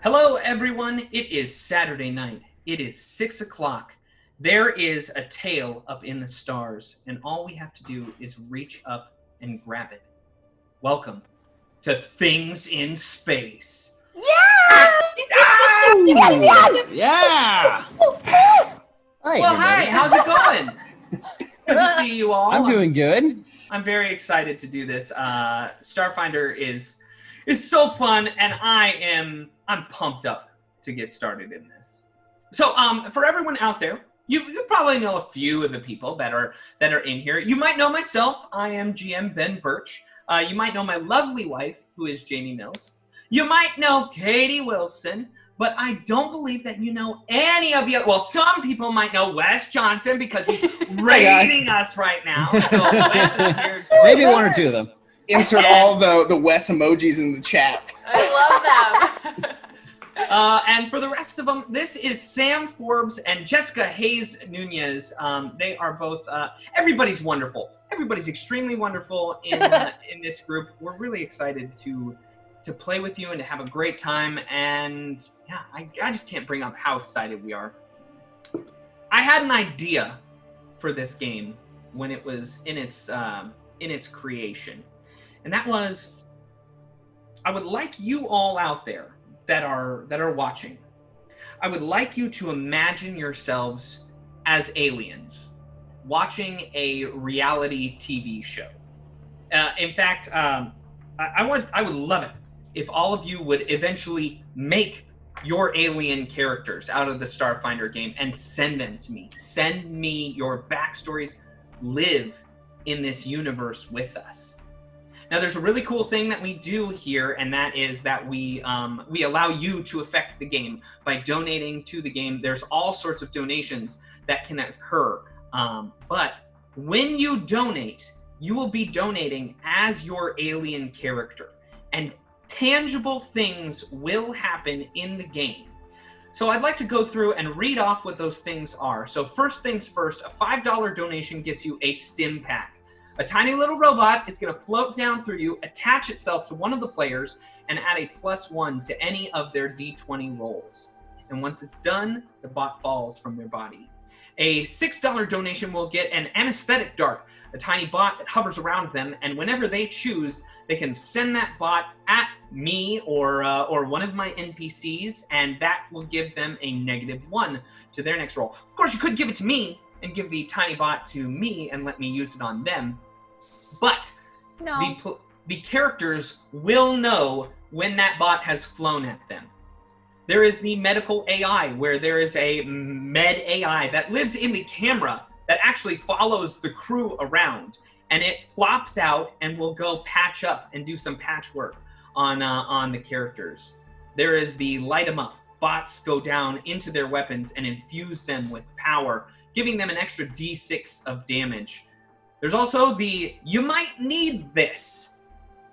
Hello, everyone. It is Saturday night. It is 6 o'clock. There is a tail up in the stars, and all we have to do is reach up and grab it. Welcome to Things in Space. Yeah! Yes! Yeah! Hi, how's it going? Good to see you all. I'm doing good. I'm very excited to do this. Starfinder is so fun, and I'm pumped up to get started in this. So, for everyone out there, you probably know a few of the people that are in here. You might know myself. I am GM Ben Birch. You might know my lovely wife, who is Jamie Mills. You might know Katie Wilson, but I don't believe that you know any of the other. Well, some people might know Wes Johnson because he's rating us right now. So Wes is here. Maybe one or two of them. Insert all the Wes emojis in the chat. I love them. And for the rest of them, this is Sam Forbes and Jessica Hayes Nunez. They are both. Everybody's wonderful. Everybody's extremely wonderful in this group. We're really excited to play with you and to have a great time. And yeah, I just can't bring up how excited we are. I had an idea for this game when it was in its creation, and that was, I would like you all out there that are watching, I would like you to imagine yourselves as aliens watching a reality TV show. In fact, I would love it if all of you would eventually make your alien characters out of the Starfinder game and send them to me. Send me your backstories. Live in this universe with us. Now, there's a really cool thing that we do here, and that is that we allow you to affect the game by donating to the game. There's all sorts of donations that can occur, but when you donate, you will be donating as your alien character, and tangible things will happen in the game. So I'd like to go through and read off what those things are. So first things first, a $5 donation gets you a stim pack. A tiny little robot is going to float down through you, attach itself to one of the players, and add a +1 to any of their D20 rolls. And once it's done, the bot falls from their body. A $6 donation will get an anesthetic dart, a tiny bot that hovers around them, and whenever they choose, they can send that bot at me or one of my NPCs, and that will give them a -1 to their next roll. Of course, you could give it to me and give the tiny bot to me and let me use it on them, but the characters will know when that bot has flown at them. There is the medical AI, where there is a med AI that lives in the camera that actually follows the crew around, and it plops out and will go patch up and do some patchwork on the characters. There is the light 'em up. Bots go down into their weapons and infuse them with power, giving them an extra D6 of damage. There's also the you might need this.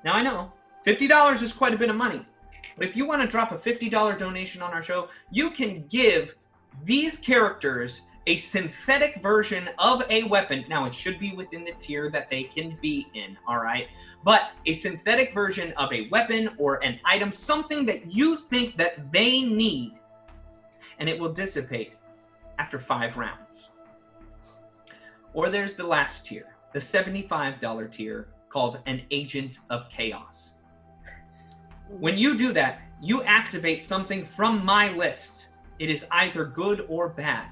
Now I know, $50 is quite a bit of money, but if you want to drop a $50 donation on our show, you can give these characters a synthetic version of a weapon. Now, it should be within the tier that they can be in, all right? But a synthetic version of a weapon or an item, something that you think that they need, and it will dissipate after 5 rounds. Or there's the last tier, the $75 tier, called an Agent of Chaos. When you do that, you activate something from my list. It is either good or bad.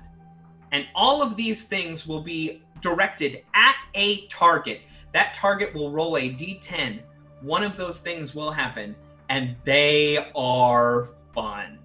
And all of these things will be directed at a target. That target will roll a D10. One of those things will happen, and they are fun.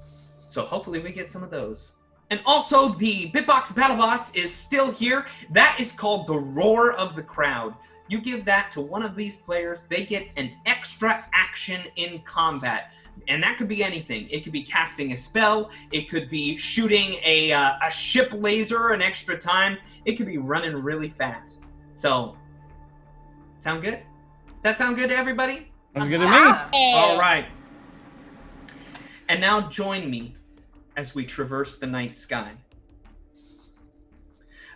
So hopefully we get some of those. And also, the Bitbox Battle Boss is still here. That is called the Roar of the Crowd. You give that to one of these players, they get an extra action in combat. And that could be anything. It could be casting a spell. It could be shooting a ship laser an extra time. It could be running really fast. So, sound good? Does that sound good to everybody? Sounds good to me. All right. And now join me as we traverse the night sky.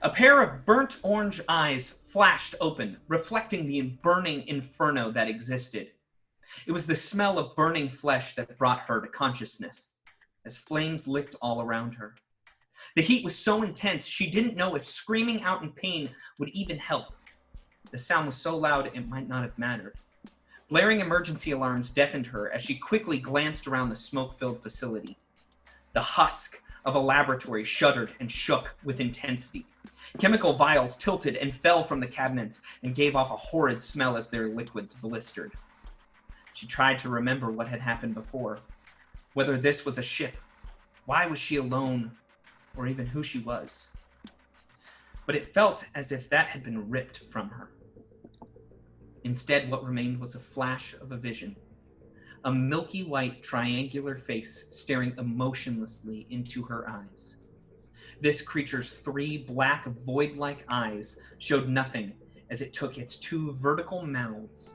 A pair of burnt orange eyes flashed open, reflecting the burning inferno that existed. It was the smell of burning flesh that brought her to consciousness, as flames licked all around her. The heat was so intense, she didn't know if screaming out in pain would even help. The sound was so loud, it might not have mattered. Blaring emergency alarms deafened her as she quickly glanced around the smoke-filled facility. The husk of a laboratory shuddered and shook with intensity. Chemical vials tilted and fell from the cabinets and gave off a horrid smell as their liquids blistered. She tried to remember what had happened before, whether this was a ship, why was she alone, or even who she was. But it felt as if that had been ripped from her. Instead, what remained was a flash of a vision. A milky white triangular face staring emotionlessly into her eyes. This creature's 3 black void-like eyes showed nothing as it took its 2 vertical mouths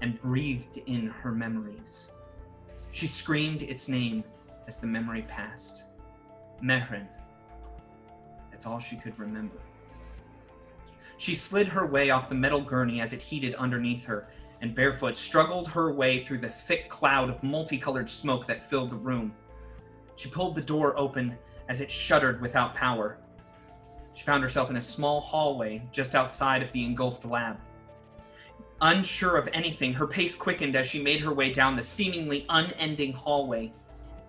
and breathed in her memories. She screamed its name as the memory passed. Mehren. That's all she could remember. She slid her way off the metal gurney as it heated underneath her, and barefoot struggled her way through the thick cloud of multicolored smoke that filled the room. She pulled the door open as it shuddered without power. She found herself in a small hallway just outside of the engulfed lab. Unsure of anything, her pace quickened as she made her way down the seemingly unending hallway.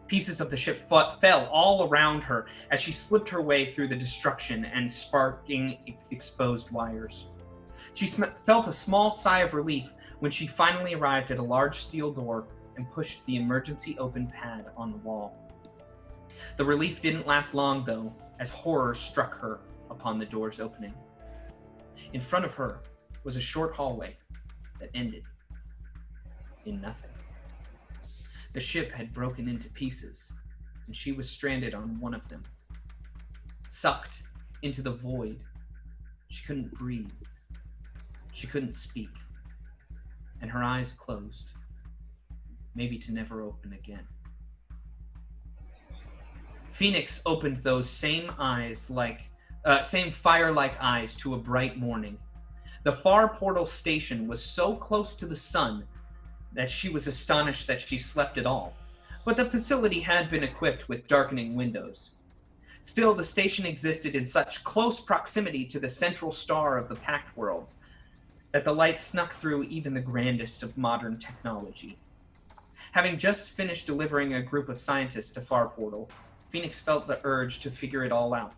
Pieces of the ship fell all around her as she slipped her way through the destruction and sparking exposed wires. She felt a small sigh of relief when she finally arrived at a large steel door and pushed the emergency open pad on the wall. The relief didn't last long, though, as horror struck her upon the door's opening. In front of her was a short hallway that ended in nothing. The ship had broken into pieces, and she was stranded on one of them. Sucked into the void, she couldn't breathe. She couldn't speak, and her eyes closed, maybe to never open again. Phoenix opened those same eyes same fire-like eyes to a bright morning. The far portal station was so close to the sun that she was astonished that she slept at all, but the facility had been equipped with darkening windows. Still, the station existed in such close proximity to the central star of the Pact Worlds that the light snuck through even the grandest of modern technology. Having just finished delivering a group of scientists to Far Portal, Phoenix felt the urge to figure it all out.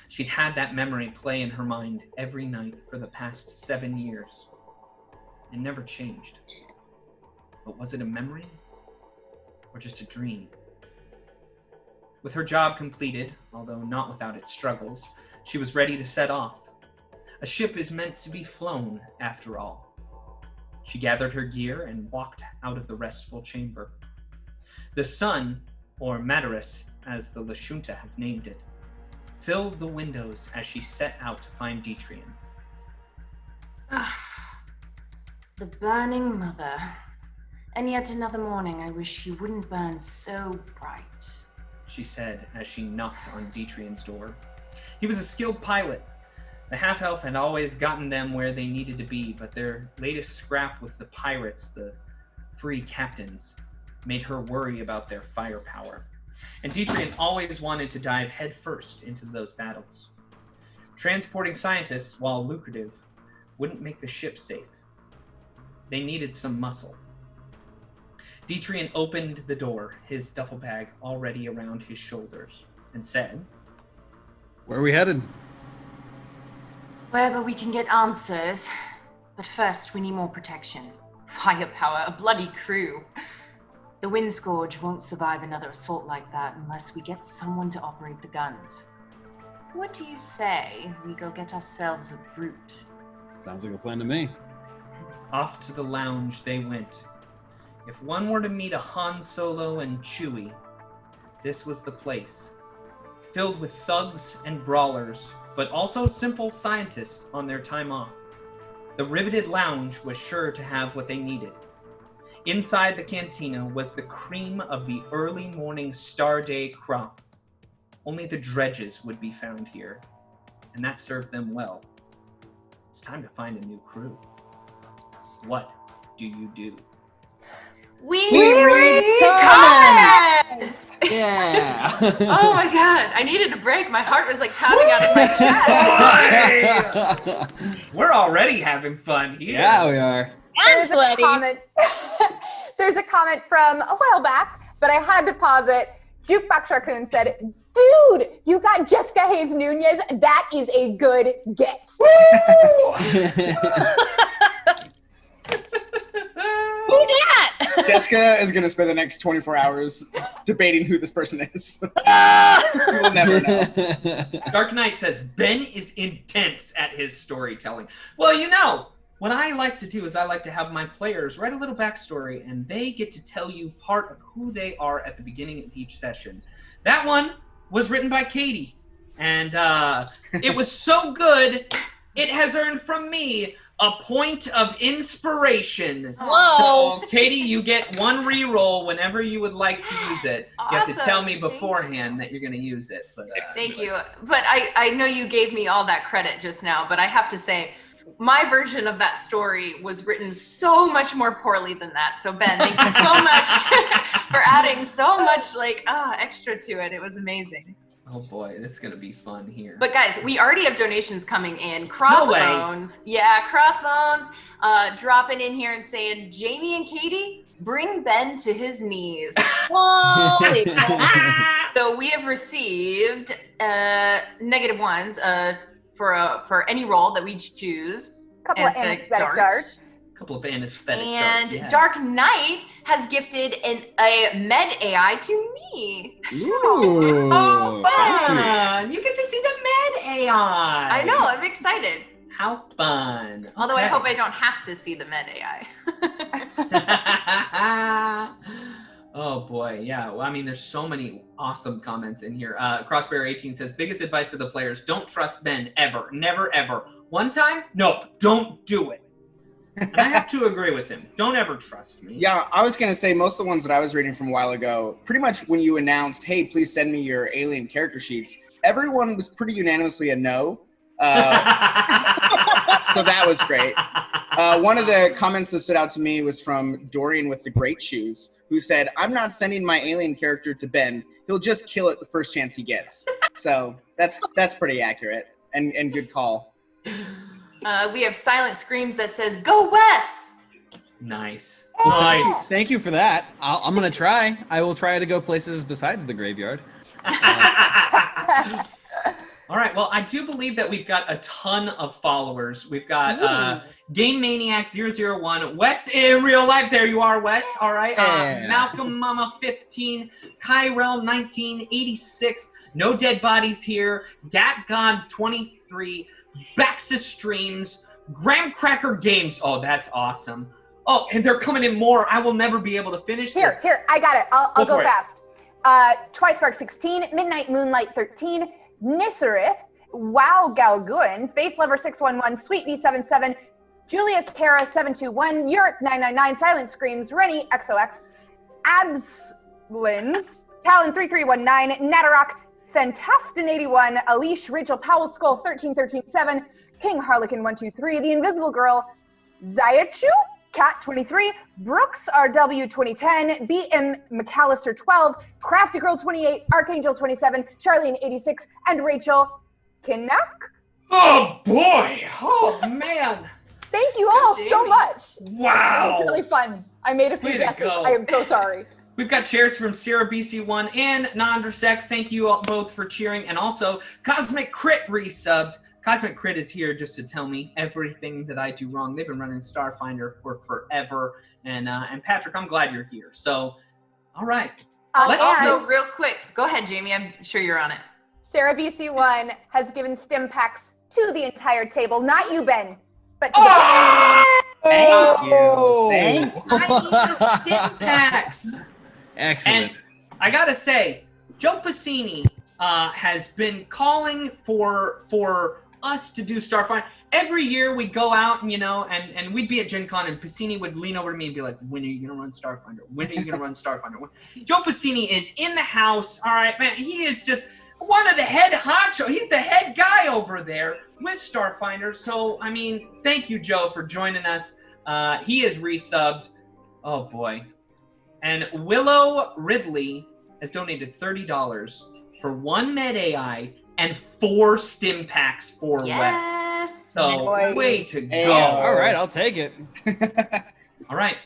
She'd had that memory play in her mind every night for the past 7 years. It never changed. But was it a memory? Or just a dream? With her job completed, although not without its struggles, she was ready to set off. A ship is meant to be flown, after all. She gathered her gear and walked out of the restful chamber. The sun, or Madaris, as the Lashunta have named it, filled the windows as she set out to find Detrian. The burning mother. And yet another morning I wish you wouldn't burn so bright. She said as she knocked on Detrian's door. He was a skilled pilot. The half-elf had always gotten them where they needed to be, but their latest scrap with the pirates, the free captains, made her worry about their firepower. And Detrian always wanted to dive headfirst into those battles. Transporting scientists, while lucrative, wouldn't make the ship safe. They needed some muscle. Detrian opened the door, his duffel bag already around his shoulders, and said, Where are we headed? Wherever we can get answers. But first, we need more protection. Firepower, a bloody crew. The Windscourge won't survive another assault like that unless we get someone to operate the guns. What do you say we go get ourselves a brute? Sounds like a plan to me. Off to the lounge they went. If one were to meet a Han Solo and Chewie, this was the place. Filled with thugs and brawlers, but also simple scientists on their time off. The riveted lounge was sure to have what they needed. Inside the cantina was the cream of the early morning Star Day crop. Only the dredges would be found here, and that served them well. It's time to find a new crew. What do you do? We read comments! Yeah. Oh my god, I needed a break. My heart was like pounding out of my chest. We're already having fun here. Yeah, we are. There's a comment. There's a comment from a while back, but I had to pause it. Jukebox Raccoon said, "Dude, you got Jessica Hayes Nunez. That is a good get." Who dat? Jessica is going to spend the next 24 hours debating who this person is. We'll never know. Dark Knight says, Ben is intense at his storytelling. Well, you know, what I like to do is I like to have my players write a little backstory, and they get to tell you part of who they are at the beginning of each session. That one was written by Katie, and it was so good, it has earned from me a point of inspiration. Whoa. So, Katie, you get one reroll whenever you would like to use it. You have to Awesome. tell me beforehand that you're going to use it. But, Thank you. But I know you gave me all that credit just now, but I have to say, my version of that story was written so much more poorly than that. So Ben, thank you so much for adding so much extra to it. It was amazing. Oh boy, this is going to be fun here. But guys, we already have donations coming in. Crossbones, Crossbones, dropping in here and saying, Jamie and Katie, bring Ben to his knees. Holy So we have received -1s for any role that we choose. Couple of anesthetic darts. A couple of anesthetic And darts, yeah. Dark Knight has gifted a med AI to me. Ooh. Oh, fancy. fun! You get to see the med AI. I know, I'm excited. How fun! Although I Okay. hope I don't have to see the med AI. Oh boy, yeah. Well, I mean, there's so many awesome comments in here. Crossbear18 says, biggest advice to the players, don't trust Ben, ever. Never, ever. One time? Nope, don't do it. And I have to agree with him. Don't ever trust me. Yeah, I was going to say most of the ones that I was reading from a while ago, pretty much when you announced, hey, please send me your alien character sheets, everyone was pretty unanimously a no. So that was great. One of the comments that stood out to me was from Dorian with the Great Shoes, who said, I'm not sending my alien character to Ben. He'll just kill it the first chance he gets. So that's pretty accurate and good call. We have Silent Screams that says, go Wes! Nice. Yeah. Nice. Thank you for that. I'm going to try. I will try to go places besides the graveyard. All right. Well, I do believe that we've got a ton of followers. We've got Game Maniac 001, Wes in real life. There you are, Wes. All right. Yeah. Malcolm Mama 15, Kyrell 1986, No Dead Bodies Here, Gat God 23, Baxis Streams, Graham Cracker Games. Oh, that's awesome. Oh, and they're coming in more. I will never be able to finish this. Here, I got it. I'll go for it. fast. Twice Spark 16, Midnight Moonlight 13, Nisserith, Wow Galguin, Faith Lover 611, Sweet B77, Julia Kara 721, Yurik 999, Silent Screams, Rennie XOX, Abslins, Talon 3319, Natarok, Fantastin81, Alish, Rachel Powell, Skull 13137, King Harlequin 123, The Invisible Girl, Zayachu, Cat 23, Brooks RW 2010, BM McAllister 12, Crafty Girl 28, Archangel 27, Charlene 86, and Rachel Kinnack. Oh boy! Oh man! Thank you all so much. Wow! It was really fun. I made a few Way to guesses. go. I am so sorry. We've got cheers from Sarah BC1 and Nandrasek. Thank you all both for cheering. And also, Cosmic Crit resubbed. Cosmic Crit is here just to tell me everything that I do wrong. They've been running Starfinder for forever. And Patrick, I'm glad you're here. So, all right. Let's and also, real quick, go ahead, Jamie. I'm sure you're on it. Sarah BC1 has given stim packs to the entire table. Not you, Ben, but to Thank you. Thank I need the stim packs. Excellent. And I gotta say, Joe Pacini has been calling for us to do Starfinder. Every year we go out and and we'd be at Gen Con and Pacini would lean over to me and be like, when are you gonna run Starfinder? When are you gonna run Starfinder? Joe Pacini is in the house. All right, man, he is just one of the head honcho. He's the head guy over there with Starfinder. So I mean, thank you, Joe, for joining us. He is resubbed. Oh boy. And Willow Ridley has donated $30 for 1 med AI and 4 stim packs for Wes. Yes. So Boy. way to Ayo. go. All right, I'll take it. All right,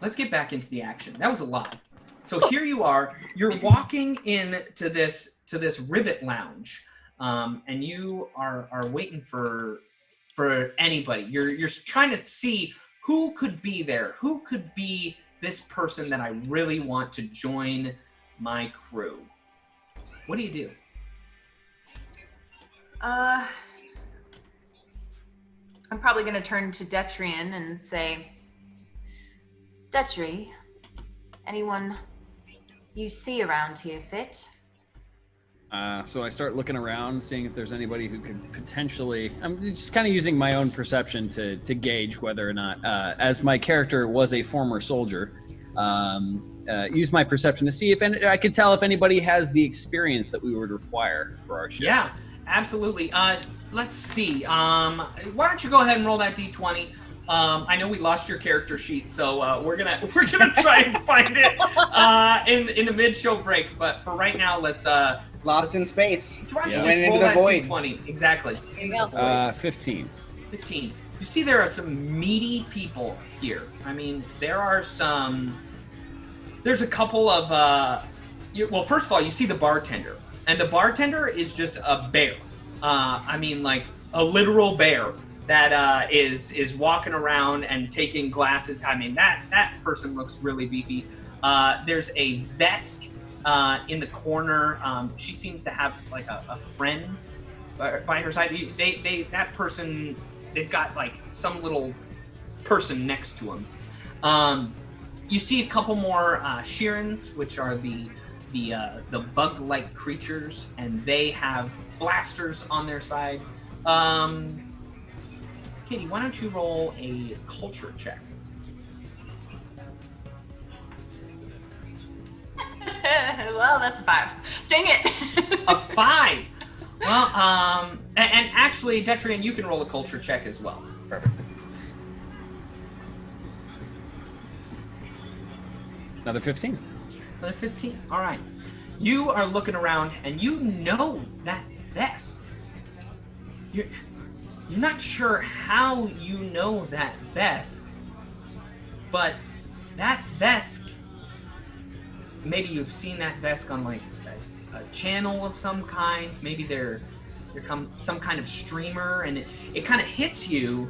let's get back into the action. That was a lot. So here you are. You're walking into this Rivet Lounge, and you are waiting for anybody. You're trying to see who could be there. Who could be this person that I really want to join my crew? What do you do? I'm probably going to turn to Detrian and say, Detri, anyone you see around here fit? So I start looking around, seeing if there's anybody who could potentially. I'm just kind of using my own perception to gauge whether or not, as my character was a former soldier, use my perception to see if I can tell if anybody has the experience that we would require for our ship. Yeah, absolutely. Let's see. Why don't you go ahead and roll that d20? I know we lost your character sheet, so we're gonna try and find it in the mid-show break. But for right now, let's. Lost in space. Why don't you Yeah. just Went into roll the that void. d20? Exactly. Into the void. 15. 15. You see, there are some meaty people here. I mean, there's a couple of. Well, first of all, you see the bartender, and the bartender is just a bear. I mean, like a literal bear that is walking around and taking glasses. I mean, that person looks really beefy. There's a Vesk in the corner. She seems to have like a friend by her side. That person, they've got like some little person next to him. You see a couple more Shirans, which are the bug-like creatures, and they have blasters on their side. Kitty, why don't you roll a culture check? Well, that's a 5. Dang it. A 5. Well, and actually, Detrian, you can roll a culture check as well. Perfect. Another 15. Another 15. All right. You are looking around, and you know that vest. You're not sure how you know that vest, but that vest, maybe you've seen that vest on like a channel of some kind. Maybe they're some kind of streamer, and it kind of hits you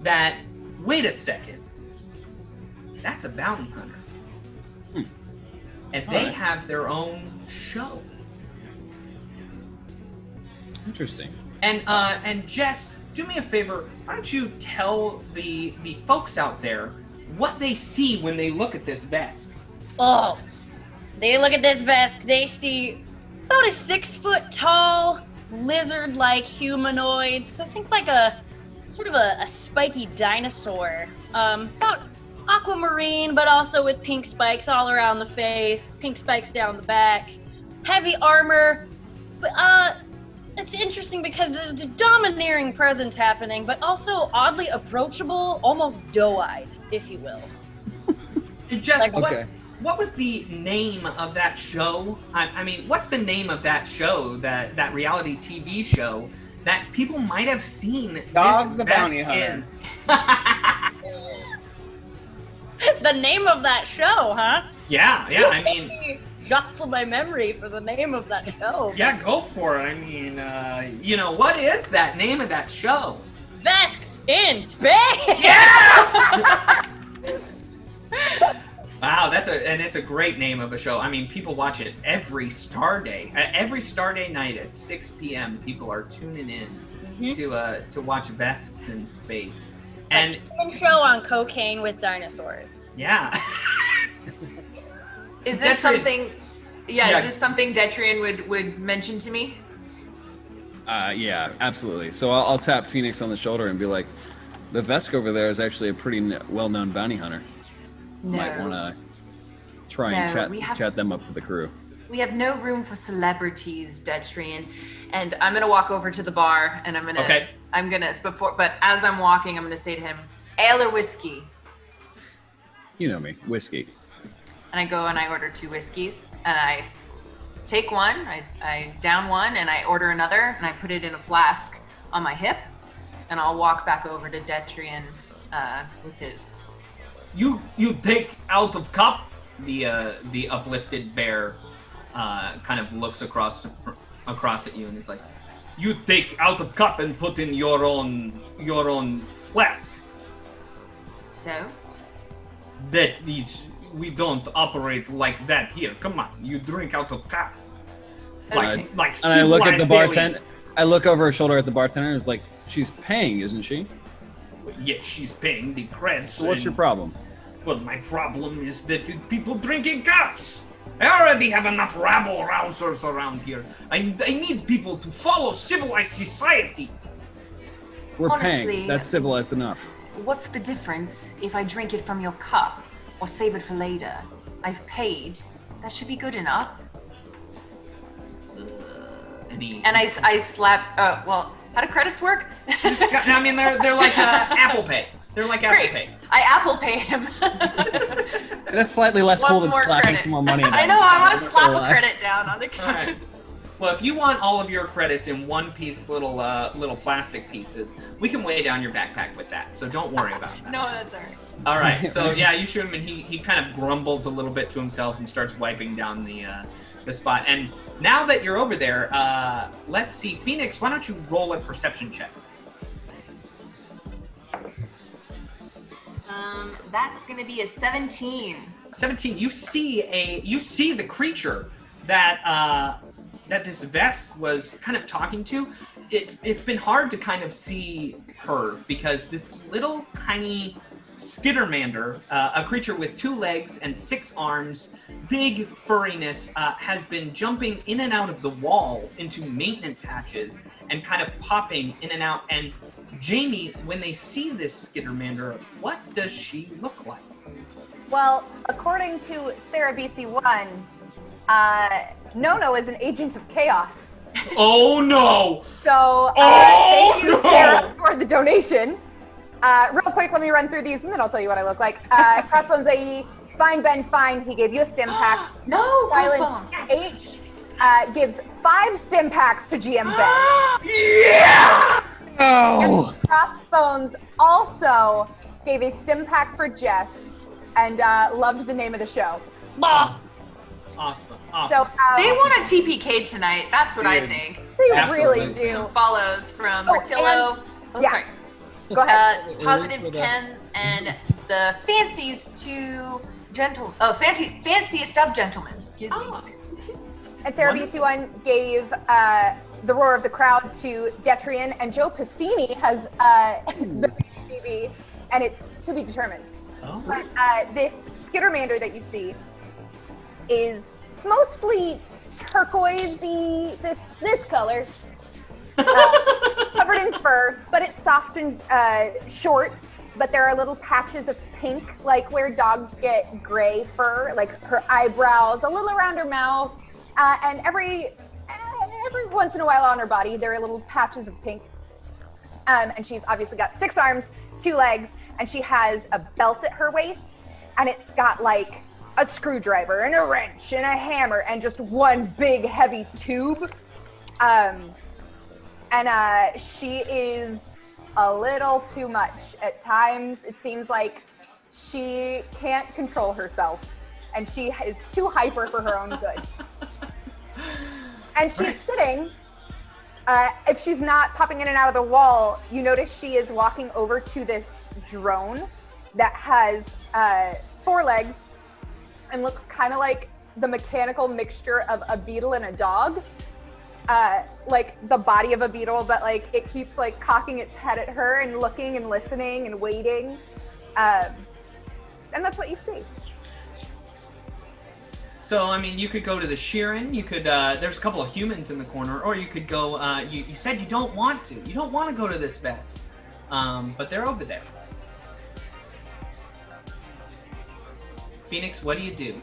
that, wait a second, that's a bounty hunter. And they have their own show. Interesting. And Jess, do me a favor. Why don't you tell the folks out there what they see when they look at this vest? Oh, they look at this vest. They see about a 6-foot tall lizard-like humanoid. So think like a sort of a spiky dinosaur. About aquamarine, but also with pink spikes all around the face, pink spikes down the back, heavy armor. But it's interesting because there's a domineering presence happening, but also oddly approachable, almost doe-eyed, if you will. And Jess, Like- Okay. what was the name of that show? I mean, what's the name of that show, that reality TV show that people might have seen? Dog this the Bounty vest Hunter. The name of that show, huh? Yeah, I mean, Jostle my memory for the name of that show. yeah, go for it. I mean, what is that name of that show? Vesks in space! Yes! Wow, it's a great name of a show. I mean, people watch it every Star Day. Every Star Day night at 6 p.m. people are tuning in to watch Vesks in Space. And A show on cocaine with dinosaurs. yeah. Is this Detrian- something? Yeah. Is this something Detrian would mention to me? Yeah, absolutely. So I'll tap Phoenix on the shoulder and be like, the Vesk over there is actually a pretty well-known bounty hunter. No. Might want to try and No, chat them up for the crew. We have no room for celebrities, Detrian. And I'm gonna walk over to the bar, and Okay. But as I'm walking, I'm gonna say to him, ale or whiskey? You know me, whiskey. and I go and I order 2 whiskeys, and I take one, I down one, and I order another, and I put it in a flask on my hip, and I'll walk back over to Detrian with his. You take out of cup. The uplifted bear kind of looks across at you and is like, you take out of cup and put in your own flask. So? That is, we don't operate like that here. Come on, you drink out of cup. Like and I look at the civilized bartender. I look over her shoulder at the bartender and is like, she's paying, isn't she? Yes, she's paying the creds. So what's your problem? Well, my problem is that people drink in cups. I already have enough rabble-rousers around here. I need people to follow civilized society. We're Honestly, paying. That's civilized enough. What's the difference if I drink it from your cup or save it for later? I've paid. That should be good enough. And I slap. Well, how do credits work? I mean, they're like Apple Pay. They're like Apple Great. Pay. I Apple Pay him. That's slightly less One cool than more slapping credit. some more money. I know. I want to slap a credit down on the All card. right. Well, if you want all of your credits in one piece, little plastic pieces, we can weigh down your backpack with that. So don't worry about that. No, that's all right. All right. So yeah, you shoot him, and he kind of grumbles a little bit to himself and starts wiping down the spot. And now that you're over there, let's see, Phoenix. Why don't you roll a perception check? That's gonna be a 17. 17. You see the creature that this vest was kind of talking to. It's been hard to kind of see her because this little tiny skittermander, a creature with 2 legs and 6 arms, big furriness, has been jumping in and out of the wall into maintenance hatches and kind of popping in and out. And Jamie, when they see this skittermander, what does she look like? Well, according to Sarah BC1, Nono is an agent of chaos. Oh no! So thank you, no! Sarah, for the donation. Real quick, let me run through these and then I'll tell you what I look like. Crossbones AE, fine, Ben, fine. He gave you a stim pack. No, Silent Crossbones. H gives 5 stim packs to GM Ben. Yeah! Oh! And Crossbones also gave a stim pack for Jess and loved the name of the show. Awesome. So They want a TPK tonight. That's what I think. they Absolutely. really do. Some follows from Oh, Martillo. and- yeah. Sorry. Go ahead. Positive Ken and the fanciest of gentlemen. Excuse me. And Sarah BC1 gave the roar of the crowd to Detrian, and Joe Piscini has the BB, and it's to be determined. Oh. But this skittermander that you see is mostly turquoisey, this color, covered in fur, but it's soft and short. But there are little patches of pink, like where dogs get gray fur, like her eyebrows, a little around her mouth, and every once in a while on her body, there are little patches of pink. And she's obviously got 6 arms, 2 legs, and she has a belt at her waist, and it's got like a screwdriver and a wrench and a hammer and just one big heavy tube. And she is a little too much. At times, it seems like she can't control herself, and she is too hyper for her own good. And she's sitting, if she's not popping in and out of the wall, you notice she is walking over to this drone that has 4 legs and looks kind of like the mechanical mixture of a beetle and a dog. Like the body of a beetle, but like it keeps like cocking its head at her and looking and listening and waiting. And that's what you see. So, I mean, you could go to the Sheeran, you could, there's a couple of humans in the corner, or you could go, you said you don't want to. You don't want to go to this vest, but they're over there. Phoenix, what do you do?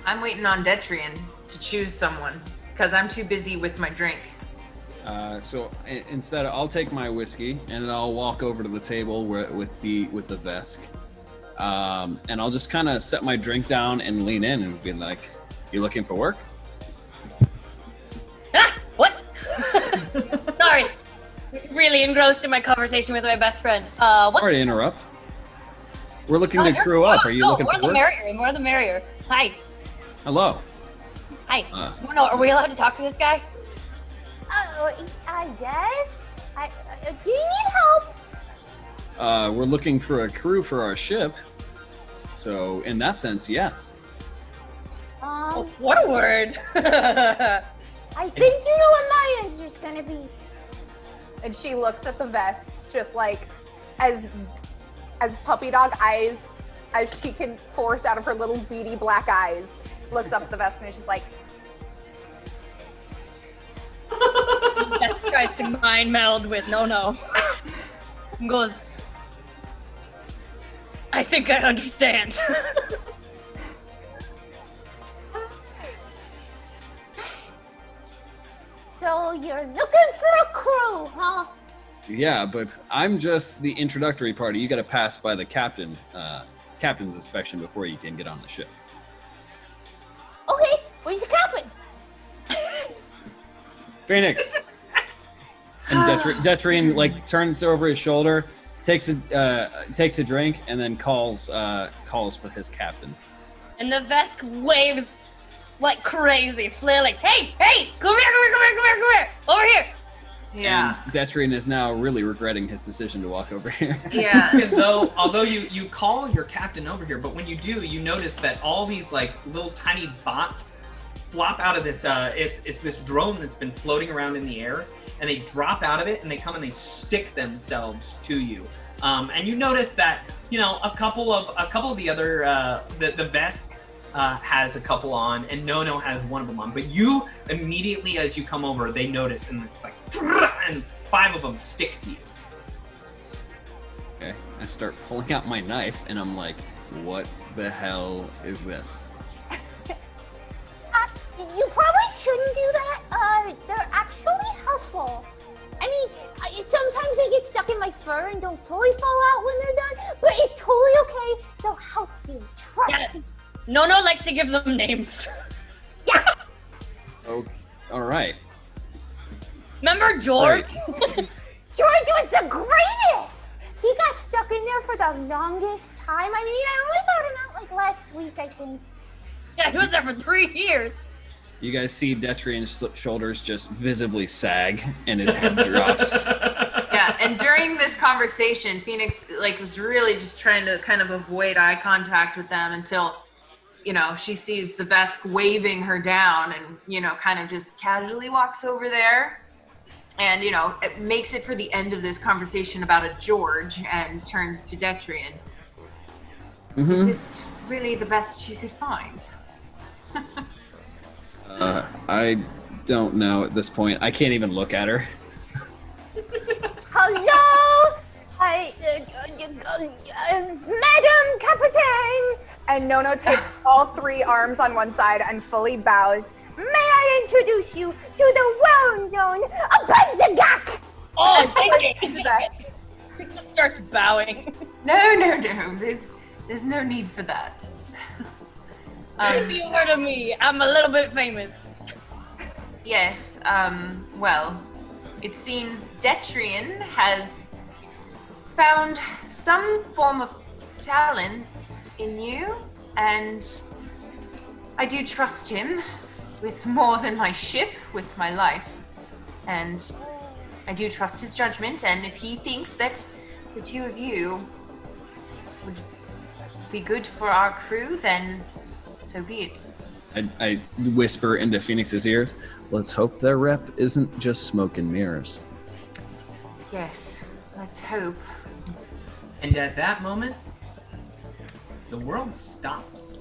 I'm waiting on Detrian to choose someone because I'm too busy with my drink. So instead, I'll take my whiskey and I'll walk over to the table with the Vesk. and I'll just kind of set my drink down and lean in and be like, "You looking for work?" Ah, what? Sorry. Really engrossed in my conversation with my best friend. What? Sorry to interrupt. We're looking to crew up. Are you looking for more the work? merrier. More the merrier. Hi. Hello. Hi. No, are we allowed to talk to this guy? I guess. Do you need help? We're looking for a crew for our ship. So, in that sense, yes. Oh, what a word. I think you know what my answer's gonna be. And she looks at the vest, just like as puppy dog eyes as she can force out of her little beady black eyes. Looks up at the vest and she's like, That tries to mind meld with no. And goes, I think I understand. so you're looking for a crew, huh? Yeah, but I'm just the introductory party. You got to pass by the captain's inspection before you can get on the ship. Okay, where's the captain? Phoenix. And Detrian like turns over his shoulder, takes a drink, and then calls for his captain. And the Vesk waves like crazy, flailing. Hey, come here, over here. Yeah. And Detrian is now really regretting his decision to walk over here. Yeah. Although you call your captain over here, but when you do, you notice that all these like little tiny bots flop out of this. It's this drone that's been floating around in the air, and they drop out of it and they come and they stick themselves to you. And you notice that a couple of the other the Vesk has a couple on, and No has one of them on. But you immediately, as you come over, they notice, and it's like, and 5 of them stick to you. Okay, I start pulling out my knife, and I'm like, "What the hell is this?" You probably shouldn't do that. They're actually helpful. I mean, sometimes they get stuck in my fur and don't fully fall out when they're done, but it's totally okay. They'll help you. Trust me. No likes to give them names. Yeah. Okay, all right. Remember George? George was the greatest. He got stuck in there for the longest time. I mean, I only got him out like last week, I think. Yeah, he was there for 3 years. You guys see Detrian's shoulders just visibly sag, and his head drops. Yeah, and during this conversation, Phoenix was really just trying to kind of avoid eye contact with them until, she sees the Vesk waving her down and, kind of just casually walks over there and, it makes it for the end of this conversation about a George and turns to Detrian. Mm-hmm. Is this really the best you could find? I don't know at this point. I can't even look at her. Hello? Madam Captain! And Nono takes all 3 arms on one side and fully bows. May I introduce you to the well-known Abenzagak? Oh, thank you. The best. He just starts bowing. No. There's no need for that. If you heard of me, I'm a little bit famous. Yes, well, it seems Detrian has found some form of talents in you, and I do trust him with more than my ship, with my life. And I do trust his judgment, and if he thinks that the 2 of you would be good for our crew, then so be it. I whisper into Phoenix's ears, let's hope their rep isn't just smoke and mirrors. Yes, let's hope. And at that moment, the world stops.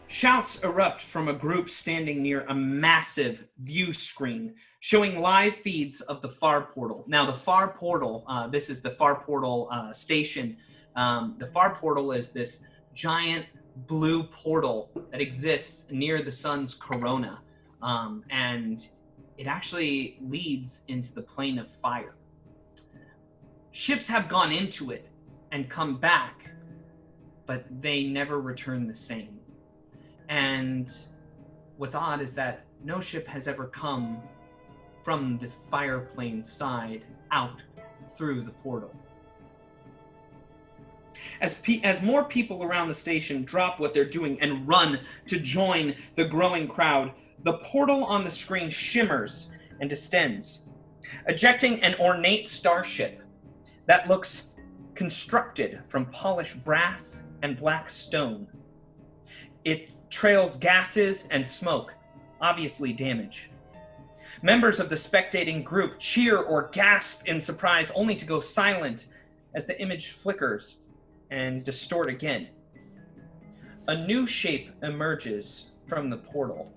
Shouts erupt from a group standing near a massive view screen showing live feeds of the Far Portal. Now, the Far Portal, this is the Far Portal station. The Far Portal is this giant blue portal that exists near the sun's corona, and it actually leads into the plane of fire. Ships have gone into it, and come back, but they never return the same. And what's odd is that no ship has ever come from the fire plane side out through the portal. As more people around the station drop what they're doing and run to join the growing crowd, the portal on the screen shimmers and distends, ejecting an ornate starship that looks constructed from polished brass and black stone. It trails gases and smoke, obviously damage. Members of the spectating group cheer or gasp in surprise, only to go silent as the image flickers and distort again. A new shape emerges from the portal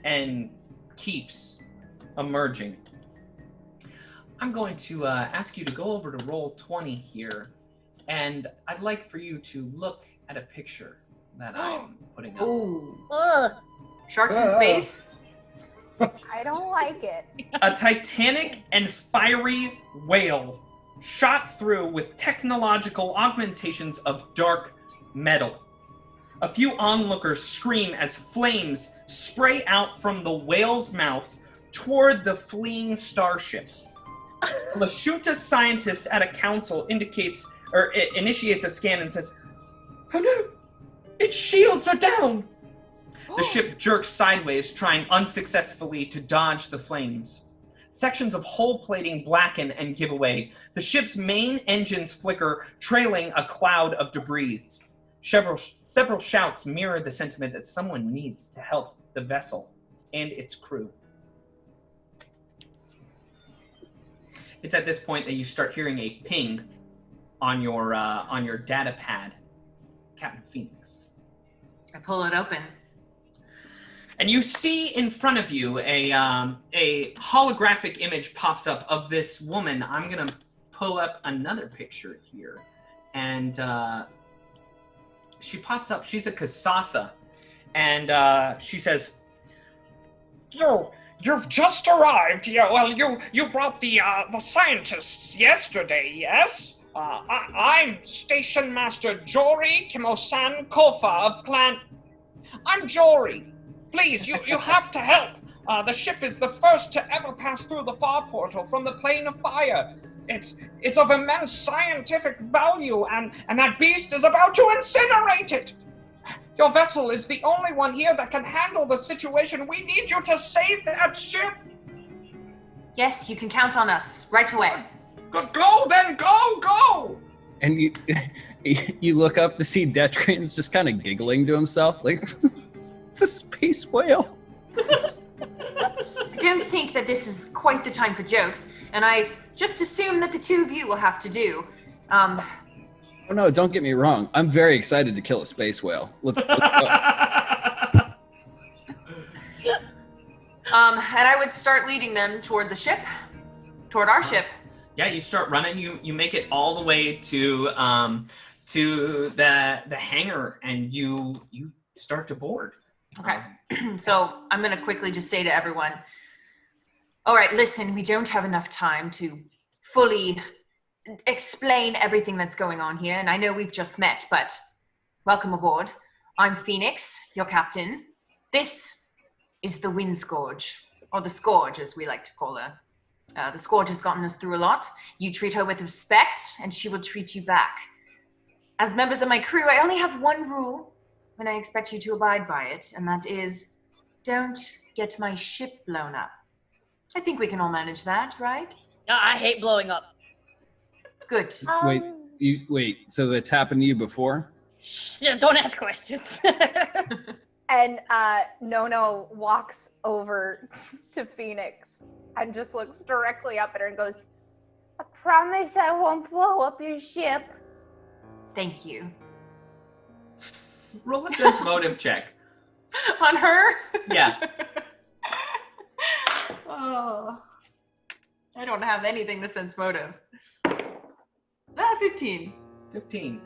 and keeps emerging. I'm going to ask you to go over to roll 20 here, and I'd like for you to look at a picture that I'm putting up. Ooh. Ugh. Sharks in space? I don't like it. A titanic and fiery whale shot through with technological augmentations of dark metal. A few onlookers scream as flames spray out from the whale's mouth toward the fleeing starship. A Lashunta scientist at a council initiates a scan and says, "Oh no, its shields are down!" The ship jerks sideways, trying unsuccessfully to dodge the flames. Sections of hull plating blacken and give away. The ship's main engines flicker, trailing a cloud of debris. Several shouts mirror the sentiment that someone needs to help the vessel and its crew. It's at this point that you start hearing a ping on your data pad, Captain Phoenix. I pull it open. And you see in front of you a holographic image pops up of this woman. I'm gonna pull up another picture here, and she pops up. She's a Kasatha, and she says, You've just arrived. Yeah, well, you brought the scientists yesterday, yes? I'm Station Master Jory Kimosan Kofa of Clan. I'm Jory. Please, you have to help. The ship is the first to ever pass through the far portal from the plane of fire. It's of immense scientific value, and that beast is about to incinerate it. Your vessel is the only one here that can handle the situation. We need you to save that ship. Yes, you can count on us right away. Go then, go! And you look up to see Detrian's just kind of giggling to himself, like, it's a space whale. I don't think that this is quite the time for jokes, and I just assume that the two of you will have to do. Oh no, don't get me wrong. I'm very excited to kill a space whale. Let's go. And I would start leading them toward the ship, toward our ship. Yeah, you start running. You make it all the way to the hangar, and you start to board. Okay. So I'm going to quickly just say to everyone, all right, listen, we don't have enough time to fully explain everything that's going on here. And I know we've just met, but welcome aboard. I'm Phoenix, your captain. This is the Wind Scourge, or the Scourge, as we like to call her. The Scourge has gotten us through a lot. You treat her with respect, and she will treat you back. As members of my crew, I only have one rule, and I expect you to abide by it, and that is, don't get my ship blown up. I think we can all manage that, right? I hate blowing up. Good. Wait, so that's happened to you before? Shh, don't ask questions. And Nono walks over to Phoenix and just looks directly up at her and goes, "I promise I won't blow up your ship." Thank you. Roll a sense motive check. On her? Yeah. Oh. I don't have anything to sense motive. 15. 15.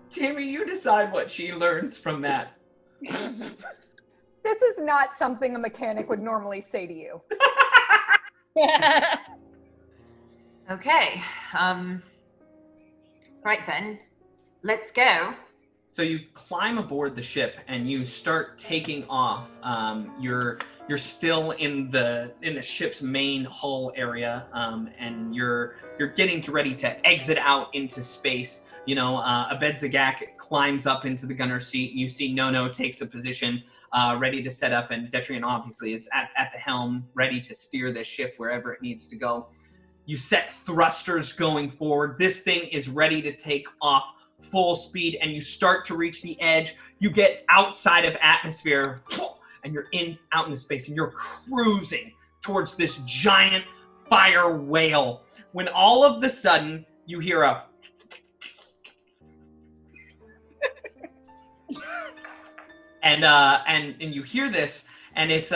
Jamie, you decide what she learns from that. This is not something a mechanic would normally say to you. Okay. Right then, let's go. So you climb aboard the ship and you start taking off. You're still in the ship's main hull area, and you're getting ready to exit out into space. Abedzagak climbs up into the gunner seat. You see Nono takes a position, ready to set up, and Detrian obviously is at the helm, ready to steer the ship wherever it needs to go. You set thrusters going forward. This thing is ready to take off full speed, and you start to reach the edge. You get outside of atmosphere, and you're out into space, and you're cruising towards this giant fire whale. When all of a sudden you hear a and you hear this, and it's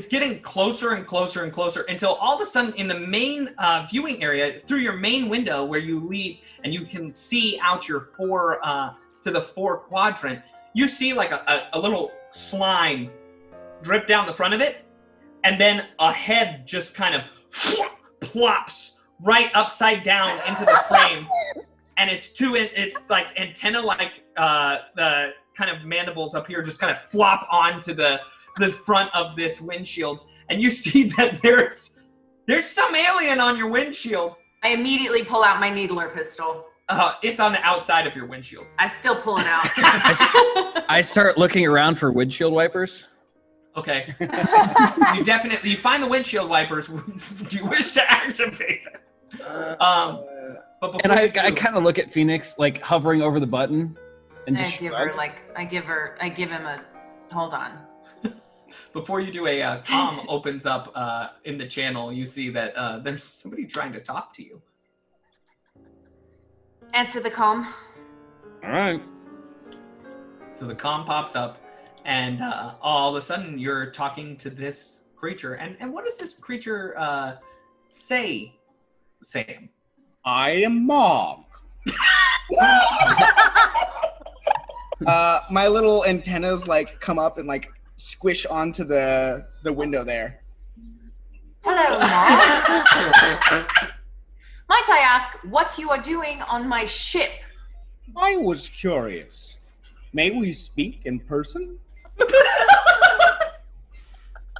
getting closer and closer and closer until all of a sudden in the main viewing area, through your main window where you leave and you can see out your to the 4 quadrant, you see like a little slime drip down the front of it, and then a head just kind of plops right upside down into the frame, and it's like antenna like the kind of mandibles up here just kind of flop onto the front of this windshield, and you see that there's some alien on your windshield. I immediately pull out my needler pistol. It's on the outside of your windshield. I still pull it out. I start looking around for windshield wipers. Okay. You find the windshield wipers. Do you wish to activate them? But before I kind of look at Phoenix, like hovering over the button, and just I give him a hold on. Before you do, a comm opens up in the channel. You see that there's somebody trying to talk to you. Answer the comm. All right. So the comm pops up, and all of a sudden you're talking to this creature. And what does this creature say, Sam? I am Mog. My little antennas like come up and like squish onto the window there. Hello, Mog. Might I ask what you are doing on my ship? I was curious. May we speak in person?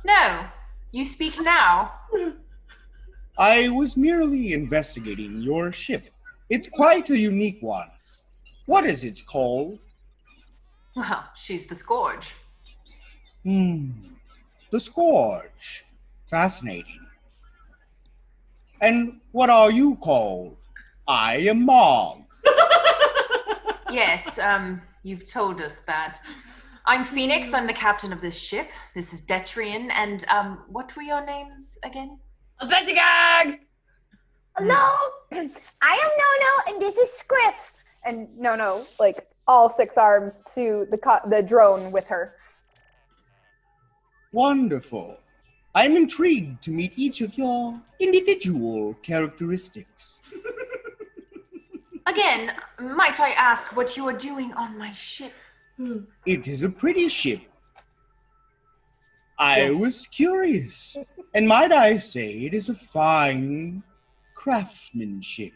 No. You speak now. I was merely investigating your ship. It's quite a unique one. What is it called? Well, she's the Scourge. The Scourge. Fascinating. And what are you called? I am Mog. Yes, you've told us that. I'm Phoenix, I'm the captain of this ship. This is Detrian, and what were your names again? Abedzagak! Hello, I am Nono, and this is Scriff. And Nono, like, all 6 arms to the drone with her. Wonderful. I'm intrigued to meet each of your individual characteristics. Again, might I ask what you are doing on my ship? It is a pretty ship. I Yes. was curious, and might I say it is a fine craftsmanship.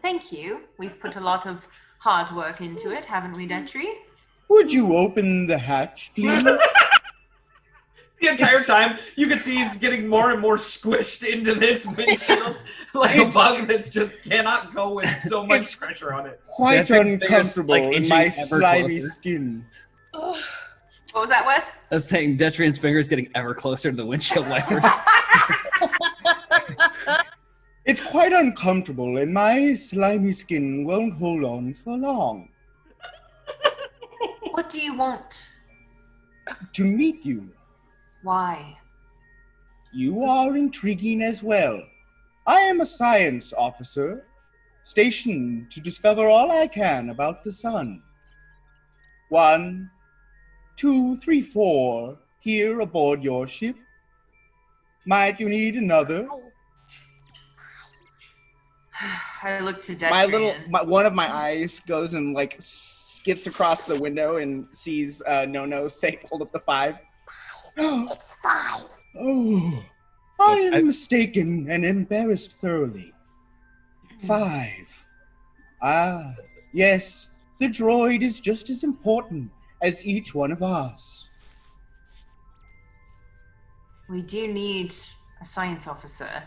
Thank you. We've put a lot of hard work into it, haven't we, Detri? Would you open the hatch, please? The entire time, you can see he's getting more and more squished into this windshield, like a bug that's just cannot go with so much pressure on it. Quite Detrian's fingers, uncomfortable like, in inching my ever slimy closer. skin. What was that, Wes? I was saying Detrian's fingers getting ever closer to the windshield wipers. It's quite uncomfortable, and my slimy skin won't hold on for long. What do you want? To meet you, Why? you are intriguing as well. I am a science officer, stationed to discover all I can about the sun. 1, 2, 3, 4, here aboard your ship. Might you need another? I look to Detrian. One of my eyes goes and like skips across the window and sees Nono hold up the 5. It's 5. Oh, I am mistaken and embarrassed thoroughly. 5. Ah, yes, the droid is just as important as each one of us. We do need a science officer.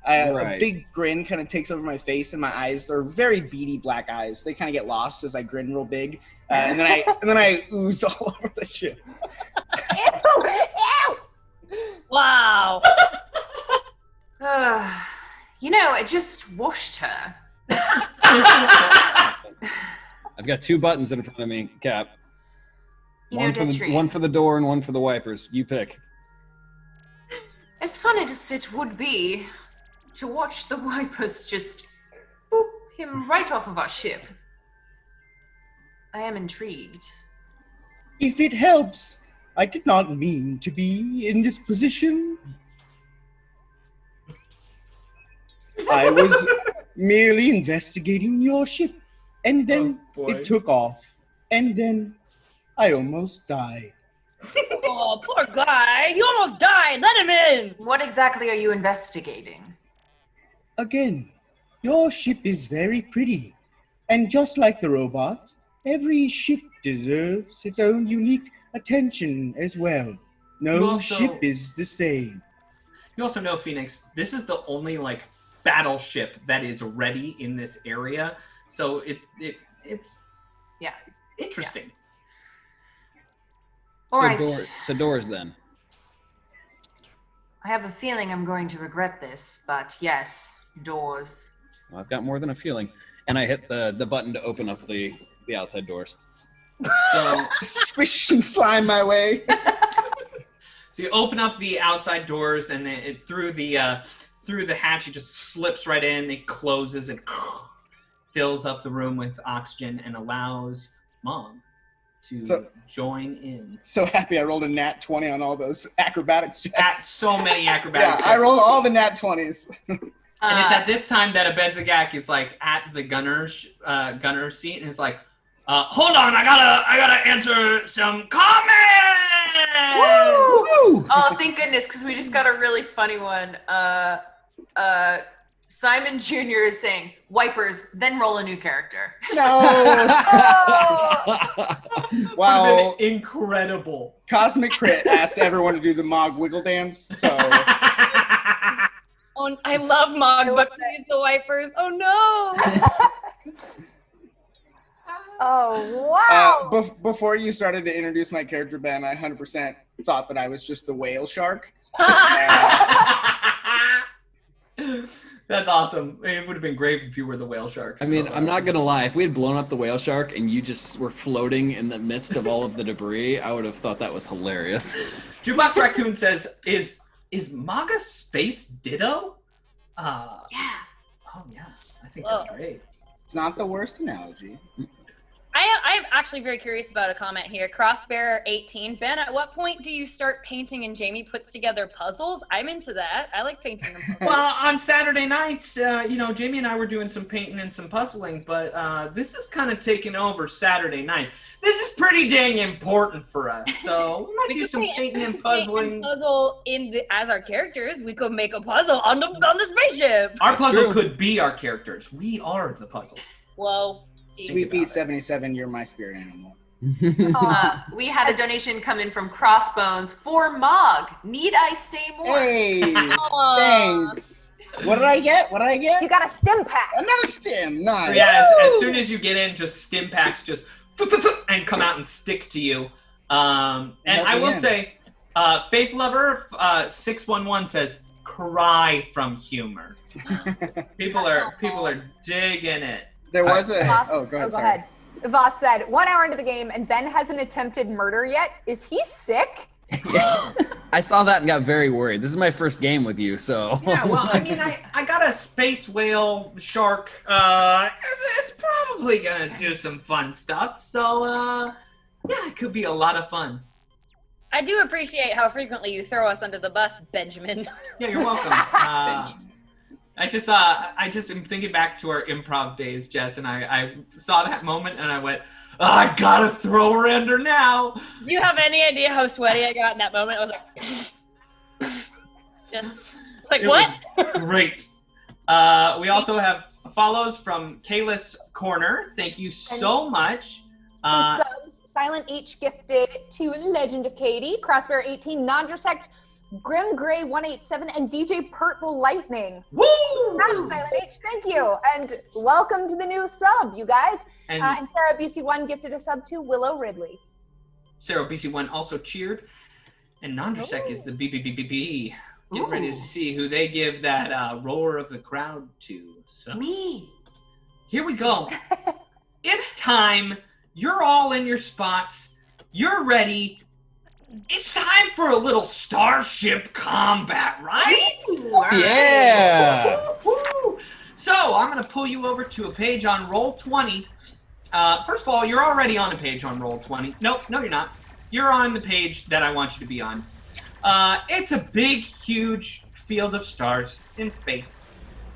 A Right. big grin kind of takes over my face, and my eyes, they're very beady black eyes. They kind of get lost as I grin real big. And then I ooze all over the ship. Ew! Wow. I just washed her. I've got 2 buttons in front of me, Cap. One for the door and one for the wipers. You pick. As fun as it would be to watch the wipers just boop him right off of our ship, I am intrigued. If it helps, I did not mean to be in this position. I was merely investigating your ship, and then it took off, and then I almost died. Oh, poor guy. He almost died. Let him in. What exactly are you investigating? Again, your ship is very pretty, and just like the robot, every ship deserves its own unique attention as well. No ship is the same. You also know, Phoenix, this is the only battleship that is ready in this area, so it's interesting. All right. So doors then. I have a feeling I'm going to regret this, but yes, doors. Well, I've got more than a feeling. And I hit the button to open up the outside doors. So Swish and slime my way. So you open up the outside doors, and through the hatch, it just slips right in. It closes and fills up the room with oxygen and allows Mom to join in. So happy I rolled a nat 20 on all those acrobatics checks. So many acrobatics. Yeah, I rolled all the nat 20s. And it's at this time that Abenzagak is at the gunner seat, and is like, hold on, I gotta answer some comments. Woo! Oh, thank goodness, because we just got a really funny one. Simon Jr. is saying, wipers, then roll a new character. No. Wow. Incredible. Cosmic Crit asked everyone to do the Mog wiggle dance, so... Oh, I love Mog, but please the wipers. Oh no! Oh, wow. Before you started to introduce my character, Ben, I 100% thought that I was just the whale shark. That's awesome. It would have been great if you were the whale shark. I mean, I'm not gonna lie. If we had blown up the whale shark and you just were floating in the midst of all of the debris, I would have thought that was hilarious. Jukebox Raccoon says, "Is Maga Space Ditto?" Yeah. Oh yeah, I think that's great. It's not the worst analogy. I'm actually very curious about a comment here. Crossbearer 18. Ben, at what point do you start painting and Jamie puts together puzzles? I'm into that. I like painting them. Well, on Saturday nights, Jamie and I were doing some painting and some puzzling, but this is kind of taking over Saturday night. This is pretty dang important for us, so we might do some painting and puzzling. Puzzle as our characters, we could make a puzzle on the spaceship. Our puzzle could be our characters. We are the puzzle. Whoa. Sweet Bee 77, you're my spirit animal. We had a donation come in from Crossbones for Mog. Need I say more? Hey, thanks. What did I get? You got a stim pack. Another stim. Nice. Yeah, as soon as you get in, just stim packs just and come out and stick to you. And I will say, Faith Lover 611 says, "Cry from humor." People are digging it. There was a... Voss, go ahead, sorry. ahead. Voss said, 1 hour into the game and Ben hasn't attempted murder yet. Is he sick? I saw that and got very worried. This is my first game with you, so... Yeah, well, I mean, I got a space whale shark. It's probably going to do some fun stuff. So, yeah, it could be a lot of fun. I do appreciate how frequently you throw us under the bus, Benjamin. Yeah, you're welcome. I just am thinking back to our improv days, Jess, and I saw that moment and I went, I gotta throw her under now. Do you have any idea how sweaty I got in that moment? I was like, just like, It what? was great. We also have follows from Kalis Corner. Thank you so much. Some subs. Silent H gifted to Legend of Katie, Crossbear 18, Nondrosect, Grim Gray 187, and DJ Purple Lightning. Woo! Hi, Silent H, thank you. And welcome to the new sub, you guys. And Sarah BC1 gifted a sub to Willow Ridley. Sarah BC1 also cheered. And Nondrosect is the BBBBB. Get ready to see who they give that roar of the crowd to. So Me. here we go. It's time. You're all in your spots. You're ready. It's time for a little starship combat, right? Yeah. Woo-hoo! So I'm going to pull you over to a page on Roll20. First of all, you're already on a page on Roll20. Nope, no, you're not. You're on the page that I want you to be on. It's a big, huge field of stars in space.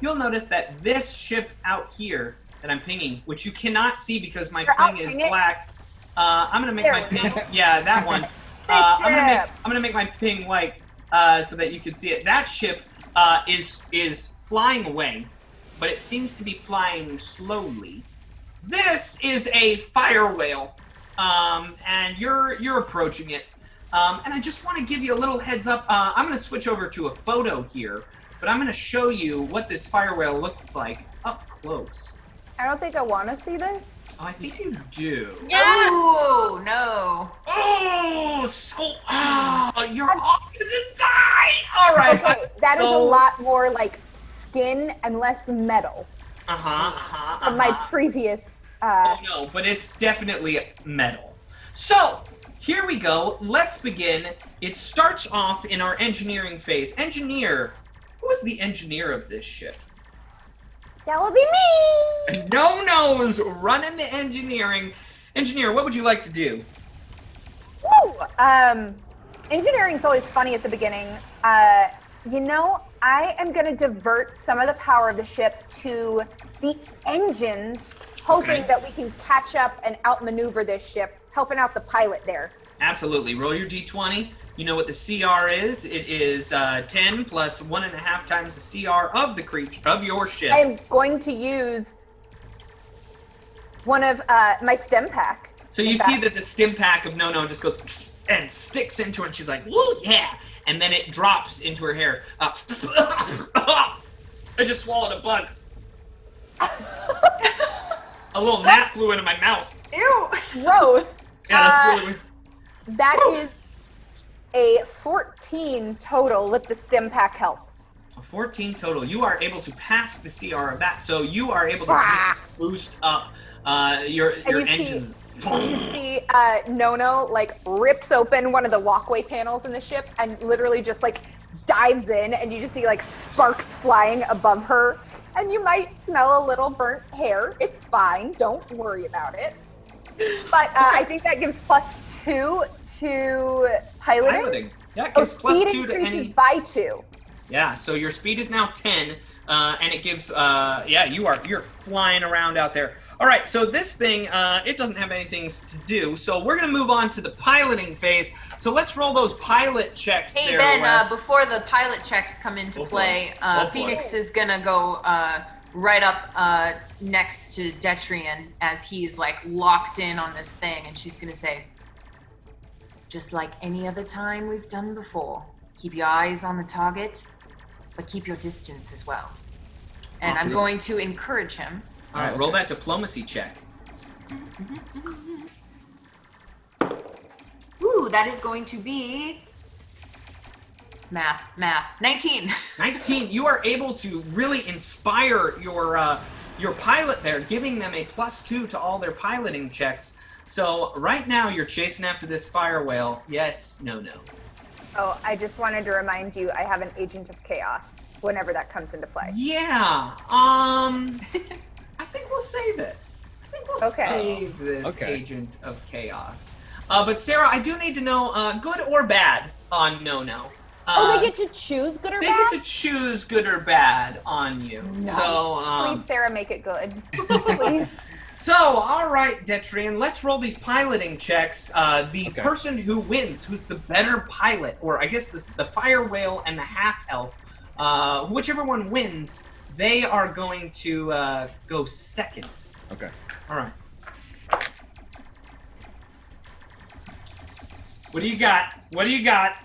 You'll notice that this ship out here that I'm pinging, which you cannot see because my ping is black. I'm gonna make my ping. Yeah, that one. I'm gonna make my ping white so that you can see it. That ship is flying away, but it seems to be flying slowly. This is a fire whale, and you're approaching it. And I just want to give you a little heads up. I'm going to switch over to a photo here, but I'm going to show you what this fire whale looks like up close. I don't think I want to see this. Oh, I think you do. Yeah. Oh, no. Oh, so you're all going to die. All right. Okay, that is a lot more like skin and less metal from my previous... Oh, no, but it's definitely metal. So... here we go. Let's begin. It starts off in our engineering phase. Engineer. Who is the engineer of this ship? That would be me! No-No's running the engineering. Engineer, what would you like to do? Woo! Engineering's always funny at the beginning. You know, I am going to divert some of the power of the ship to the engines, hoping that we can catch up and outmaneuver this ship, helping out the pilot there. Absolutely. Roll your d20. You know what the CR is. It is 10 plus 1.5 times the CR of the creature, of your ship. I am going to use one of my stem pack. So you see that the stim pack of No just goes and sticks into her, and she's like, woo, yeah! And then it drops into her hair. I just swallowed a bug. A little gnat flew into my mouth. Ew. Gross. Yeah, that's really weird. That is a 14 total with the stim pack help. A 14 total. You are able to pass the CR of that, so you are able to boost up your engine. You see No like rips open one of the walkway panels in the ship and literally just like dives in, and you just see like sparks flying above her, and you might smell a little burnt hair. It's fine, don't worry about it. But I think that gives +2 to piloting. Yeah, it gives speed +2 to increases any. by 2. Yeah, so your speed is now 10, and it gives. Yeah, you're flying around out there. All right, so this thing, it doesn't have anything to do, so we're gonna move on to the piloting phase. So let's roll those pilot checks. Hey, there, Ben, Wes. before the pilot checks come into play, Phoenix is gonna go right up next to Detrian as he's like locked in on this thing, and she's gonna say, just like any other time we've done before, keep your eyes on the target, but keep your distance as well. And I'm going to encourage him. All right, roll that diplomacy check. Ooh, that is going to be math. 19. 19. You are able to really inspire your pilot there, giving them a +2 to all their piloting checks. So right now you're chasing after this fire whale. Yes, no. Oh, I just wanted to remind you, I have an Agent of Chaos whenever that comes into play. Yeah. I think we'll save it. I think we'll save this Agent of Chaos. But Sarah, I do need to know good or bad on No. They get to choose good or bad? They get to choose good or bad on you. Nice. So, please, Sarah, make it good. Please. So, all right, Detrian, let's roll these piloting checks. The person who wins, who's the better pilot, or I guess the fire whale and the half elf, whichever one wins, They are going to go second. Okay. All right. What do you got? What do you got?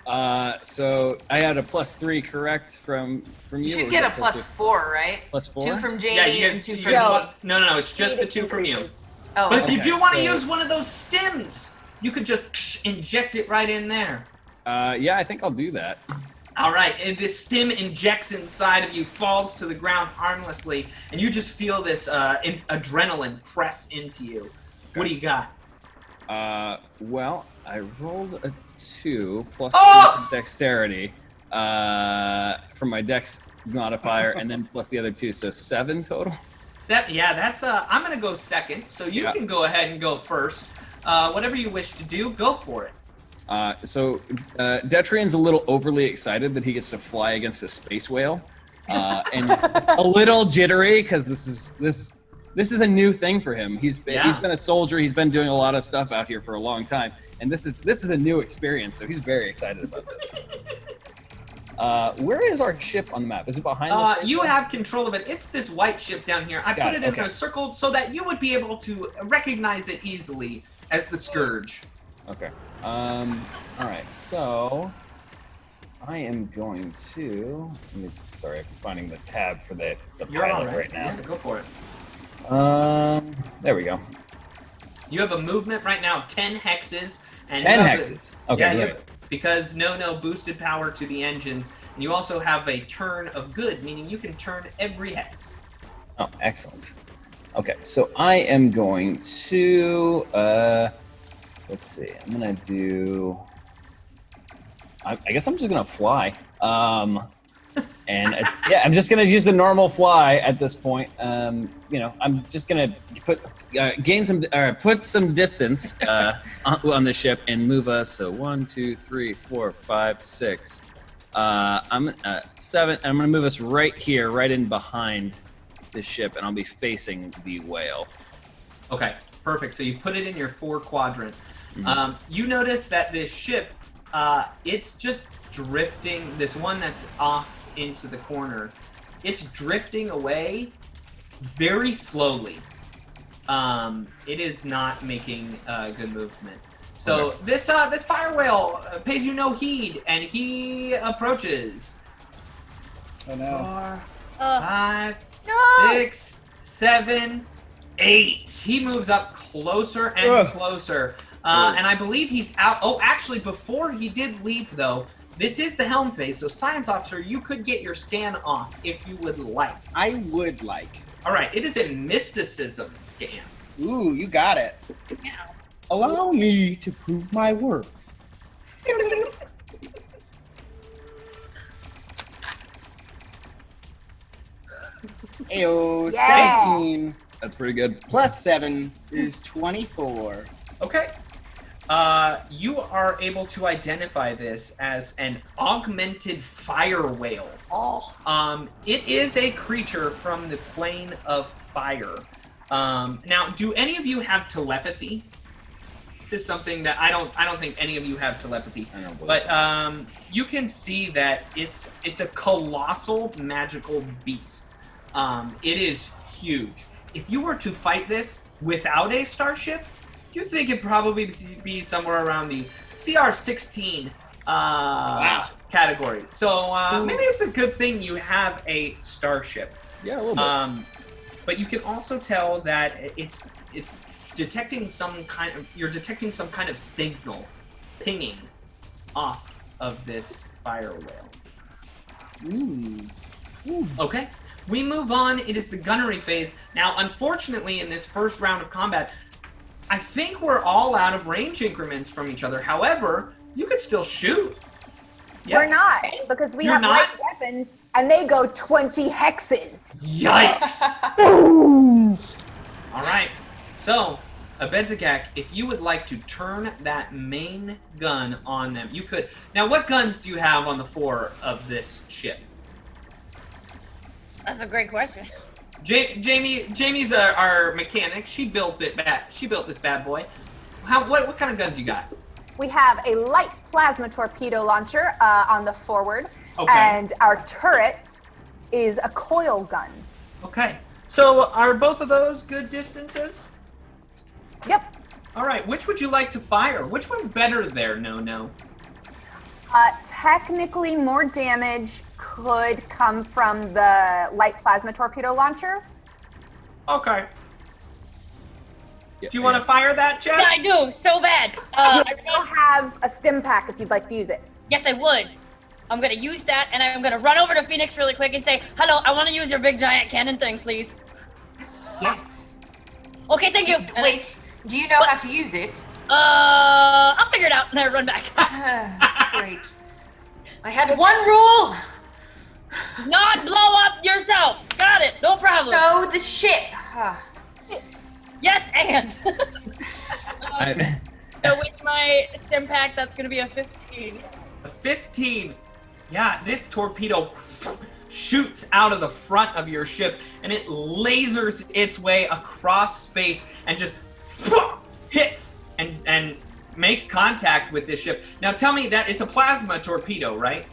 So I had a +3, correct, from you? You or should get a was that +4, right? +4? 2 from Jamie Yeah, you get and 2 you from get- me. No, it's just the 2 from you. Increases. Oh, But if you Okay, do want to so- use one of those stims, you could just inject it right in there. Yeah, I think I'll do that. All right, and this stim injects inside of you, falls to the ground harmlessly, and you just feel this adrenaline press into you. What do you got? Well, I rolled a 2 plus Oh! dexterity from my dex modifier, and then plus the other 2, so 7 total. Yeah, that's I'm gonna go second, so you Yeah. can go ahead and go first. Whatever you wish to do, go for it. So Detrian's a little overly excited that he gets to fly against a space whale, and a little jittery because this is a new thing for him. He's been a soldier. He's been doing a lot of stuff out here for a long time, and this is a new experience. So he's very excited about this. Where is our ship on the map? Is it behind us? You have control of it. It's this white ship down here. I put it in a circle so that you would be able to recognize it easily as the Scourge. Okay. All right. So I am going to. Sorry, I'm finding the tab for the You're all pilot right now. Yeah, go for it. There we go. You have a movement right now of 10 hexes. And 10 you have hexes. Okay, yeah, great. because no boosted power to the engines. And you also have a turn of good, meaning you can turn every hex. Oh, excellent. Okay, so I am going to. Let's see. I'm gonna do. I guess I'm just gonna fly. And yeah, I'm just gonna use the normal fly at this point. I'm just gonna put some distance on the ship and move us. So 1, 2, 3, 4, 5, 6. I'm 7. I'm gonna move us right here, right in behind the ship, and I'll be facing the whale. Okay, perfect. So you put it in your 4 quadrant. You notice that this ship, it's just drifting. This one that's off into the corner, it's drifting away very slowly. It is not making good movement. So this fire whale pays you no heed, and he approaches. Oh no. 4, 5, 6, 7, 8. He moves up closer and closer. And I believe he's out. Oh, actually, before he did leave, though, this is the helm phase. So, Science Officer, you could get your scan off if you would like. I would like. All right, it is a mysticism scan. Ooh, you got it. Allow me to prove my worth. Ayo, Yeah. 17 That's pretty good. plus 7 is 24. Okay. You are able to identify this as an augmented fire whale. Oh. It is a creature from the plane of fire. Now, do any of you have telepathy? This is something that I don't think any of you have telepathy. I don't believe But so. you can see that it's a colossal magical beast. It is huge. If you were to fight this without a starship, you think it'd probably be somewhere around the CR-16 category. So maybe it's a good thing you have a starship. Yeah, a little bit. But you can also tell that it's detecting some kind of signal pinging off of this fire whale. Ooh. Okay, we move on. It is the gunnery phase. Now, unfortunately, in this first round of combat, I think we're all out of range increments from each other. However, you could still shoot. We're Yes. not, because we You're have not? light weapons, and they go 20 hexes. Yikes! All right. So, Abedzagak, if you would like to turn that main gun on them, you could. Now, what guns do you have on the 4 of this ship? That's a great question. Jamie's our mechanic. She built it. She built this bad boy. What kind of guns you got? We have a light plasma torpedo launcher on the forward, Okay. and our turret is a coil gun. Okay. So are both of those good distances? Yep. All right. Which would you like to fire? Which one's better there? No. Technically, more damage could come from the light plasma torpedo launcher. Okay. Yep, Do you want to fire that, Jess? Yeah, I do, so bad. You I also have a stim pack if you'd like to use it. Yes, I would. I'm gonna use that, and I'm gonna run over to Phoenix really quick and say, "Hello, I want to use your big giant cannon thing, please." Yes. Okay, thank you. And Wait, do you know how to use it? I'll figure it out, and I run back. Great. I had one rule. Not blow up yourself. Got it. No problem. Know the ship. Yes, and. I- So with my stim pack, that's gonna be a 15. A 15. Yeah, this torpedo shoots out of the front of your ship and it lasers its way across space and just hits and makes contact with this ship. Now tell me that it's a plasma torpedo, right?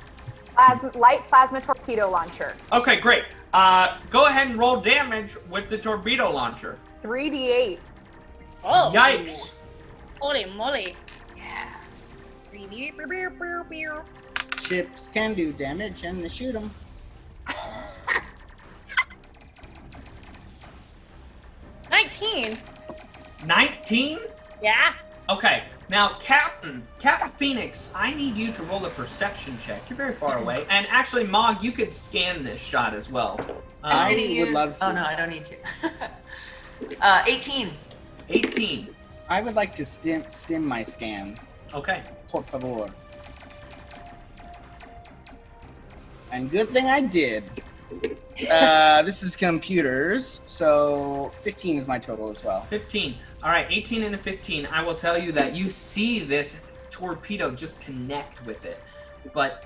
Light plasma torpedo launcher. Okay, great. Go ahead and roll damage with the torpedo launcher. 3d8. Oh. Yikes. Holy moly. Yeah. Ships can do damage and they shoot them. 19. 19? Yeah. Okay, now Captain Phoenix, I need you to roll a perception check. You're very far away. And actually, Mog, you could scan this shot as well. I would love to. Oh no, I don't need to. 18. 18. I would like to stim my scan. Okay. Por favor. And good thing I did. This is computers, so 15 is my total as well. 15. All right, 18 and a 15. I will tell you that you see this torpedo just connect with it, but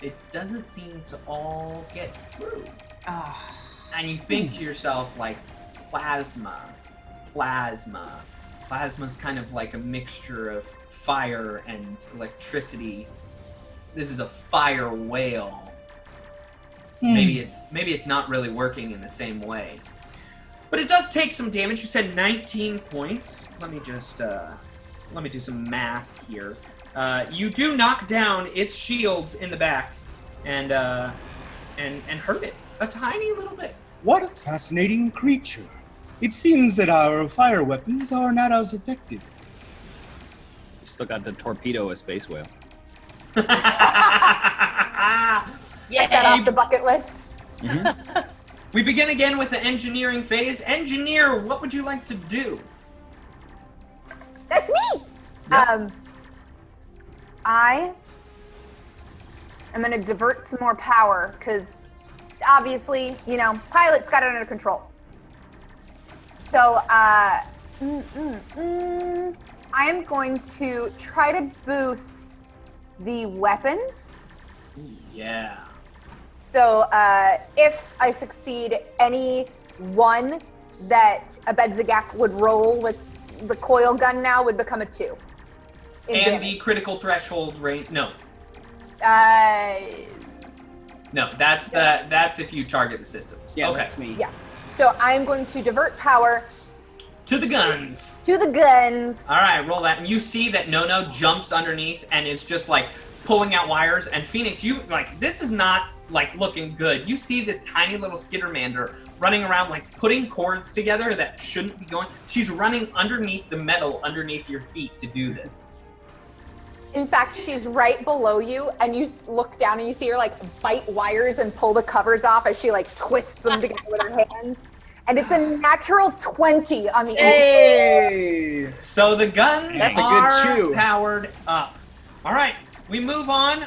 it doesn't seem to all get through. Oh. And you think to yourself, like, plasma. Plasma's kind of like a mixture of fire and electricity. This is a fire whale. Maybe it's not really working in the same way. But it does take some damage. You said 19 points. Let me just let me do some math here. You do knock down its shields in the back and hurt it a tiny little bit. What a fascinating creature. It seems that our fire weapons are not as effective. Still got to torpedo a space whale. Get that off the bucket list. Mm-hmm. We begin again with the engineering phase. Engineer, what would you like to do? That's me. Yep. I am going to divert some more power because obviously, pilot's got it under control. So, I'm going to try to boost the weapons. Yeah. So, if I succeed, any one that a Bedzagak would roll with the coil gun now would become a 2. And the critical threshold range? No. No, that's if you target the systems. Yeah, okay. that's me. Yeah. So I'm going to divert power To the guns. to the guns. All right, roll that. And you see that Nono jumps underneath and is just like pulling out wires. And Phoenix, you like this is not like looking good. You see this tiny little skittermander running around like putting cords together that shouldn't be going. She's running underneath the metal underneath your feet to do this. In fact, she's right below you, and you look down and you see her like bite wires and pull the covers off as she like twists them together with her hands. And it's a natural 20 on the Hey! So the guns That's a good are chew. powered up. All right, we move on.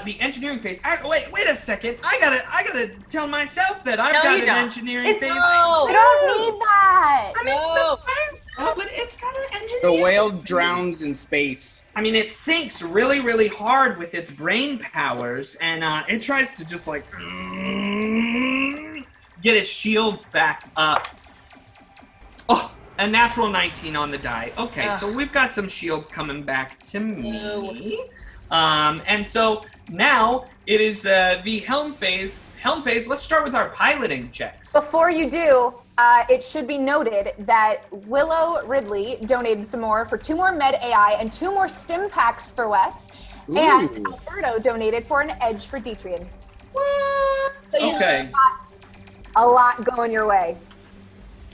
The engineering phase. Wait a second. I gotta tell myself that I've No, got you an don't. engineering It's phase. I don't need that. I mean, No. but it's got an engineering. The whale drowns in space. I mean, it thinks really, really hard with its brain powers, and it tries to just like get its shields back up. Oh, a natural 19 on the die. Okay, so we've got some shields coming back to me. No. And so now it is the helm phase. Helm phase, let's start with our piloting checks. Before you do, it should be noted that Willow Ridley donated some more for 2 more Med AI and 2 more stim packs for Wes. And Alberto donated for an edge for Detrian. What? So you Okay. got a lot going your way.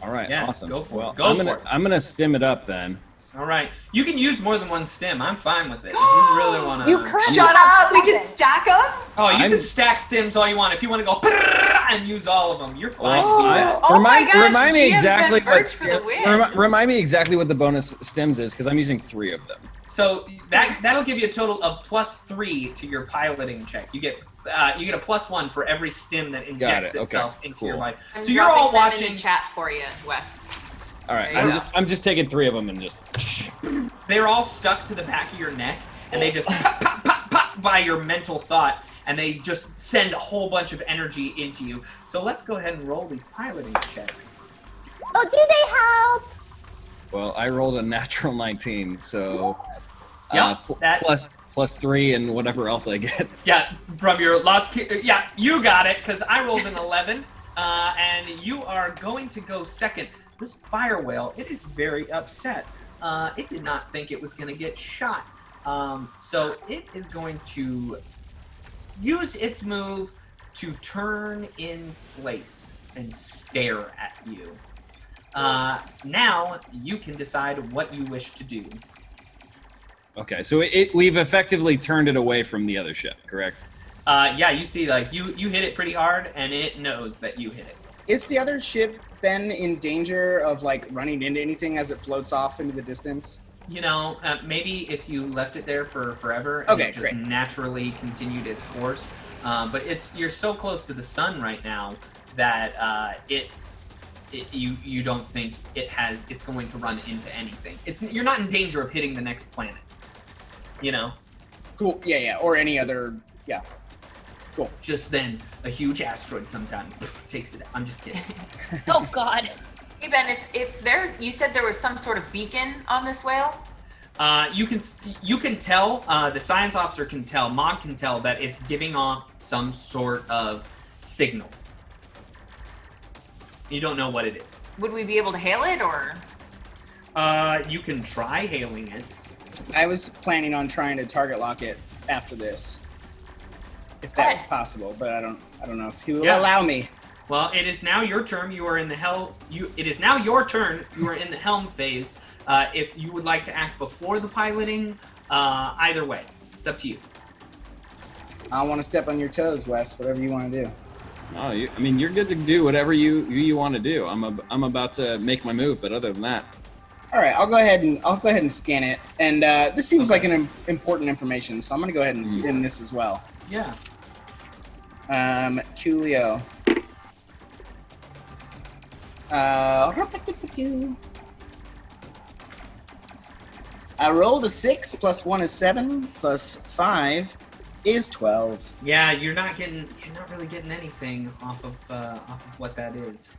All right, Yeah, awesome. go for it. Well, Go I'm for gonna it. I'm gonna stim it up then. All right. You can use more than one stim. I'm fine with it. If you really want to. You currently Shut have up! We can 7. stack them. Oh, you I'm- can stack stims all you want. If you want to go and use all of them, you're fine. Well, Oh my remind, gosh, remind me GM exactly Ben what Birch for the win. remind me exactly what the bonus stims is because I'm using 3 of them. So that'll give you a total of +3 to your piloting check. You get a +1 for every stim that injects it. Okay, itself into cool. your life. I'm So you're all dropping them watching. in the chat for you, Wes. All right, There you go. I'm just taking 3 of them and just. They're all stuck to the back of your neck, and they just pop, pop, pop, pop by your mental thought, and they just send a whole bunch of energy into you. So let's go ahead and roll these piloting checks. Oh, do they help? Well, I rolled a natural 19, so Yep, that- plus 3 and whatever else I get. Yeah, from your lost. Yeah, you got it, because I rolled an 11, and you are going to go second. This fire whale, it is very upset. It did not think it was going to get shot. So it is going to use its move to turn in place and stare at you. Now you can decide what you wish to do. Okay, so we've effectively turned it away from the other ship, correct? Yeah, you see, like, you hit it pretty hard, and it knows that you hit it. Is the other ship been in danger of like running into anything as it floats off into the distance? You know, maybe if you left it there for forever, and Okay, it just great. naturally continued its course. But you're so close to the sun right now that you don't think it's going to run into anything. You're not in danger of hitting the next planet. You know. Cool. Yeah. Or any other. Yeah. Cool. Just then, a huge asteroid comes out and takes it out. I'm just kidding. Oh God. Hey Ben, if there's, you said there was some sort of beacon on this whale. You can tell, the science officer can tell, Mog can tell that it's giving off some sort of signal. You don't know what it is. Would we be able to hail it, or? You can try hailing it. I was planning on trying to target lock it after this, if that was possible, but I don't know if he will allow me. Well, it is now your turn. You are in the It is now your turn. You are in the helm phase. If you would like to act before the piloting, either way, it's up to you. I don't want to step on your toes, Wes. Whatever you want to do. Oh, I mean, you're good to do whatever you want to do. I'm about to make my move, but other than that, All right, I'll go ahead and scan it. And this seems like an important information, so I'm gonna go ahead and scan this as well. Yeah. Coolio. I rolled a 6 plus 1 is 7 plus 5 is 12. Yeah, you're not really getting anything off of what that is.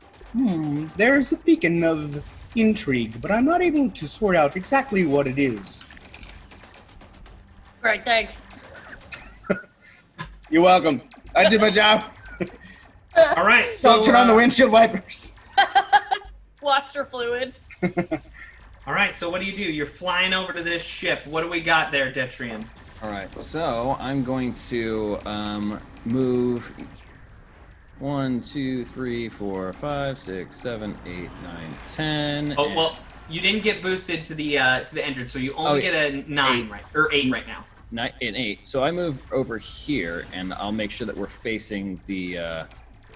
There's a beacon of intrigue, but I'm not able to sort out exactly what it is. Great, thanks. You're welcome. I did my job. All right, So turn on the windshield wipers. Washer fluid. All right, so what do? You're flying over to this ship. What do we got there, Detrian? all right. So I'm going to move 1, 2, 3, 4, 5, 6, 7, 8, 9, 10. Oh well, you didn't get boosted to the entrance, so you only get a 9 right or 8 right now. 9 and 8. So I move over here, and I'll make sure that we're facing the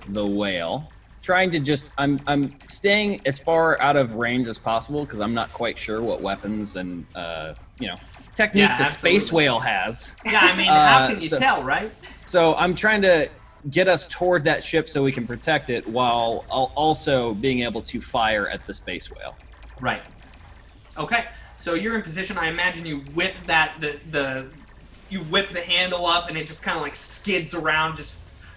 whale. Trying to just, I'm staying as far out of range as possible because I'm not quite sure what weapons and techniques a space absolutely. whale has. Yeah, I mean, how can you so- tell, right? So I'm trying to get us toward that ship so we can protect it while also being able to fire at the space whale. Right. Okay. So you're in position. I imagine you whip you whip the handle up, and it just kind of like skids around, just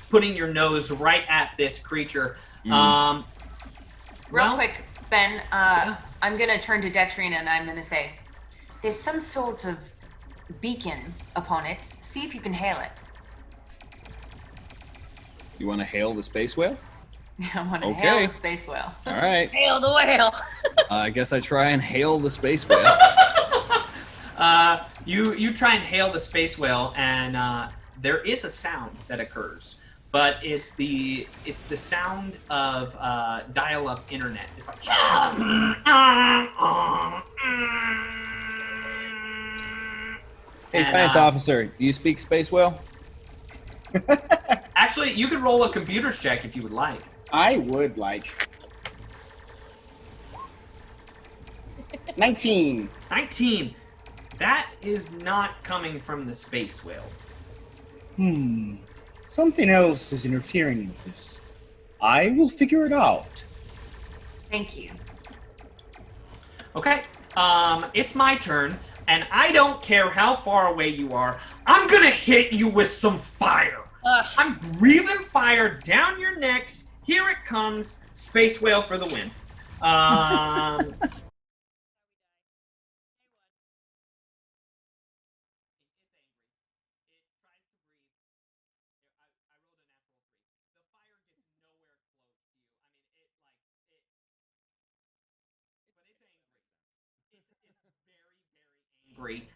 putting your nose right at this creature. Real Well, quick, Ben, yeah. I'm gonna turn to Detrian and I'm gonna say, there's some sort of beacon upon it. See if you can hail it. You want to hail the space whale? I want to Okay. hail the space whale. All right. Hail the whale. I guess I try and hail the space whale. You try and hail the space whale, and there is a sound that occurs, but it's the sound of dial-up internet. It's like, Hey, science officer, do you speak space whale? Actually, you could roll a computer's check if you would like. I would like. 19. 19. That is not coming from the space whale. Something else is interfering with this. I will figure it out. Thank you. Okay, it's my turn, and I don't care how far away you are. I'm gonna hit you with some fire. Ugh. I'm breathing fire down your necks. Here it comes. Space whale for the win. Angry.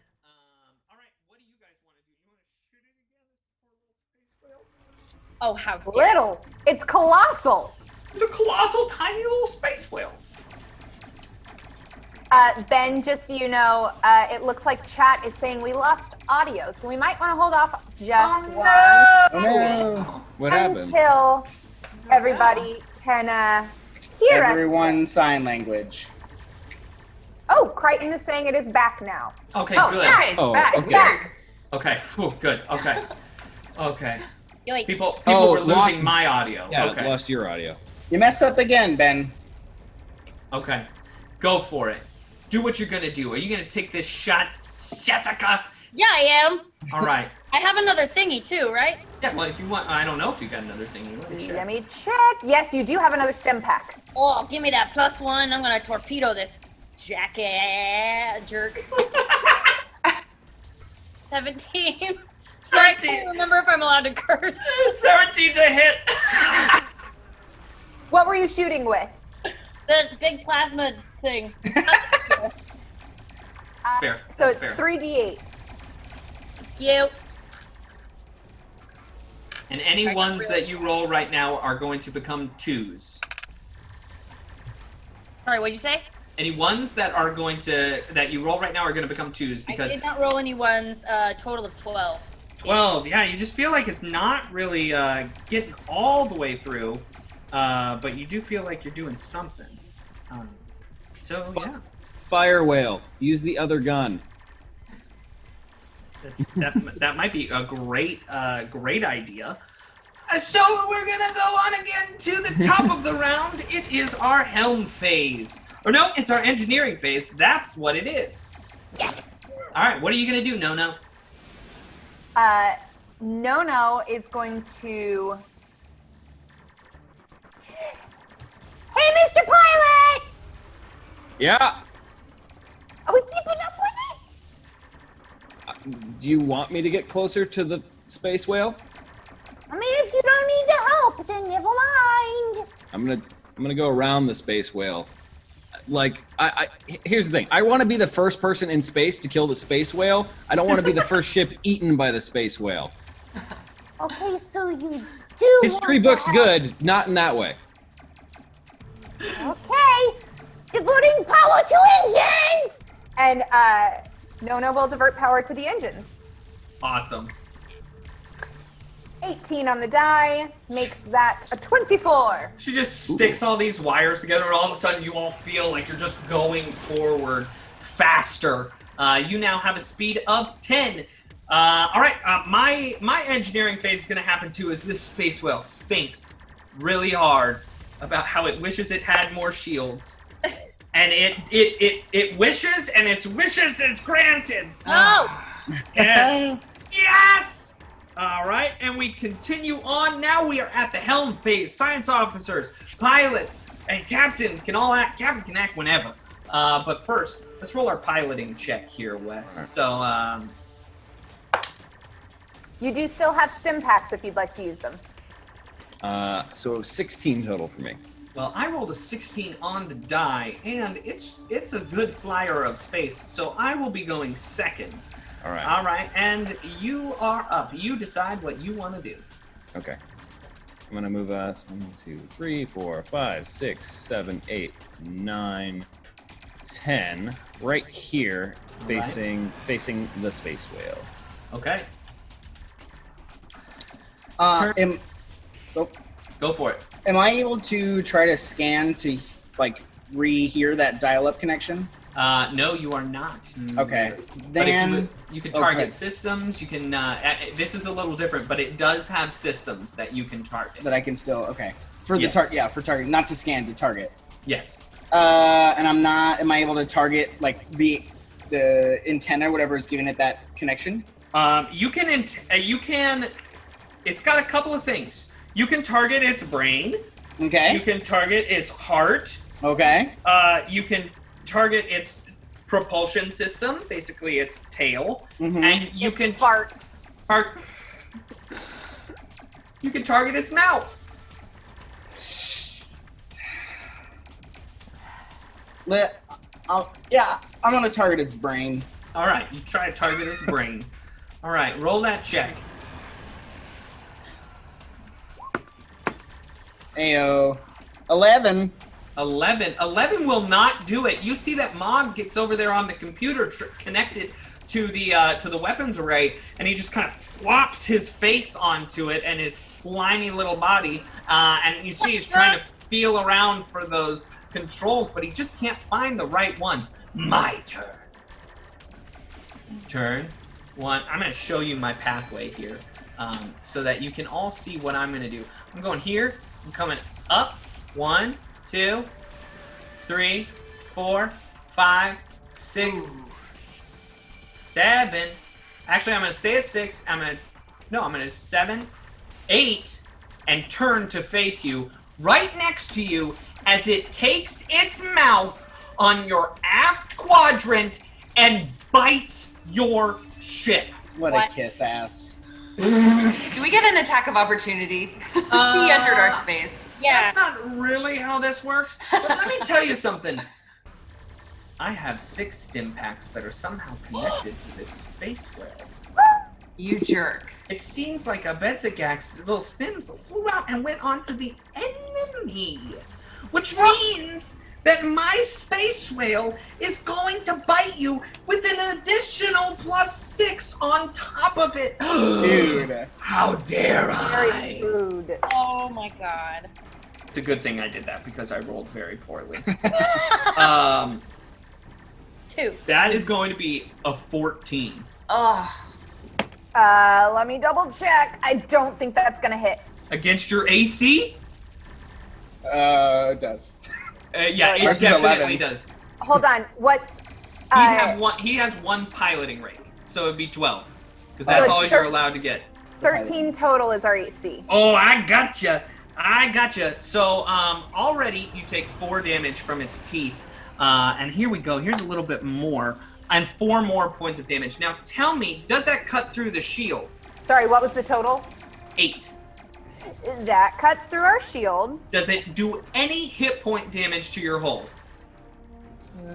All right, what do you guys want to do? You want to shoot it again, this poor little space whale? Oh, how dare. Little. It's colossal. It's a colossal, tiny little space whale. Ben, just so you know, it looks like chat is saying we lost audio, so we might want to hold off just one Oh no. What happened? until everybody can hear us. Everyone sign language. Oh, Crichton is saying it is back now. Okay, Oh, good. yeah, it's Oh, back. okay. Back. Okay, whew, good. Okay. Okay. Yikes. People Oh, were losing lost- my audio. Yeah, Okay. lost your audio. You messed up again, Ben. Okay. Go for it. Do what you're gonna do. Are you gonna take this shot, Jessica? Yeah, I am. All right. I have another thingy too, right? Yeah, well, if you want, I don't know if you got another thing. Let me check. Let me check. Yes, you do have another stem pack. Oh, give me that +1. I'm gonna torpedo this jackass jerk. 17. Sorry, I 17. can't remember if I'm allowed to curse. 17 to hit. What were you shooting with? The big plasma thing. Fair. So That's it's fair. 3d8. You. And any I got ones really that you roll right now are going to become 2s. Sorry, what'd you say? Any ones that are going to that you roll right now are going to become 2s I because did not roll any ones. Total of 12. 12. Yeah, you just feel like it's not really getting all the way through, but you do feel like you're doing something. So yeah, Fire whale. Use the other gun. that might be a great idea. So we're gonna go on again to the top of the round. It is our helm phase. Or no, it's our engineering phase. That's what it is. Yes. All right, what are you gonna do, No? No is going to. Hey, Mr. Pilot! Yeah. Are we keeping up with it? Do you want me to get closer to the space whale? I mean, if you don't need the help, then never mind. I'm gonna go around the space whale. Like, here's the thing. I want to be the first person in space to kill the space whale. I don't want to be the first ship eaten by the space whale. Okay, so you do. History want the book's help. good, not in that way. Okay, diverting power to engines. And No will divert power to the engines. Awesome. 18 on the die makes that a 24. She just sticks all these wires together, and all of a sudden you all feel like you're just going forward faster. You now have a speed of 10. All right, my engineering phase is going to happen too as this space whale thinks really hard about how it wishes it had more shields. And it wishes, and its wishes is granted. So, Oh! yes. Yes! All right, and we continue on. Now we are at the helm phase. Science officers, pilots, and captains can all act. Captain can act whenever. But first, let's roll our piloting check here, Wes. So, You do still have stim packs if you'd like to use them. So 16 total for me. Well, I rolled a 16 on the die, and it's a good flyer of space, so I will be going second. All right. All right, and you are up. You decide what you want to do. Okay. I'm gonna move us 1, 2, 3, 4, 5, 6, 7, 8, 9, 10, right here, facing the space whale. Okay. Go for it. Am I able to try to scan to like rehear that dial-up connection? No, you are not. Okay. But Then you can target systems. You can. This is a little different, but it does have systems that you can target. that I can still for the Yes. for target, not to scan, to target. Yes. And I'm not. Am I able to target like the antenna, whatever is giving it that connection? You can. You can. It's got a couple of things. You can target its brain. Okay. You can target its heart. Okay. You can target its propulsion system, basically its tail, Mhm. and you can farts. You can target its mouth. I'm gonna target its brain. All right, you try to target its brain. All right, roll that check. Ayo. 11. 11 will not do it. You see that Mog gets over there on the computer connected to the weapons array, and he just kind of flops his face onto it and his slimy little body, and you see he's trying to feel around for those controls, but he just can't find the right ones. My turn. Turn 1. I'm going to show you my pathway here, so that you can all see what I'm going to do. I'm going here. I'm coming up. 1, 2, 3, 4, 5, 6, 7. Actually, I'm going to stay at 6. I'm going to 7, 8, and turn to face you right next to you as it takes its mouth on your aft quadrant and bites your ship. What a kiss ass. Do we get an attack of opportunity? He entered our space. Yeah. That's not really how this works. But let me tell you something. I have 6 stim packs that are somehow connected to this space whale. You jerk. It seems like a Benzagak's little stims flew out and went onto the enemy. Which means that my space whale is going to bite you with an additional +6 on top of it. Dude. How dare Very I? rude. Oh my god. It's a good thing I did that because I rolled very poorly. 2. That is going to be a 14. Ugh. Let me double check. I don't think that's gonna hit. Against your AC? It does. Yeah, it Versus definitely 11. does. Hold on. What's He has one piloting rate, so it'd be 12. Because that's it's all you're allowed to get. 13 total is our AC. Oh, I gotcha. So, already you take 4 damage from its teeth. And here we go. Here's a little bit more. And 4 more points of damage. Now, tell me, does that cut through the shield? Sorry, what was the total? 8. That cuts through our shield. Does it do any hit point damage to your hull?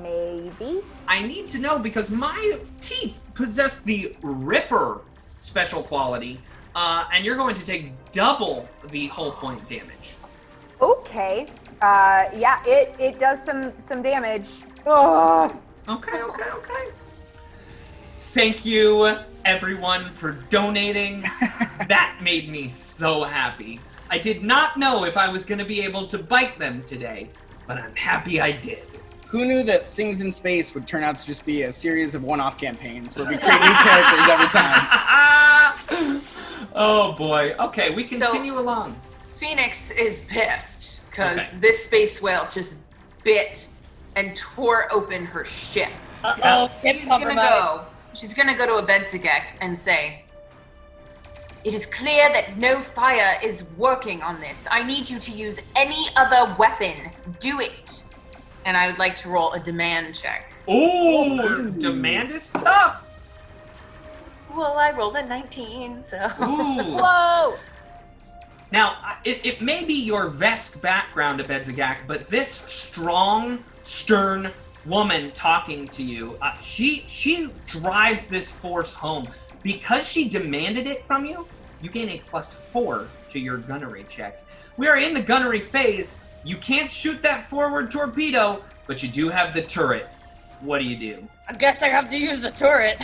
Maybe. I need to know because my teeth possess the Ripper special quality, and you're going to take double the hull point damage. Okay. Yeah, it does some damage. Ugh. Okay. Thank you, everyone, for donating. That made me so happy. I did not know if I was going to be able to bite them today, but I'm happy I did. Who knew that Things in Space would turn out to just be a series of one-off campaigns where we create new characters every time? Oh boy. Okay, we continue along. Phoenix is pissed because Okay. this space whale just bit and tore open her ship. Uh-oh. She's gonna go to a Benzagek and say, "It is clear that no fire is working on this. I need you to use any other weapon. Do it." And I would like to roll a demand check. Oh, demand is tough. Well, I rolled a 19, so. Ooh. Whoa! Now, it may be your Vesk background, Abedzagak, but this strong, stern woman talking to you, she drives this force home. Because she demanded it from you, you gain a +4 to your gunnery check. We are in the gunnery phase. You can't shoot that forward torpedo, but you do have the turret. What do you do? I guess I have to use the turret.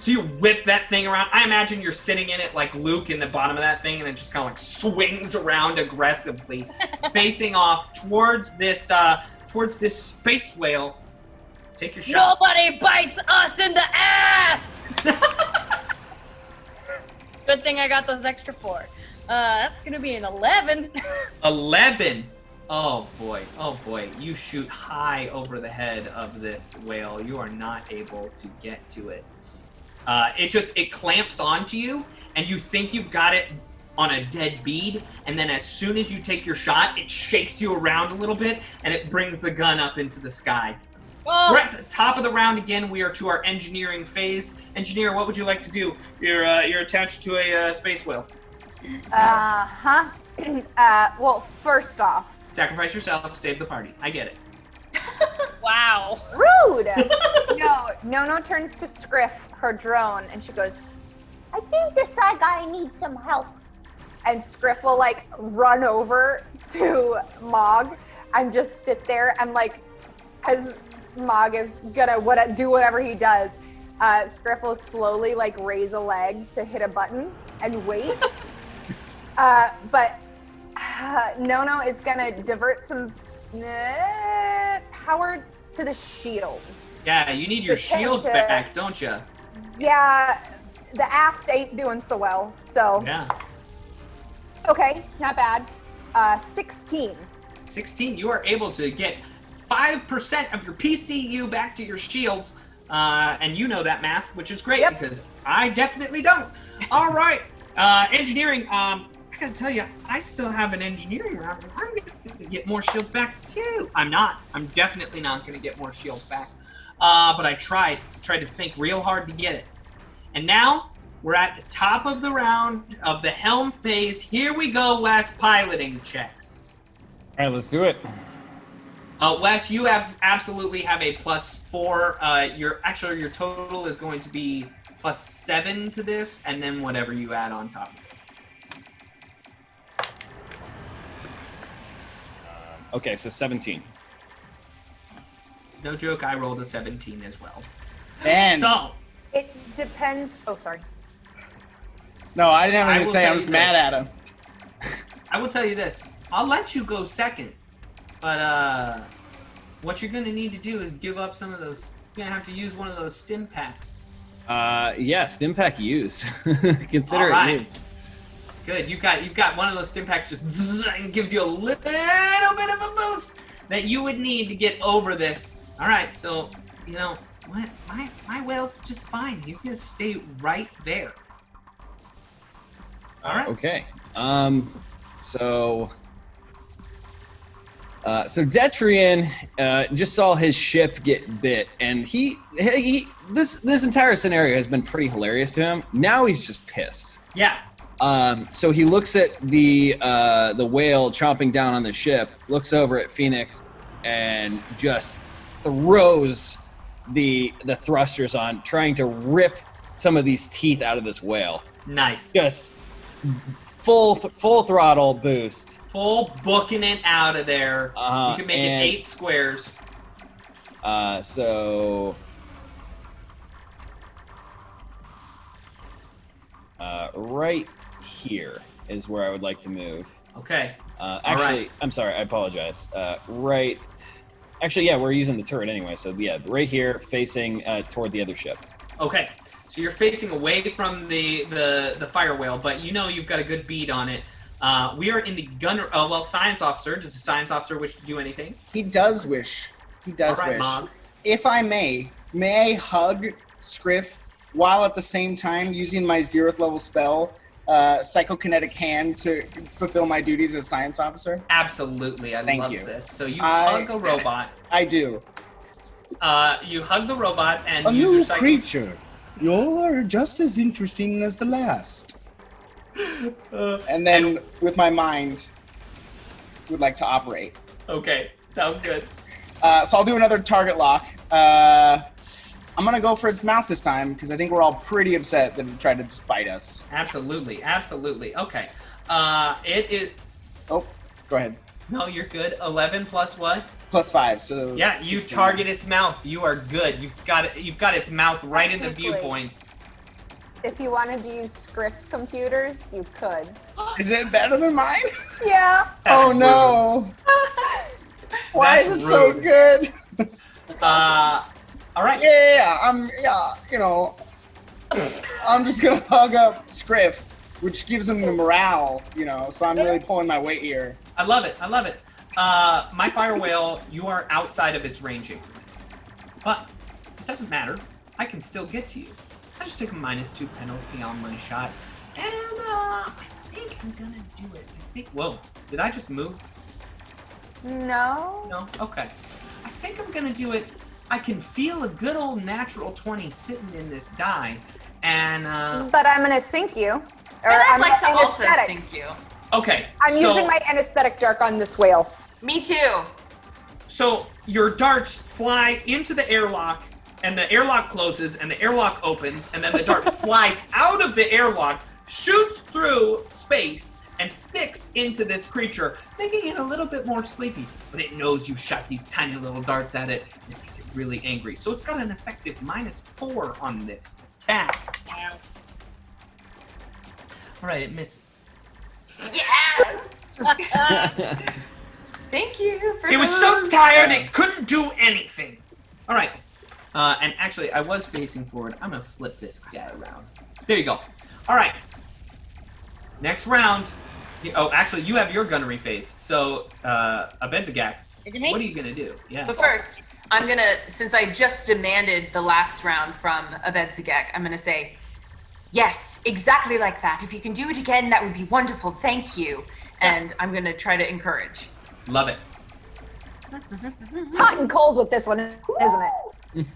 So you whip that thing around. I imagine you're sitting in it like Luke in the bottom of that thing, and it just kind of like swings around aggressively, facing off towards this space whale. Take your shot. Nobody bites us in the ass! Good thing I got those extra 4. That's gonna be an 11. 11. Oh boy. You shoot high over the head of this whale. You are not able to get to it. It clamps onto you, and you think you've got it on a dead bead, and then as soon as you take your shot, it shakes you around a little bit, and it brings the gun up into the sky. Oh. We're at the top of the round again. We are to our engineering phase. Engineer, what would you like to do? You're attached to a space whale. Well, first off. Sacrifice yourself, save the party. I get it. Wow. Rude! No turns to Scriff, her drone, and she goes, I think this guy needs some help. And Scriff will, like, run over to Mog and just sit there and, like, as Mog is gonna do whatever he does, Scriff will slowly, like, raise a leg to hit a button and wait. But No is gonna divert some power to the shields. Yeah, you need your shields back, don't you? Yeah, the aft ain't doing so well, so. Yeah. Okay, not bad. 16. 16, you are able to get 5% of your PCU back to your shields, and you know that math, which is great because I definitely don't. All right, engineering. I gotta tell you, I still have an engineering round. I'm gonna get more shields back too. I'm not. I'm definitely not gonna get more shields back. But I tried to think real hard to get it. And now we're at the top of the round of the helm phase. Here we go, Wes. Piloting checks. All right, let's do it. Wes, you absolutely have a +4. Your total is going to be +7 to this, and then whatever you add on top of it. Okay, so 17. No joke, I rolled a 17 as well. And So, It depends. Oh, sorry. no, I didn't have I anything to will say. tell I was you mad this. at him. I will tell you this. I'll let you go second, but what you're gonna need to do is give up some of those. You're gonna have to use one of those stim packs. Yeah, stim pack use. Consider All right. it used. Good. You've got one of those stim packs just zzz, and gives you a little bit of a boost that you would need to get over this. All right. So you know what? My whale's just fine. He's gonna stay right there. All right. Okay. So Detrian just saw his ship get bit, and this entire scenario has been pretty hilarious to him. Now he's just pissed. Yeah. So he looks at the whale chomping down on the ship, looks over at Phoenix, and just throws the thrusters on, trying to rip some of these teeth out of this whale. Nice. Just full throttle boost. Full booking it out of there. You can make it 8 squares. So right here is where I would like to move. Okay. Actually, right. I'm sorry, I apologize. Right. Actually, yeah, we're using the turret anyway, so yeah, right here, facing toward the other ship. Okay. So you're facing away from the fire whale, but you know you've got a good bead on it. We are in the gunner. Science officer. Does the science officer wish to do anything? He does wish. He does All right, wish. Mog. If I may I hug Scriff while at the same time using my 0th level spell, Psychokinetic Hand, to fulfill my duties as science officer? Absolutely. I Thank love you. this. So you hug a robot. I do. You hug the robot and A use new your creature. You're just as interesting as the last. And then, with my mind, would like to operate. Okay, sounds good. So I'll do another target lock. I'm gonna go for its mouth this time because I think we're all pretty upset that it tried to just bite us. Absolutely. Okay. It is. Oh, go ahead. No, you're good. 11 plus what? +5. So Yeah, you 16. target its mouth. You are good. You've got it. You've got its mouth right in the Technically. viewpoints. If you wanted to use Scriff's computers, you could. Is it better than mine? Yeah. That's Oh no! Why is That's it so rude. good? All right. I'm just gonna hug up Scriff, which gives him the morale, so I'm really pulling my weight here. I love it. My fire whale, you are outside of its ranging. But it doesn't matter. I can still get to you. I just take a -2 penalty on my shot. And I think I'm gonna do it. Whoa, did I just move? No. No? Okay. I think I'm gonna do it. I can feel a good old natural 20 sitting in this die. And But I'm gonna sink you. Or And I'd I'm like to also anesthetic. sink you. okay. I'm so, using my anesthetic dark on this whale. Me too. So your darts fly into the airlock, and the airlock closes, and the airlock opens, and then the dart flies out of the airlock, shoots through space, and sticks into this creature, making it a little bit more sleepy. But it knows you shot these tiny little darts at it, and it makes it really angry. So it's got an effective -4 on this attack. All right, it misses. Thank you for It was so tired it couldn't do anything. All right. And actually, I was facing forward. I'm going to flip this guy around. There you go. All right. Next round. Oh, actually, you have your gunnery phase. So, Abenzagak, Is it me? what are you going to do? Yeah. But first, I'm gonna, since I just demanded the last round from Abedzagek, I'm gonna say, yes, exactly like that. If you can do it again, that would be wonderful. Thank you. And I'm gonna try to encourage. Love it. It's hot and cold with this one, isn't it?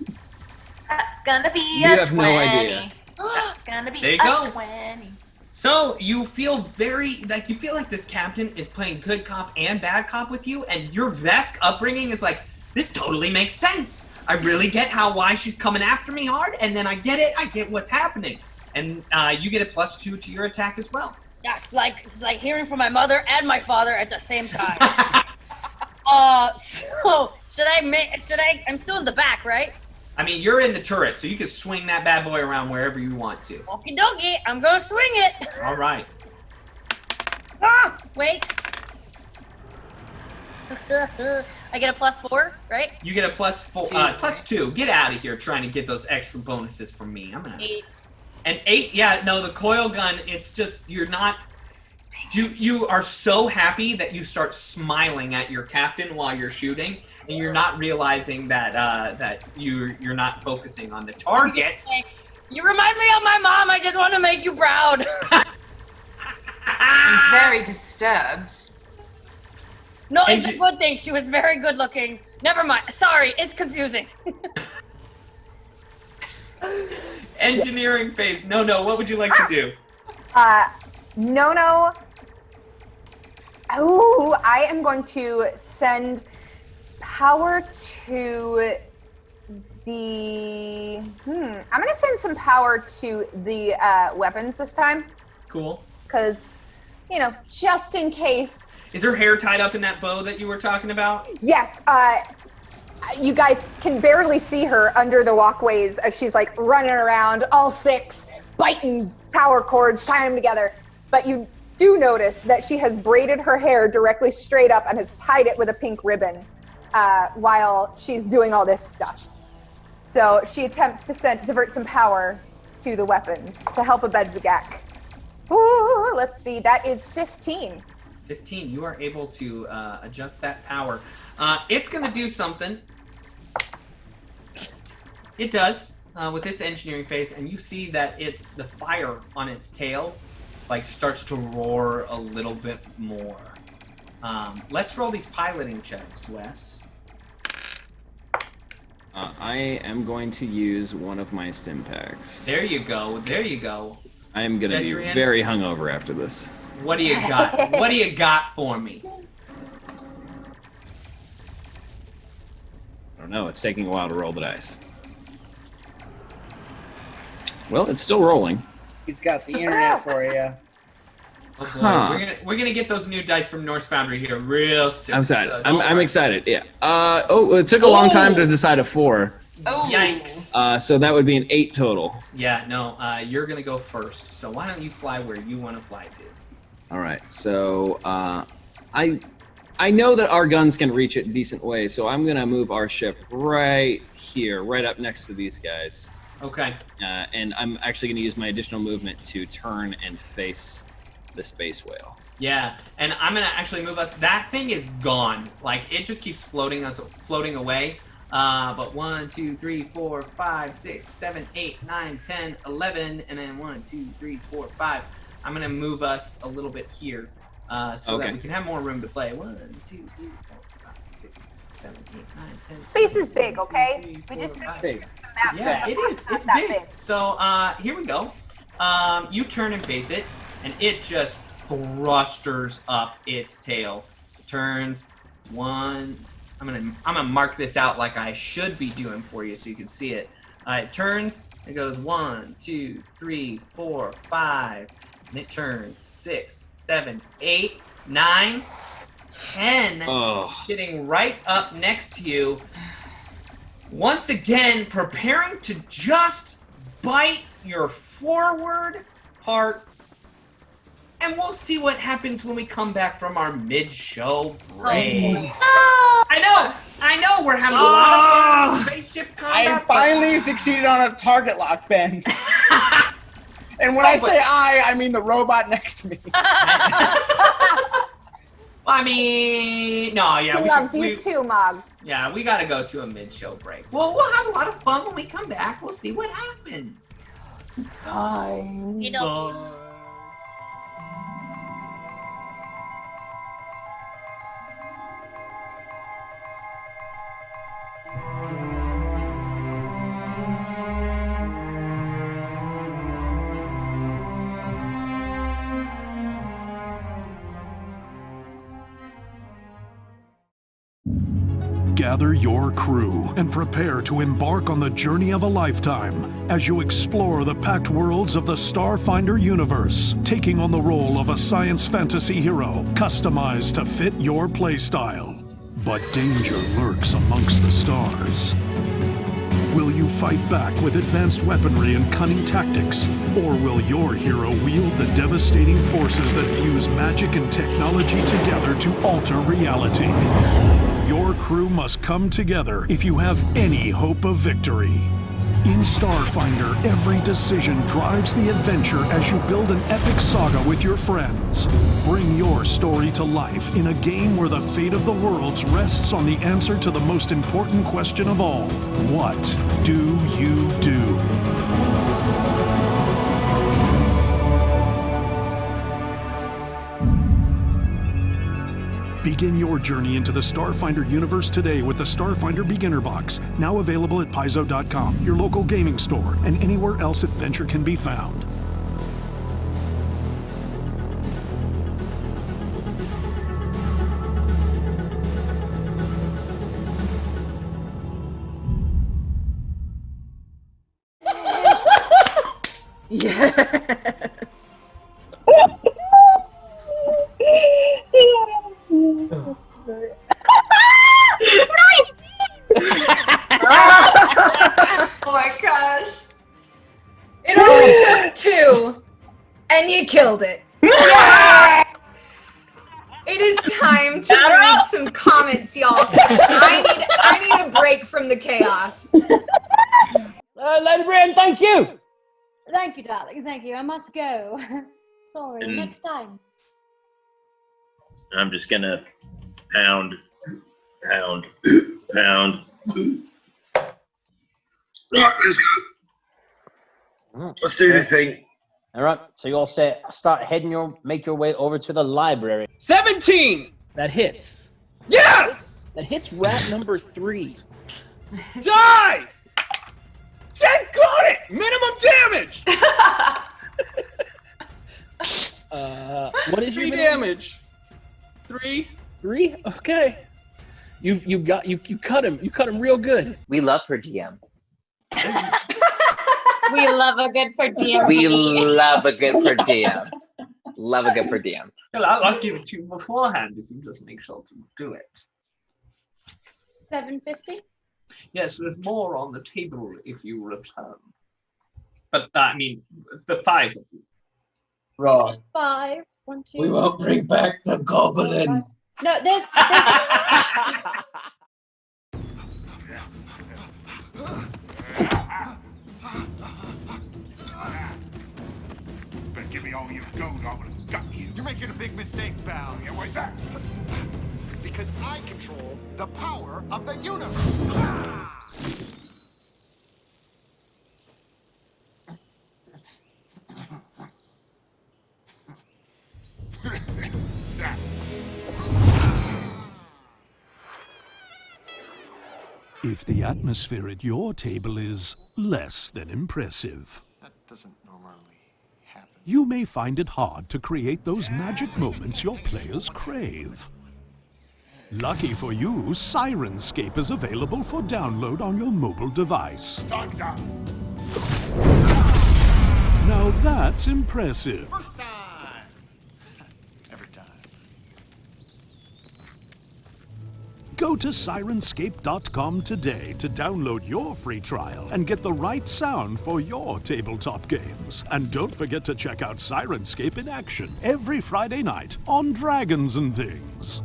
That's gonna be You a have 20. no idea. That's gonna be There you a go. 20. So, you feel like this captain is playing good cop and bad cop with you, and your Vesk upbringing is like, this totally makes sense. I really get why she's coming after me hard, and then I get what's happening. And you get a +2 to your attack as well. Yes, like hearing from my mother and my father at the same time. So I'm still in the back, right? I mean, you're in the turret, so you can swing that bad boy around wherever you want to. Okie dokie, I'm gonna swing it. All right. Ah, wait. I get a +4, right? You get a +2. Get out of here trying to get those extra bonuses from me. I'm gonna. 8. An 8, yeah, no, the coil gun, it's just, you're not, you are so happy that you start smiling at your captain while you're shooting, and you're not realizing that you're not focusing on the target. You remind me of my mom. I just want to make you proud. I'm very disturbed. No, it's And a good thing. She was very good looking. Never mind. Sorry, it's confusing. Engineering phase. No, what would you like to do? No. Oh, I am going to send power to the. I'm going to send some power to the weapons this time, Cool. because, just in case. Is her hair tied up in that bow that you were talking about? Yes, you guys can barely see her under the walkways as she's like running around, all 6, biting power cords, tying them together. But you do notice that she has braided her hair directly straight up and has tied it with a pink ribbon while she's doing all this stuff. So she attempts to divert some power to the weapons to help Abedzagak. Ooh, let's see, that is 15. 15. You are able to adjust that power. It's going to do something. It does with its engineering phase, and you see that it's the fire on its tail starts to roar a little bit more. Let's roll these piloting checks, Wes. I am going to use one of my stim packs. There you go. There you go. I am going to be Adrian? very hungover after this. What do you got? What do you got for me? I don't know. It's taking a while to roll the dice. Well, it's still rolling. He's got the internet for you. Oh boy, we're gonna get those new dice from Norse Foundry here real soon. I'm excited. So I'm excited. Yeah. It took a long time to decide a 4. Oh. Yikes. So that would be an 8 total. Yeah, no, you're gonna go first. So why don't you fly where you want to fly to? All right. So I know that our guns can reach it a decent way, so I'm gonna move our ship right here, right up next to these guys. Okay. And I'm actually gonna use my additional movement to turn and face the space whale. Yeah, and I'm gonna actually move us. That thing is gone. Like it just keeps floating away. But 1, 2, 3, 4, 5, 6, 7, 8, 9, 10, 11, and then 1, 2, 3, 4, 5. I'm gonna move us a little bit here, so that we can have more room to play. 1, 2, 3, 4, 5, 6, 7, 8, 9, 10. Space is big, okay? We just Big. Yeah, it is. It's big. So here we go. You turn and face it, and it just thrusters up its tail. It turns 1. I'm gonna mark this out like I should be doing for you so you can see it. It turns. It goes 1, 2, 3, 4, 5, and it turns 6, 7, 8, 9, 10. Oh. Getting right up next to you. Once again, preparing to just bite your forward part. And we'll see what happens when we come back from our mid-show break. Oh. I know, we're having a lot of fun in spaceship I combat. finally succeeded on a target lock, Ben. And when I say I mean the robot next to me. I mean, no, yeah. He loves you too, Mog. Yeah, we gotta go to a mid-show break. Well, we'll have a lot of fun when we come back. We'll see what happens. Fine. You know, Bye. Gather your crew and prepare to embark on the journey of a lifetime as you explore the packed worlds of the Starfinder universe, taking on the role of a science fantasy hero customized to fit your playstyle. But danger lurks amongst the stars. Will you fight back with advanced weaponry and cunning tactics? Or will your hero wield the devastating forces that fuse magic and technology together to alter reality? Your crew must come together if you have any hope of victory. In Starfinder, every decision drives the adventure as you build an epic saga with your friends. Bring your story to life in a game where the fate of the worlds rests on the answer to the most important question of all. What do you do? Begin your journey into the Starfinder universe today with the Starfinder Beginner Box, now available at Paizo.com, your local gaming store, and anywhere else adventure can be found. Oh my gosh. It only took 2, and you killed it. It is time to read some comments, y'all. I need a break from the chaos. Lady Brian, thank you. Thank you, darling. Thank you. I must go. Sorry. Next time. I'm just gonna pound. Right, let's go. Let's do the thing. All right, so you all start make your way over to the library. 17! That hits. Yes! That hits rat number 3. Die! Jen got it! Minimum damage! What is your 3 minimum? damage. 3. 3? Okay. You cut him. You cut him real good. We love her DM. We love a good per diem. We love a good per diem. Love a good per diem. Well, I'll give it to you beforehand if you just make sure to do it. $7.50. Yes, there's more on the table if you return. But I mean, the 5 of you. Right. 5. 1, 2. We won't bring back the goblin. No, there's. Better give me all you've got, or I would have got you. You're making a big mistake, pal. Yeah, why's that? Because I control the power of the universe. If the atmosphere at your table is less than impressive, That doesn't normally happen. you may find it hard to create those magic moments your players crave. Lucky for you, Sirenscape is available for download on your mobile device. Time's up. Now that's impressive. First time. Every time. Go to Sirenscape.com today to download your free trial and get the right sound for your tabletop games. And don't forget to check out Sirenscape in action every Friday night on Dragons and Things.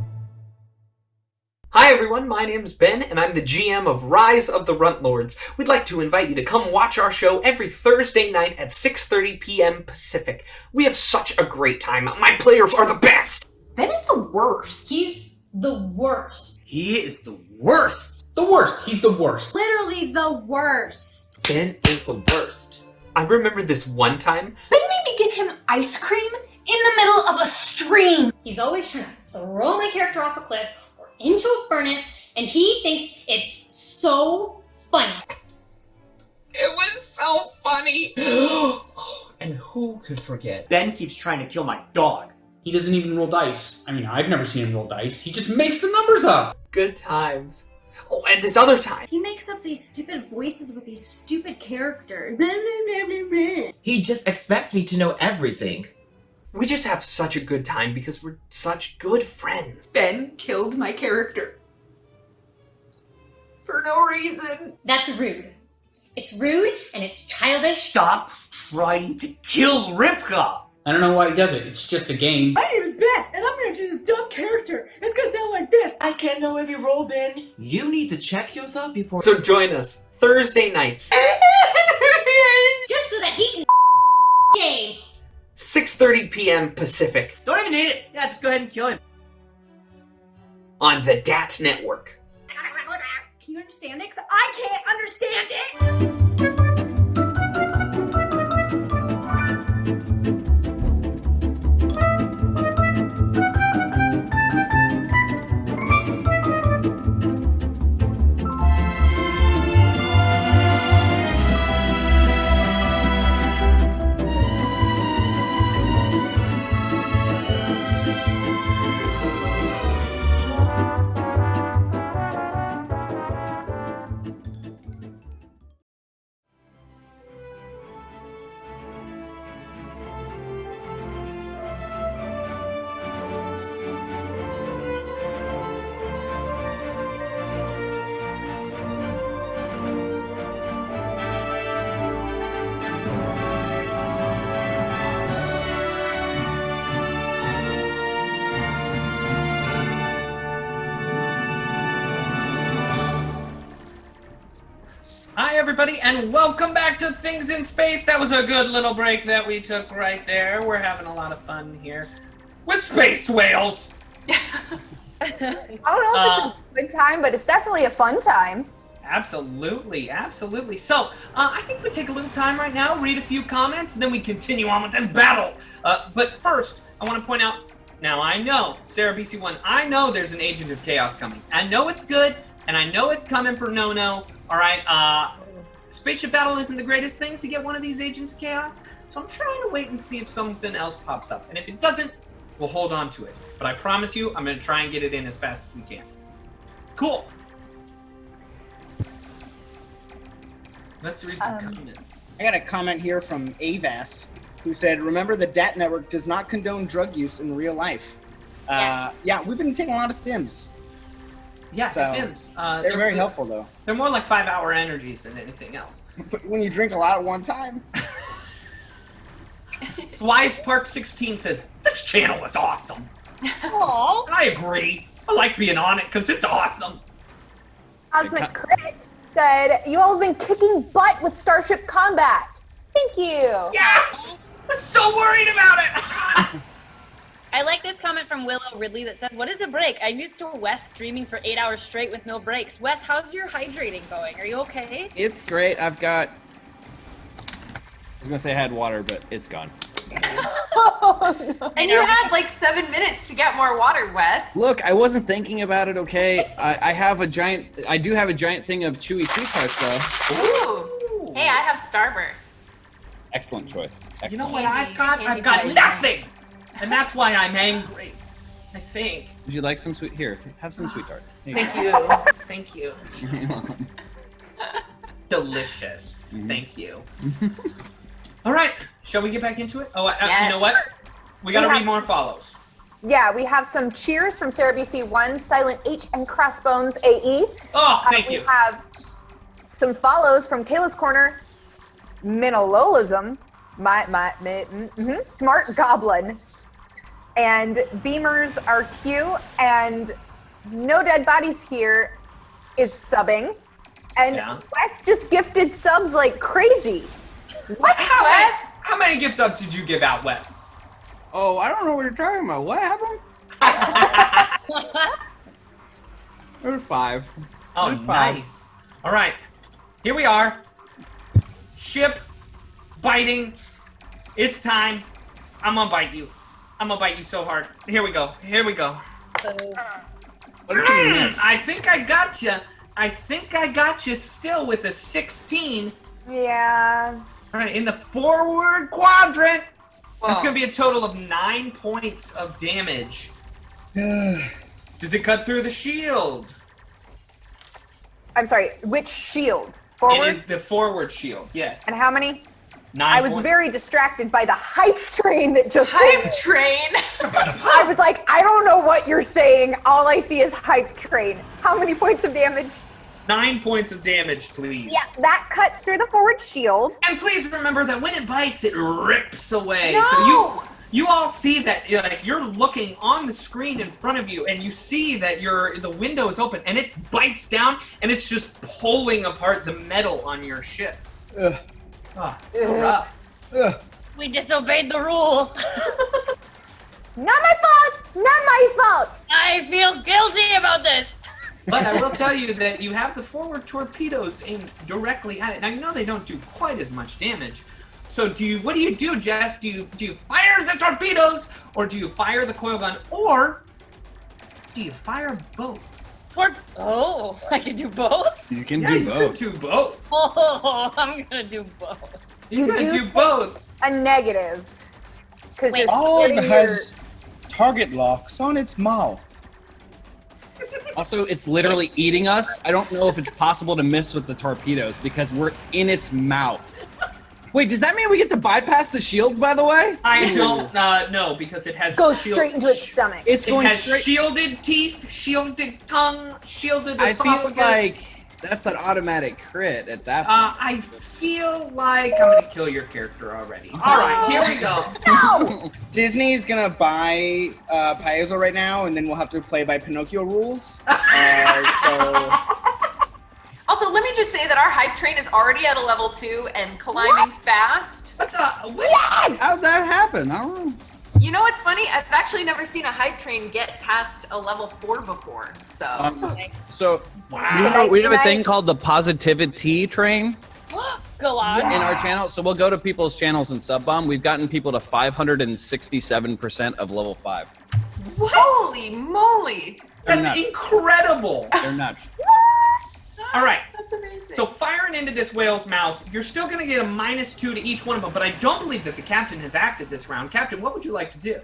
Hi everyone, my name's Ben, and I'm the GM of Rise of the Runtlords. We'd like to invite you to come watch our show every Thursday night at 6:30 p.m. Pacific. We have such a great time. My players are the best! Ben is the worst. He's the worst. He is the worst! The worst. He's the worst. Literally the worst. Ben is the worst. I remember this one time. Ben made me get him ice cream in the middle of a stream. He's always trying to throw my character off a cliff or into a furnace, and he thinks it's so funny. It was so funny! And who could forget? Ben keeps trying to kill my dog. He doesn't even roll dice. I mean, I've never seen him roll dice. He just makes the numbers up. Good times. Oh, and this other time. He makes up these stupid voices with these stupid characters. He just expects me to know everything. We just have such a good time because we're such good friends. Ben killed my character. For no reason. That's rude. It's rude and it's childish. Stop trying to kill Ripka. I don't know why he does it. It's just a game. My name is Ben, and I'm gonna do this dumb character. It's gonna sound like this. I can't know every roll, Ben. You need to check yours up before. So join us Thursday nights, Just so that he can game. 6:30 p.m. Pacific, Don't even need it. Yeah, just go ahead and kill him. on the DAT Network. Can you understand it? 'Cause I can't understand it. Hi everybody, and welcome back to Things in Space. That was a good little break that we took right there. We're having a lot of fun here with space whales. I don't know if it's a good time, but it's definitely a fun time. Absolutely, absolutely. So, I think we take a little time right now, read a few comments, and then we continue on with this battle. But first, I want to point out, now I know, Sarah BC1, I know there's an Agent of Chaos coming. I know it's good, and I know it's coming for No-No, All right. Spaceship battle isn't the greatest thing to get one of these Agents of Chaos, so I'm trying to wait and see if something else pops up. And if it doesn't, we'll hold on to it. But I promise you, I'm going to try and get it in as fast as we can. Cool. Let's read some comments. I got a comment here from Avas, who said, remember the DAT network does not condone drug use in real life. Yeah, we've been taking a lot of stims. Yeah, So, stims. They're very helpful, though. They're more like 5-hour energies than anything else. But when you drink a lot at one time. Wise Park 16 says, this channel is awesome. Aww. I agree. I like being on it because it's awesome. Cosmic Crit said, you all have been kicking butt with Starship Combat. Thank you. Yes! I'm so worried about it. I like this comment from Willow Ridley that says, what is a break? I'm used to Wes streaming for 8 hours straight with no breaks. Wes, how's your hydrating going? Are you okay? It's great. I've got... I was going to say I had water, but it's gone. Oh, no. And you had like 7 minutes to get more water, Wes. Look, I wasn't thinking about it, okay? I do have a giant thing of chewy sweet tarts, though. Ooh. Hey, I have Starburst. Excellent choice. Excellent. You know what I've got? I've got nothing! And that's why I'm angry. I think. Would you like some sweet? Here, have some sweet tarts. Thank you. Thank you. You're welcome. Delicious. Thank you. All right. Shall we get back into it? Oh, Yes. You know what? We got to read more follows. Yeah, we have some cheers from Sarah BC1, Silent H, and Crossbones AE. Oh, thank you. We have some follows from Kayla's Corner, Minololism, Smart Goblin, and Beamers are Q, and No Dead Bodies Here is subbing, and Wes just gifted subs like crazy. What, Wes? How many gift subs did you give out, Wes? Oh, I don't know what you're talking about. What happened? There's 5. Oh, There's 5. nice. All right. Here we are. Ship biting. It's time. I'm gonna bite you. I'm gonna bite you so hard. Here we go. Here we go. I think I got you. I think I got you still with a 16. Yeah. All right, in the forward quadrant. That's gonna be a total of 9 points of damage. Does it cut through the shield? I'm sorry, which shield? Forward? It is the forward shield, yes. And how many? 9 I was points. very distracted by the hype train that just Hype train? I was like, I don't know what you're saying. All I see is hype train. How many points of damage? 9 points of damage, please. Yeah, that cuts through the forward shield. And please remember that when it bites, it rips away. No! So you all see that, like, you're looking on the screen in front of you, and you see that the window is open, and it bites down, and it's just pulling apart the metal on your ship. Ugh. Oh, so rough. Ugh. We disobeyed the rule. Not my fault! Not my fault! I feel guilty about this. But I will tell you that you have the forward torpedoes aimed directly at it. Now, you know they don't do quite as much damage. So what do you do, Jess? Do you fire the torpedoes, or do you fire the coil gun, or do you fire both? Oh, I can do both? You can Yeah, do you both. could do both. Oh, I'm gonna do both. You could do both. A negative. Because Wait, you're Dog splitting has target locks on its mouth. Also, it's literally eating us. I don't know if it's possible to miss with the torpedoes because we're in its mouth. Wait, does that mean we get to bypass the shields, by the way? I don't know, because it has Goes straight into its stomach. It's going it has straight. shielded teeth, shielded tongue, shielded I esophagus. feel like that's an automatic crit at that point. I feel like I'm gonna kill your character already. All right, here we go. No! Disney's gonna buy Paizo right now, and then we'll have to play by Pinocchio rules. Also, let me just say that our hype train is already at a level 2 and climbing fast. What's up? Yes! How'd that happen? I don't know. You know what's funny? I've actually never seen a hype train get past a level 4 before. So, We have a thing called the positivity train Go on. in our channel. So we'll go to people's channels and sub bomb. We've gotten people to 567% of level 5. what? Holy moly! That's incredible. They're nuts. All right, That's amazing. So firing into this whale's mouth, you're still going to get a -2 to each one of them, but I don't believe that the captain has acted this round. Captain, what would you like to do?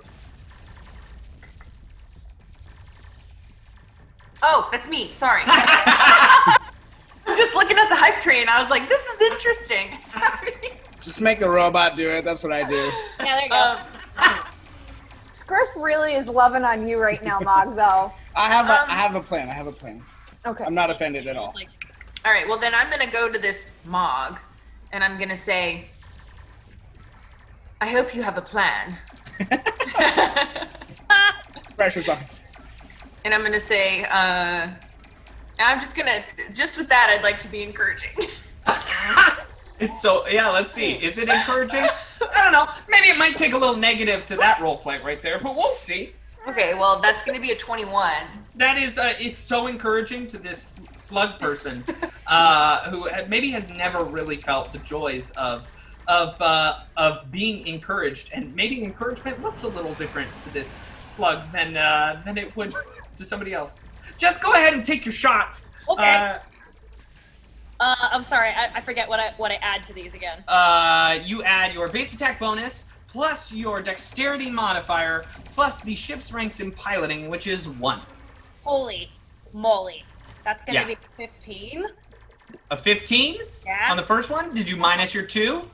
Oh, that's me. Sorry. I'm just looking at the hype train. I was like, this is interesting. Sorry. Just make the robot do it. That's what I do. Yeah, there you go. Scriff really is loving on you right now, Mog, though. I have a plan. I have a plan. Okay. I'm not offended at all. All right, well, then I'm going to go to this Mog, and I'm going to say, I hope you have a plan. Pressure's on. And I'm going to say, I'm just going to, just with that, I'd like to be encouraging. It's so, yeah, let's see. Is it encouraging? I don't know. Maybe it might take a little negative to that role play right there, but we'll see. Okay, well, that's going to be a 21. That is, it's so encouraging to this slug person who maybe has never really felt the joys of being encouraged, and maybe encouragement looks a little different to this slug than it would to somebody else. Just go ahead and take your shots. Okay. I'm sorry, I forget what I add to these again. You add your base attack bonus plus your dexterity modifier plus the ship's ranks in piloting, which is 1. Holy moly. That's gonna Yeah. be 15. A 15? Yeah. On the first one? Did you minus your 2?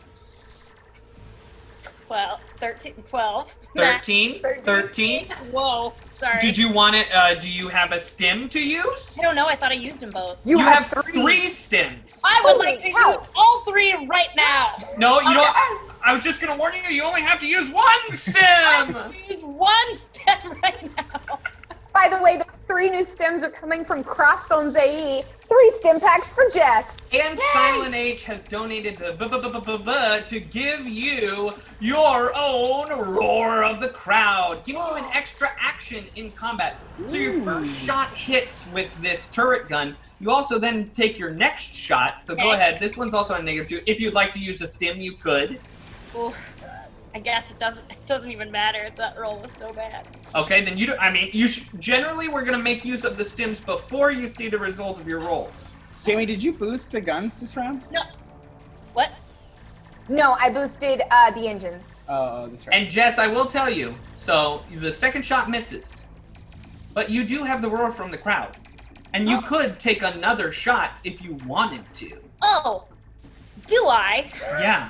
12, 13, 12. 13? 13? Whoa, sorry. Did you want it, do you have a stim to use? I don't know, I thought I used them both. You have 3 stims. I would like to use all 3 right now. No, you don't. I was just gonna warn you, you only have to use 1 stim! Use 1 stem right now. By the way, those 3 new stems are coming from Crossbones AE. 3 stim packs for Jess. And Silent H has donated the to give you your own Roar of the Crowd, giving you an extra action in combat. So your first shot hits with this turret gun. You also then take your next shot. So go ahead. This one's also a -2. If you'd like to use a stim, you could. Ooh, I guess it doesn't even matter. That roll was so bad. Okay, then generally we're gonna make use of the stims before you see the result of your roll. Jamie, did you boost the guns this round? No. What? No, I boosted the engines. Oh, that's right. And Jess, I will tell you, so the second shot misses, but you do have the roar from the crowd, and you could take another shot if you wanted to. Oh, do I? Yeah.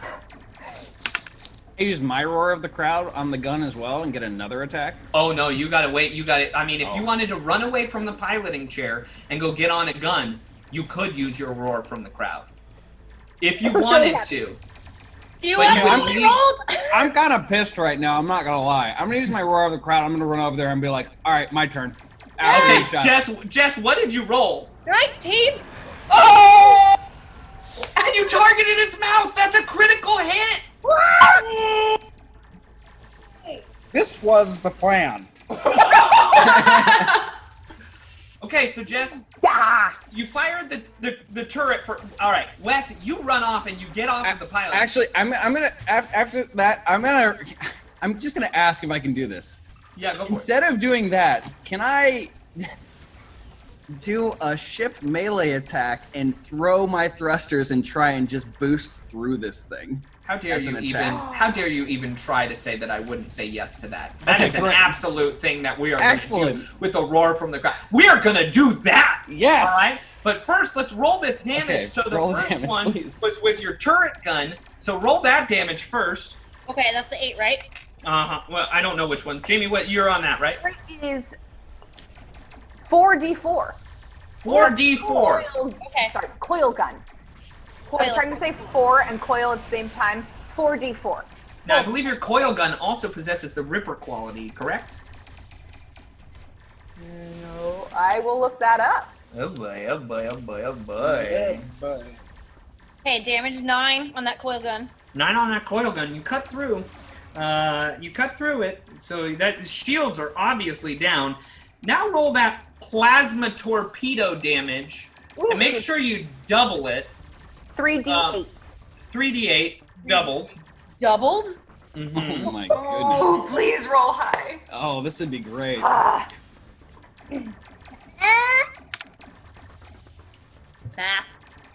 I use my roar of the crowd on the gun as well and get another attack. Oh no, you gotta wait. You gotta. I mean, if you wanted to run away from the piloting chair and go get on a gun, you could use your roar from the crowd, if you wanted to. Do you But want you to would be leave- rolled? I'm kind of pissed right now. I'm not gonna lie. I'm gonna use my roar of the crowd. I'm gonna run over there and be like, "All right, my turn." Okay, Shot. Jess, what did you roll? 19. Oh! And you targeted its mouth. That's a critical hit. This was the plan. Okay, so Jess, Ah! you fired the turret for. All right, Wes, you run off and you get off of the pilot. Actually, I'm gonna after that. I'm just gonna ask if I can do this. Yeah, go for Instead of doing that, can I do a ship melee attack and throw my thrusters and try and just boost through this thing? How dare as you an even? attack? How dare you even try to say that I wouldn't say yes to that? That Okay, is an great. absolute thing that we are going to do Excellent. with the roar from the crowd. We are going to do that. Yes. All right. But first, let's roll this damage. Okay, So the roll first damage, one please. was with your turret gun. So roll that damage first. Okay, that's the 8, right? Well, I don't know which one. Jamie, what you're on that, right? It is 4d4. 4d4. Coil, sorry, coil gun. I was trying to say 4 and coil at the same time. 4d4. Now, I believe your coil gun also possesses the Ripper quality, correct? No, I will look that up. Oh boy, oh boy, oh boy, oh boy. Okay, damage 9 on that coil gun. 9 on that coil gun. You cut through. You cut through it, so that shields are obviously down. Now roll that plasma torpedo damage, and make sure you double it. 3d8. 3d8 doubled. Doubled? Mm-hmm. Oh my Oh, goodness. please roll high. Oh, this would be great. Math.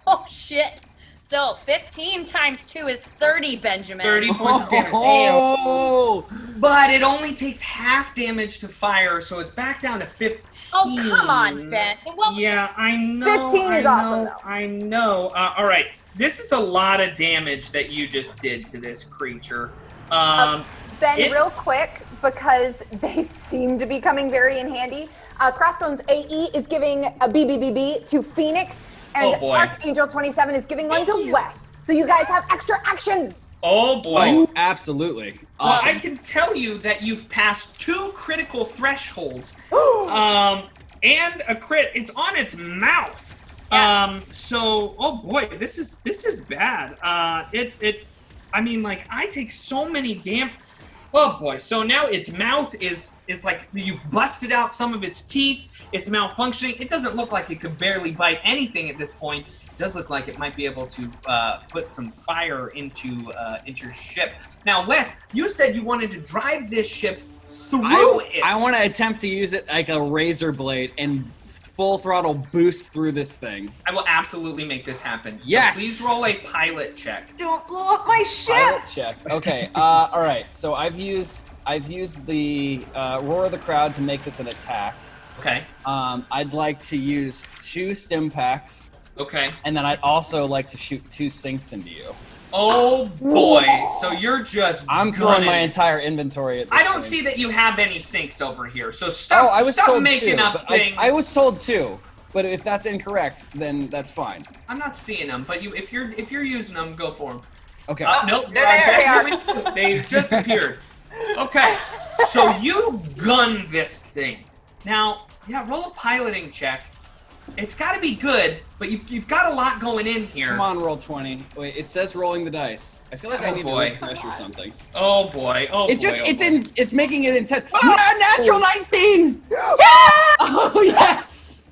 Oh shit. So 15 times 2 is 30, Benjamin. 30 points of damage. Oh! But it only takes half damage to fire, so it's back down to 15. Oh, come on, Ben. Well, Yeah, I know. 15 is awesome, though. I know. All right. This is a lot of damage that you just did to this creature. Ben, real quick, because they seem to be coming very in handy. Crossbones AE is giving a BBBB to Phoenix, and Archangel 27 is giving one to Wes. So you guys have extra actions. Oh boy. Oh, absolutely. Awesome. Well, I can tell you that you've passed 2 critical thresholds. And a crit. It's on its mouth. So, oh boy, this is bad. I mean, like, I take so many oh boy, so now its mouth is like, you've busted out some of its teeth, it's malfunctioning. It doesn't look like it could barely bite anything at this point. It does look like it might be able to put some fire into your ship. Now, Wes, you said you wanted to drive this ship through it. I want to attempt to use it like a razor blade and full throttle boost through this thing. I will absolutely make this happen. Yes. So please roll a pilot check. Don't blow up my ship. Pilot check. Okay. All right. So I've used the roar of the crowd to make this an attack. Okay. I'd like to use 2 stim packs. Okay. And then I'd also like to shoot 2 sinks into you. Oh boy! So you're just. I'm throwing my entire inventory at this I don't point. see that you have any sinks over here. So stop. I was stop told making 2, up but things. I was told 2, but if that's incorrect, then that's fine. I'm not seeing them, but if you're using them, go for them. Okay. Nope. There they are. They just appeared. Okay. So you gun this thing. Now, yeah, roll a piloting check. It's got to be good, but you've got a lot going in here. Come on, roll 20. Wait, it says rolling the dice. I feel like I need to refresh or something. Oh boy! Oh It just boy, it's making it intense. Natural 19. Oh yes.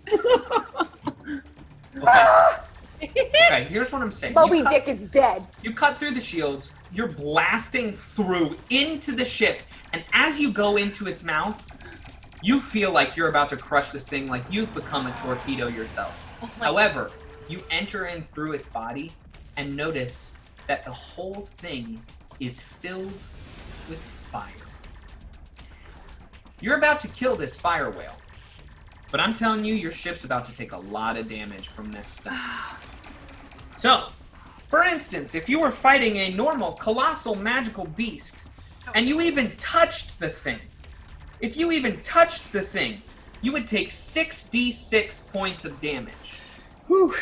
Okay, here's what I'm saying. Moby Dick is dead. You cut through the shields. You're blasting through into the ship, and as you go into its mouth, you feel like you're about to crush this thing, like you've become a torpedo yourself. However, you enter in through its body and notice that the whole thing is filled with fire. You're about to kill this fire whale, but I'm telling you, your ship's about to take a lot of damage from this stuff. So, for instance, if you were fighting a normal, colossal, magical beast, and you even touched the thing, you would take 6d6 points of damage. Whew.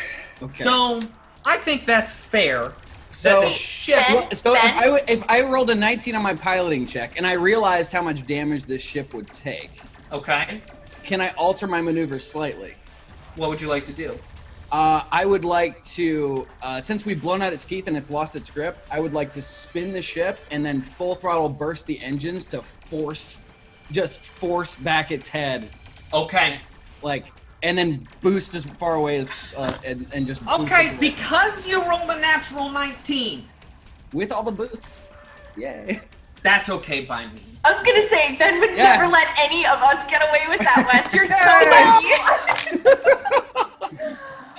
Okay. So, I think that's fair. So, that the ship... if I rolled a 19 on my piloting check and I realized how much damage this ship would take, okay, can I alter my maneuver slightly? What would you like to do? I would like to, since we've blown out its teeth and it's lost its grip, I would like to spin the ship and then full throttle burst the engines to force back its head. Okay. And then boost as far away as, and just boost Okay, because you rolled a natural 19. With all the boosts. Yay. That's okay by me. I was gonna say, Ben would never let any of us get away with that, Wes. You're so lucky.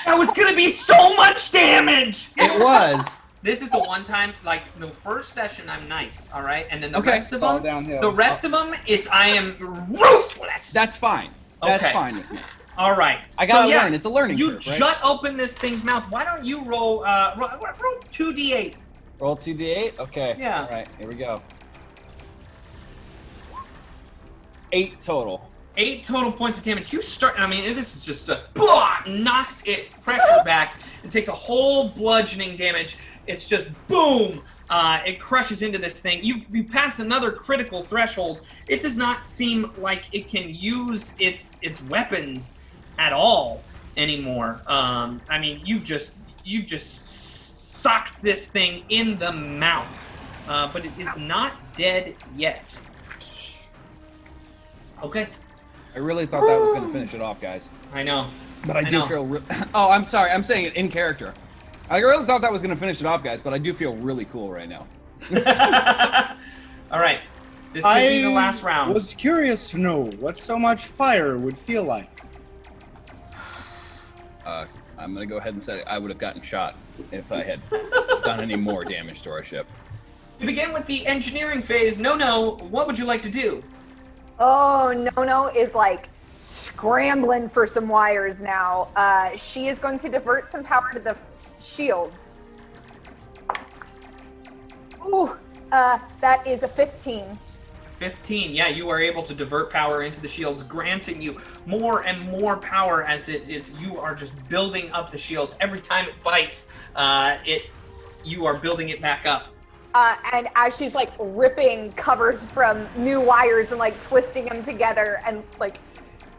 That was gonna be so much damage! It was. This is the one time, like, the first session, I'm nice, all right? And then the Okay. rest of It's all them, downhill. the rest of them, I am ruthless! That's fine. That's Okay. fine with me. All right. I gotta learn. It's a learning You curve, right? jut open this thing's mouth. Why don't you roll 2d8? Roll 2d8? Okay. Yeah. All right, here we go. 8 total. 8 total points of damage. You start, I mean, this is just knocks it pressure back and takes a whole bludgeoning damage. It's just boom. It crushes into this thing. You've passed another critical threshold. It does not seem like it can use its weapons at all anymore. I mean, you just sucked this thing in the mouth, but it is not dead yet. Okay. I really thought that was going to finish it off, guys. I know. But I do feel oh, I'm sorry. I'm saying it in character. I really thought that was going to finish it off, guys, but I do feel really cool right now. All right. This could be the last round. I was curious to know what so much fire would feel like. I'm gonna go ahead and say I would have gotten shot if I had done any more damage to our ship. You begin with the engineering phase. No, what would you like to do? Oh, No is like scrambling for some wires now. She is going to divert some power to the shields. Ooh, that is a 15. 15. Yeah, you are able to divert power into the shields, granting you more and more power as it is. You are just building up the shields. Every time it bites, you are building it back up. And as she's like ripping covers from new wires and like twisting them together and like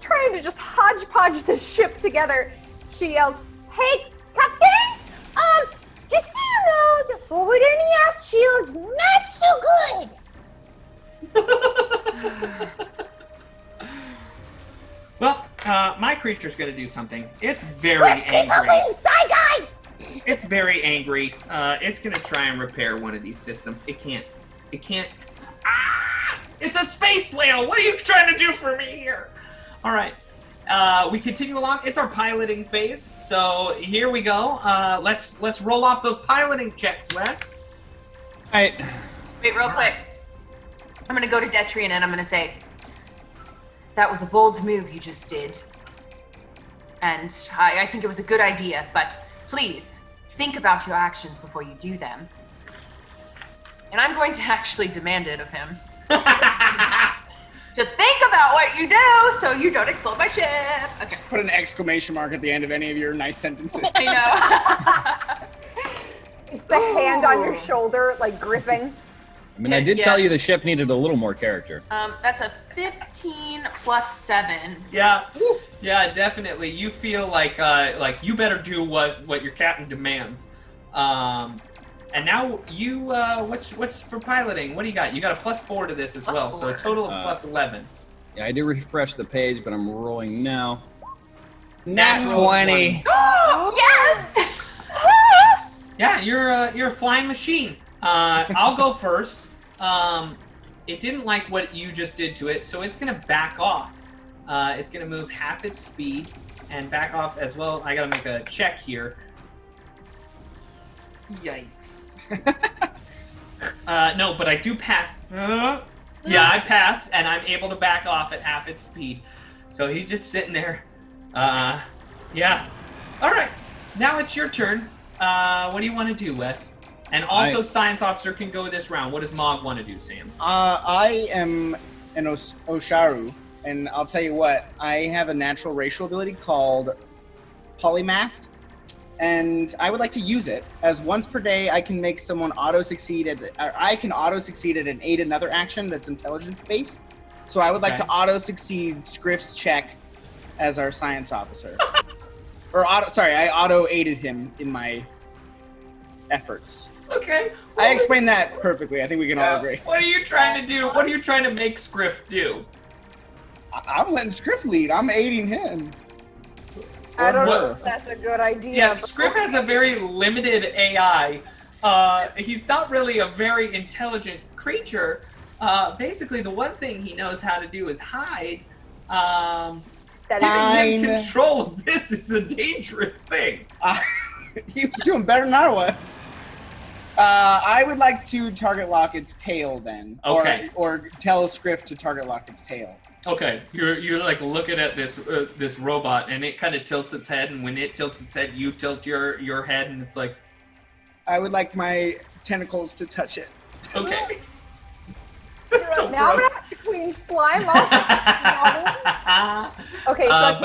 trying to just hodgepodge the ship together, she yells, "Hey, Captain! Just so you know, the forward and the aft shield's not so good." Well, my creature's gonna do something. It's very angry. Guy! It's very angry. It's gonna try and repair one of these systems. It can't. Ah! It's a space whale! What are you trying to do for me here? All right. We continue along. It's our piloting phase. So here we go. Let's roll off those piloting checks, Wes. All right. Wait, real quick. I'm gonna go to Detrian and I'm gonna say, that was a bold move you just did. And I think it was a good idea, but please, think about your actions before you do them. And I'm going to actually demand it of him. To think about what you do so you don't explode my ship. Okay. Just put an exclamation mark at the end of any of your nice sentences. I know. It's the hand on your shoulder, like gripping. I mean, I did tell you the ship needed a little more character. That's a 15 plus 7. Yeah, definitely. You feel like you better do what your captain demands. And now you, what's for piloting? What do you got? You got a +4 to this as well, so a total of +11. Yeah, I did refresh the page, but I'm rolling now. Nat 20. Yes! Yeah, you're a flying machine. I'll go first. It didn't like what you just did to it, so it's gonna back off. It's gonna move half its speed and back off as well. I gotta make a check here. Yikes. No, but I do pass. Yeah, I pass, and I'm able to back off at half its speed. So he's just sitting there. Yeah. All right. Now it's your turn. What do you want to do, Wes? And also, Science Officer can go this round. What does Mog want to do, Sam? I am an Osharu, and I'll tell you what, I have a natural racial ability called Polymath, and I would like to use it, as once per day I can make someone auto-succeed at and aid another action that's intelligence-based. So I would like to auto-succeed Scriff's check as our Science Officer. I auto-aided him in my efforts. Okay. I explained that perfectly. I think we can all agree. What are you trying to do? What are you trying to make Scriff do? I'm letting Scriff lead. I'm aiding him. I don't know if that's a good idea. Yeah, Scriff has a very limited AI. He's not really a very intelligent creature. Basically, the one thing he knows how to do is hide. Giving him control of this is a dangerous thing. He was doing better than I was. I would like to target lock its tail then. Okay. Or tell Scriff to target lock its tail. Okay, you're like looking at this robot, and it kind of tilts its head, and when it tilts its head, you tilt your head, and it's like. I would like my tentacles to touch it. Okay. So now I'm gonna have to clean slime off. Okay, so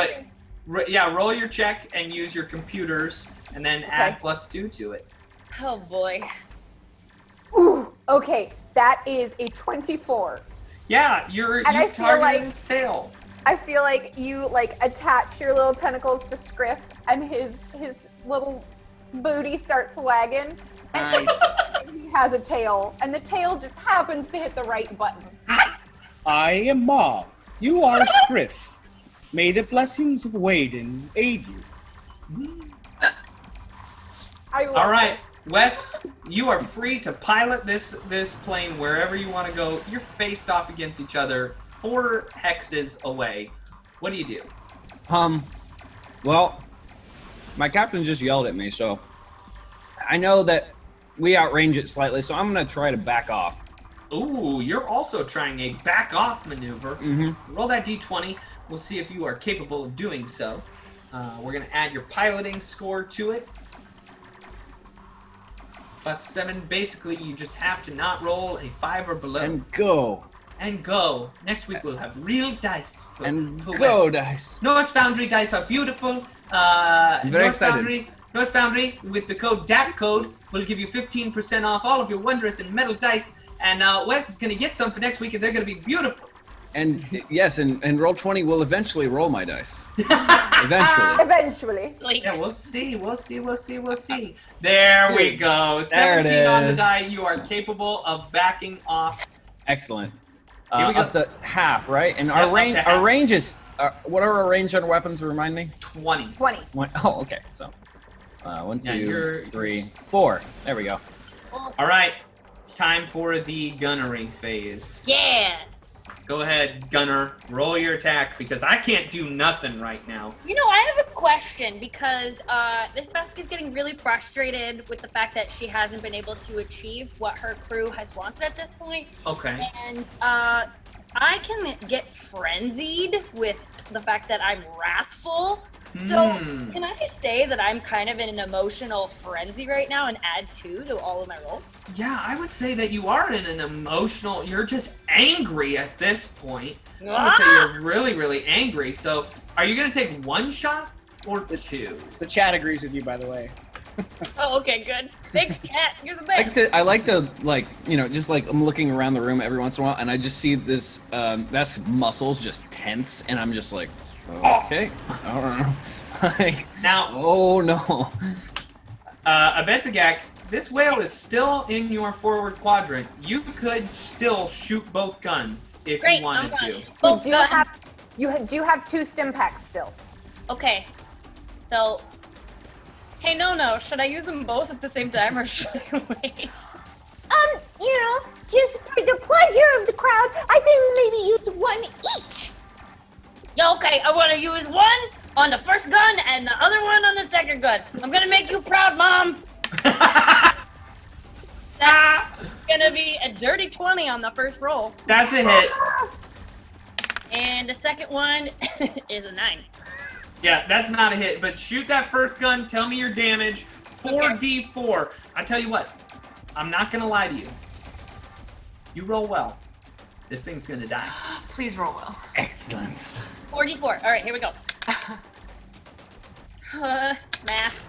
roll your check and use your computers, and then add +2 to it. Oh boy. Ooh, okay, that is a 24. Yeah, you targeted its tail. I feel like you attach your little tentacles to Scriff, and his little booty starts wagging. Nice. And he has a tail, and the tail just happens to hit the right button. I am Mog. You are Scriff. May the blessings of Waden aid you. All right, Wes, you are free to pilot this plane wherever you want to go. You're faced off against each other 4 hexes away. What do you do? Well, My captain just yelled at me, so I know that we outrange it slightly, so I'm going to try to back off. Ooh, you're also trying a back off maneuver. Mm-hmm. Roll that d20. We'll see if you are capable of doing so. We're going to add your piloting score to it. +7. Basically, you just have to not roll a 5 or below. And go. And go. Next week we'll have real dice. For Go Wes. dice. Norse Foundry dice are beautiful. I'm very excited. Norse Foundry with the code DAP code will give you 15% off all of your wondrous and metal dice. And Wes is going to get some for next week, and they're going to be beautiful. And yes, and Roll20 will eventually roll my dice. Eventually. Eventually. Yeah, we'll see. There we go. There it 17 on the is. die. You are capable of backing off. Excellent. Here we go. Up to half, right? And Yep, our up range, to half. our range is what are our range on weapons? Remind me. 20. Oh, okay. So, 1, Yeah, 2, 3, 4. There we go. All right. It's time for the gunnery phase. Yeah. Go ahead, gunner. Roll your attack because I can't do nothing right now. You know, I have a question because this Vesk is getting really frustrated with the fact that she hasn't been able to achieve what her crew has wanted at this point. Okay. And I can get frenzied with the fact that I'm wrathful. So can I say that I'm kind of in an emotional frenzy right now and add 2 to all of my rolls? Yeah, I would say that you are in an emotional, you're just angry at this point. I would say you're really, really angry. So are you going to take 1 shot or 2? The chat agrees with you, by the way. Oh, okay, good. Thanks, Kat. You're the best. I like to just like I'm looking around the room every once in a while, and I just see this Vesk's muscles just tense, and I'm just like, okay, I don't know. Like, now, oh no. Abentagak, this whale is still in your forward quadrant. You could still shoot both guns if you wanted to. Both do guns. you have 2 stim packs still? Okay. So, hey, no, should I use them both at the same time or should I wait? Just for the pleasure of the crowd, I think maybe use 1 each. Yeah, okay, I want to use 1 on the first gun and the other one on the second gun. I'm gonna make you proud, Mom. That's gonna be a dirty 20 on the first roll. That's a hit. And the second one is a 9. Yeah, that's not a hit, but shoot that first gun, tell me your damage. 4d4. I tell you what, I'm not gonna lie to you. You roll well. This thing's gonna die. Please roll well. Excellent. 44. All right, here we go. Math.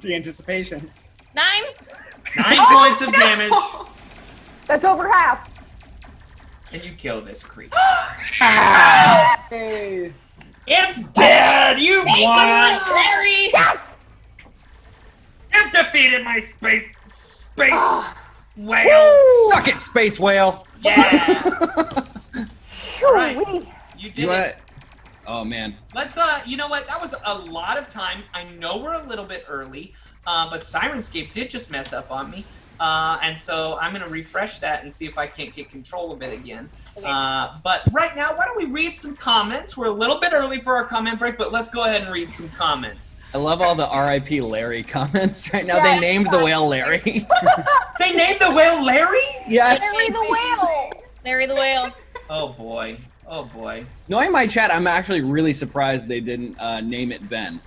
The anticipation. 9. 9 points of damage. That's over half. And you kill this creature. Hey. It's dead! You Thank won! you, Larry! Yes! You've defeated my space whale! Suck it, space whale! Yeah! Alright, you did it. Oh man. Let's, you know what? That was a lot of time. I know we're a little bit early, but Sirenscape did just mess up on me. And so I'm going to refresh that and see if I can't get control of it again. Okay. But right now, why don't we read some comments? We're a little bit early for our comment break, but let's go ahead and read some comments. I love all the RIP Larry comments right now. Yeah, They named the whale Larry. They named the whale Larry? Yes. Larry the whale. Larry the whale. Oh boy. Oh boy. Knowing my chat, I'm actually really surprised they didn't name it Ben.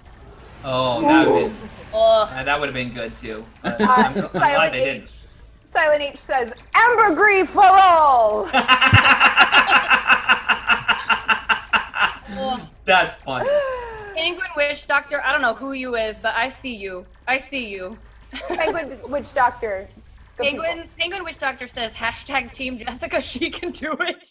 Oh, that would Oh. that would have been good too. But I'm glad they didn't. Silent H says, ambergris for all. That's funny. Penguin Witch Doctor, I don't know who you is, but I see you. I see you. Penguin Witch Doctor. Good people. Penguin Witch Doctor says hashtag Team Jessica, she can do it.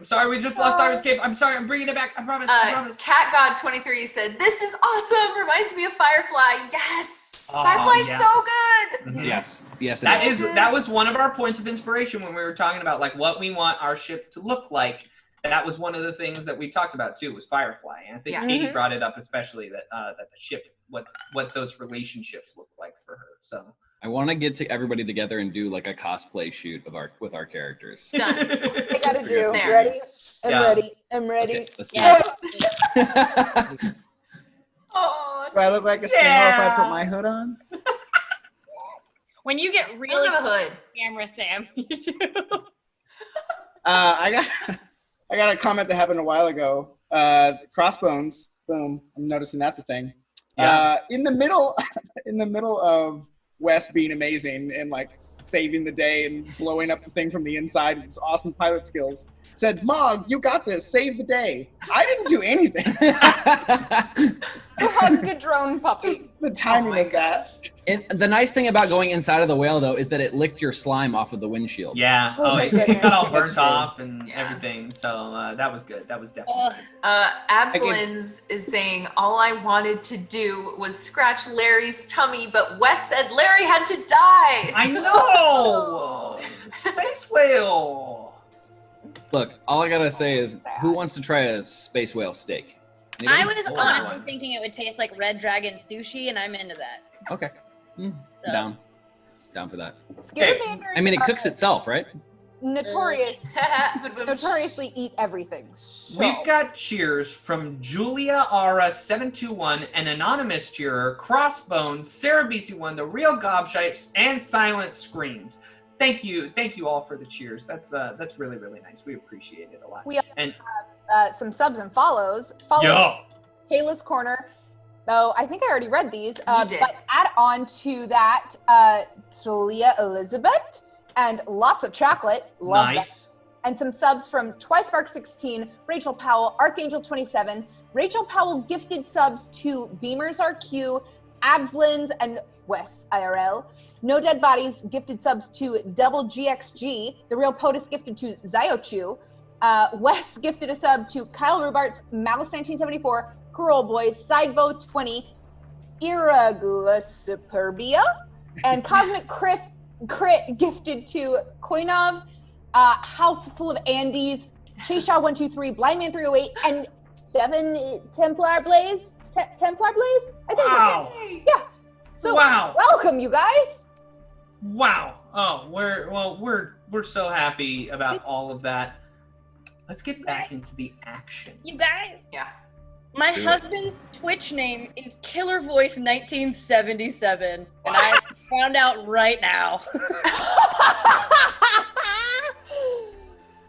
I'm sorry, we just lost Sirenscape. I'm sorry, I'm bringing it back. I promise. I promise. Cat God 23 said, "This is awesome. Reminds me of Firefly." Yes, Oh, Firefly's yeah. so good. Mhm. Yes. Yes. That it is that was one of our points of inspiration when we were talking about like what we want our ship to look like. That was one of the things that we talked about too was Firefly, and I think Yeah. Katie brought it up especially that that the ship what those relationships look like for her. So I want to get to everybody together and do like a cosplay shoot with our characters. I gotta do. There. Ready? I'm Yeah. ready. I'm ready. Okay, let's do Yes. Oh, Do I look like a snail if I put my hood on? When you get really have a close hood. to the camera, Sam, you do. I got a comment that happened a while ago. Crossbones. Boom. I'm noticing that's a thing. Yeah. In the middle of Wes being amazing and like saving the day and blowing up the thing from the inside with his awesome pilot skills, said, "Mog, you got this. Save the day." I didn't do anything. You hugged a drone puppy. The timing of that. And the nice thing about going inside of the whale, though, is that it licked your slime off of the windshield. Yeah. Oh my it goodness. got all That's burnt true. off and everything. So that was good. That was definitely good. Absalins is saying, all I wanted to do was scratch Larry's tummy, but Wes said Larry had to die. I know! Space whale! Look, all I gotta say is, who wants to try a space whale steak? Anybody? I was Oh, honestly wow. thinking it would taste like Red Dragon sushi, and I'm into that. Okay. So- Down for that. Skitterbanders I mean, it cooks are itself, right? notoriously eat everything. So. We've got cheers from Julia Ara721, an anonymous cheerer, Crossbones, Sarah BC1, The Real Gobshites, and Silent Screams. Thank you all for the cheers. That's really, really nice. We appreciate it a lot. We also And have some subs and follows. yeah. Kayla's Corner. Oh, I think I already read these. did. But add on to that, Talia Elizabeth and lots of chocolate. Love Nice. that. And some subs from TwiceBark16, Rachel Powell, Archangel27. Rachel Powell gifted subs to Beamers RQ, Abslins, and Wes IRL. No Dead Bodies gifted subs to Double GXG. The Real POTUS gifted to Ziochu. Wes gifted a sub to Kyle Rubart's Malice1974, Cruel Boys, Sidebow 20, Irregula Superbia, and Cosmic Crit gifted to Koinov, House Full of Andes, Chayshaw123, Blindman 308, and 7 Templar Blaze. Templar Blaze? I think Wow. so. Yeah. So Wow. welcome, you guys. Wow. Oh, we're so happy about all of that. Let's get back into the action. You guys, Yeah. my Do it. husband's Twitch name is Killer Voice 1977, and I found out right now.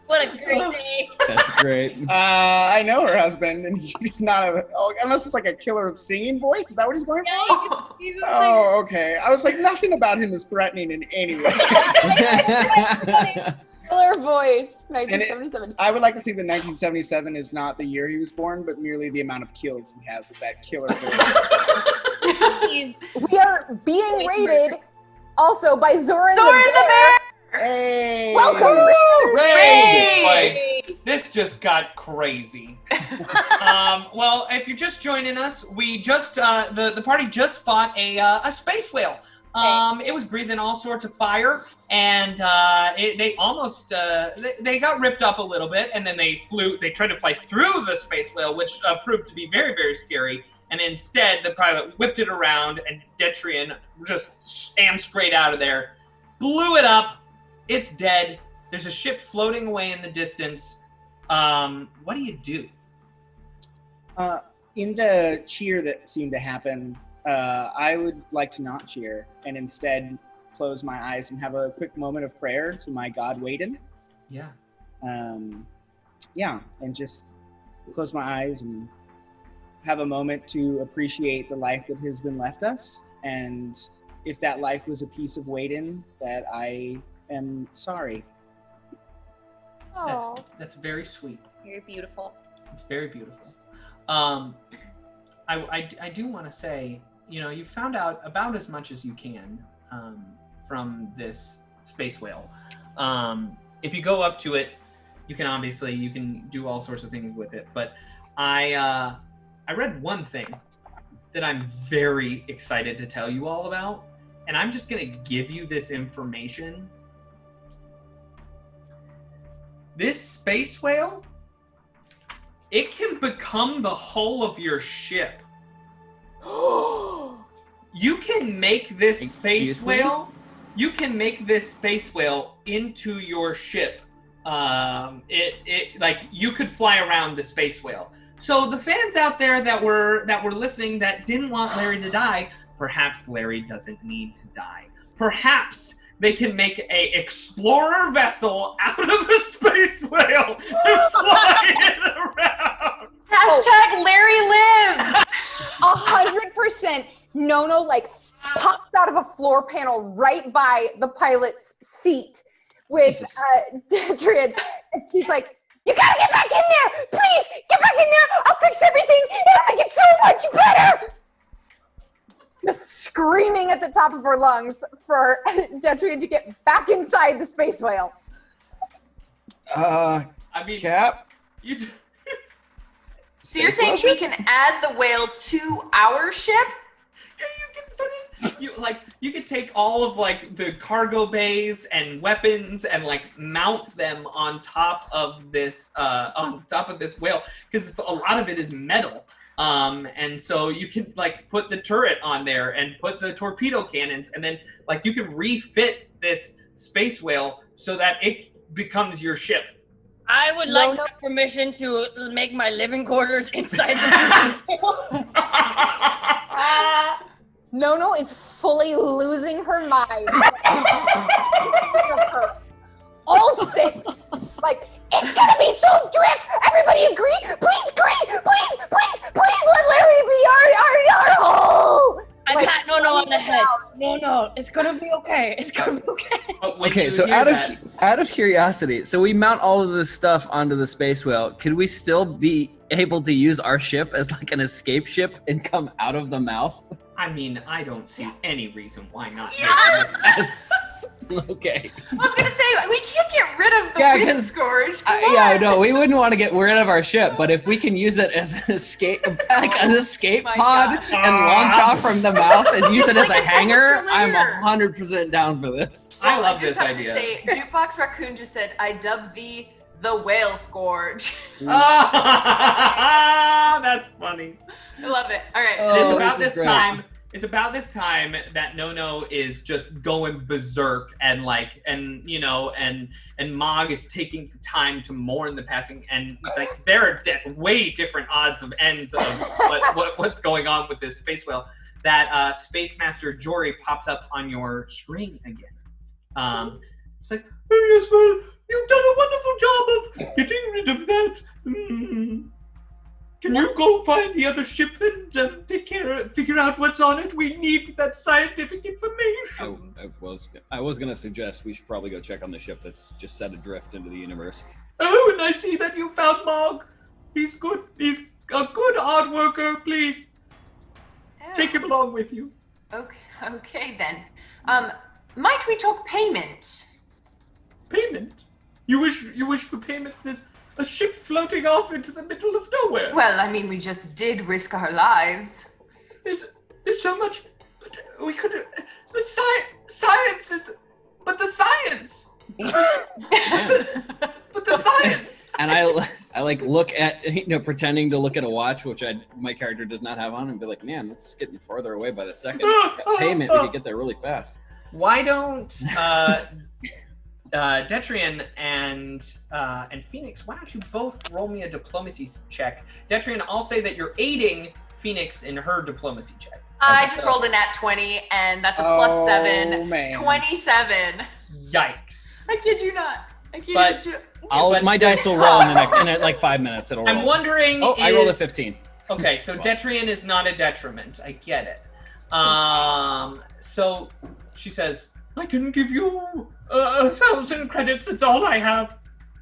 What a great day! That's great. I know her husband, and he's not unless it's like a killer singing voice. Is that what he's going for? Yeah, he's a singer. Oh, okay. I was like, nothing about him is threatening in any way. Killer Voice, 1977. I would like to think that 1977 is not the year he was born, but merely the amount of kills he has with that killer voice. He's We are being rated also by Zoran the the Bear. Hey! Welcome, Ray! Like, this just got crazy. Well, if you're just joining us, we just the party just fought a space whale. It was breathing all sorts of fire, and they almost they got ripped up a little bit, and then they tried to fly through the space whale, which proved to be very, very scary. And instead, the pilot whipped it around, and Detrian just slammed straight out of there, blew it up. It's dead. There's a ship floating away in the distance. What do you do? In the cheer that seemed to happen, I would like to not cheer and instead close my eyes and have a quick moment of prayer to my God, Waden. Yeah. And just close my eyes and have a moment to appreciate the life that has been left us. And if that life was a piece of Waden, that I am sorry. That's very sweet. You're beautiful. It's very beautiful. I do want to say, you found out about as much as you can from this space whale. If you go up to it, you can do all sorts of things with it. But I read one thing that I'm very excited to tell you all about, and I'm just gonna give you this information. This space whale, it can become the hull of your ship. You can make this space you, whale. You can make this space whale into your ship. Like you could fly around the space whale. So the fans out there that were listening that didn't want Larry to die, perhaps Larry doesn't need to die. Perhaps they can make a explorer vessel out of a space whale and fly it around. Hashtag Larry lives. 100%. Nono like pops out of a floor panel right by the pilot's seat with Detrian, and she's like, "You gotta get back in there! Please, get back in there! I'll fix everything! It'll make it so much better!" Just screaming at the top of her lungs for Detrian to get back inside the space whale. I mean, Cap? So you're saying we can add the whale to our ship? Yeah, you can put it. You could take all of like the cargo bays and weapons and like mount them on top of this whale, because a lot of it is metal. And so you can like put the turret on there and put the torpedo cannons, and then like you can refit this space whale so that it becomes your ship. I would like to have permission to make my living quarters inside the Nono is fully losing her mind. All six. Like, it's gonna be so drift! Everybody agree? Please agree! Please let Larry be our hole! I pat Nono on the head. No, it's gonna be okay. It's gonna be okay. Okay, so out of curiosity, so we mount all of this stuff onto the space whale. Could we still be able to use our ship as like an escape ship and come out of the mouth? I mean, I don't see any reason why not. Yes! Okay. I was gonna say, we can't get rid of the wind scourge. Yeah, no, we wouldn't want to get rid of our ship, but if we can use it as an escape, like an escape pod and launch off from the mouth and use it as a hangar, I'm 100% down for this. I love this I just idea. have to say, Jukebox Raccoon just said, I dub thee the whale scourge. That's funny. I love it. All right. It's about this time that Nono is just going berserk and Mog is taking the time to mourn the passing, and like there are way different odds of ends of what's going on with this space whale. That Space Master Jory pops up on your screen again. It's like, oh, yes, well, you've done a wonderful job of getting rid of that. Can you go find the other ship and figure out what's on it? We need that scientific information. I was gonna suggest we should probably go check on the ship that's just set adrift into the universe. Oh, and I see that you found Mog. He's good. He's a good hard worker. Please take him along with you. Okay then. Might we talk payment? Payment? You wish for payment? There's a ship floating off into the middle of nowhere. Well, I mean, we just did risk our lives. There's so much. But we could. The science is. But the science. But the science. And I like look at pretending to look at a watch, which my character does not have on, and be like, man, that's getting farther away by the second. Payment, we could get there really fast. Why don't Detrian and Phoenix, why don't you both roll me a diplomacy check? Detrian, I'll say that you're aiding Phoenix in her diplomacy check. I just rolled a nat 20, and that's a plus 7. Man. 27. Yikes. I kid you not. My dice will roll in like 5 minutes. It'll roll. I'm wondering. I rolled a 15. Okay, so Detrian is not a detriment. I get it. So she says, I can give you 1,000 credits. It's all I have.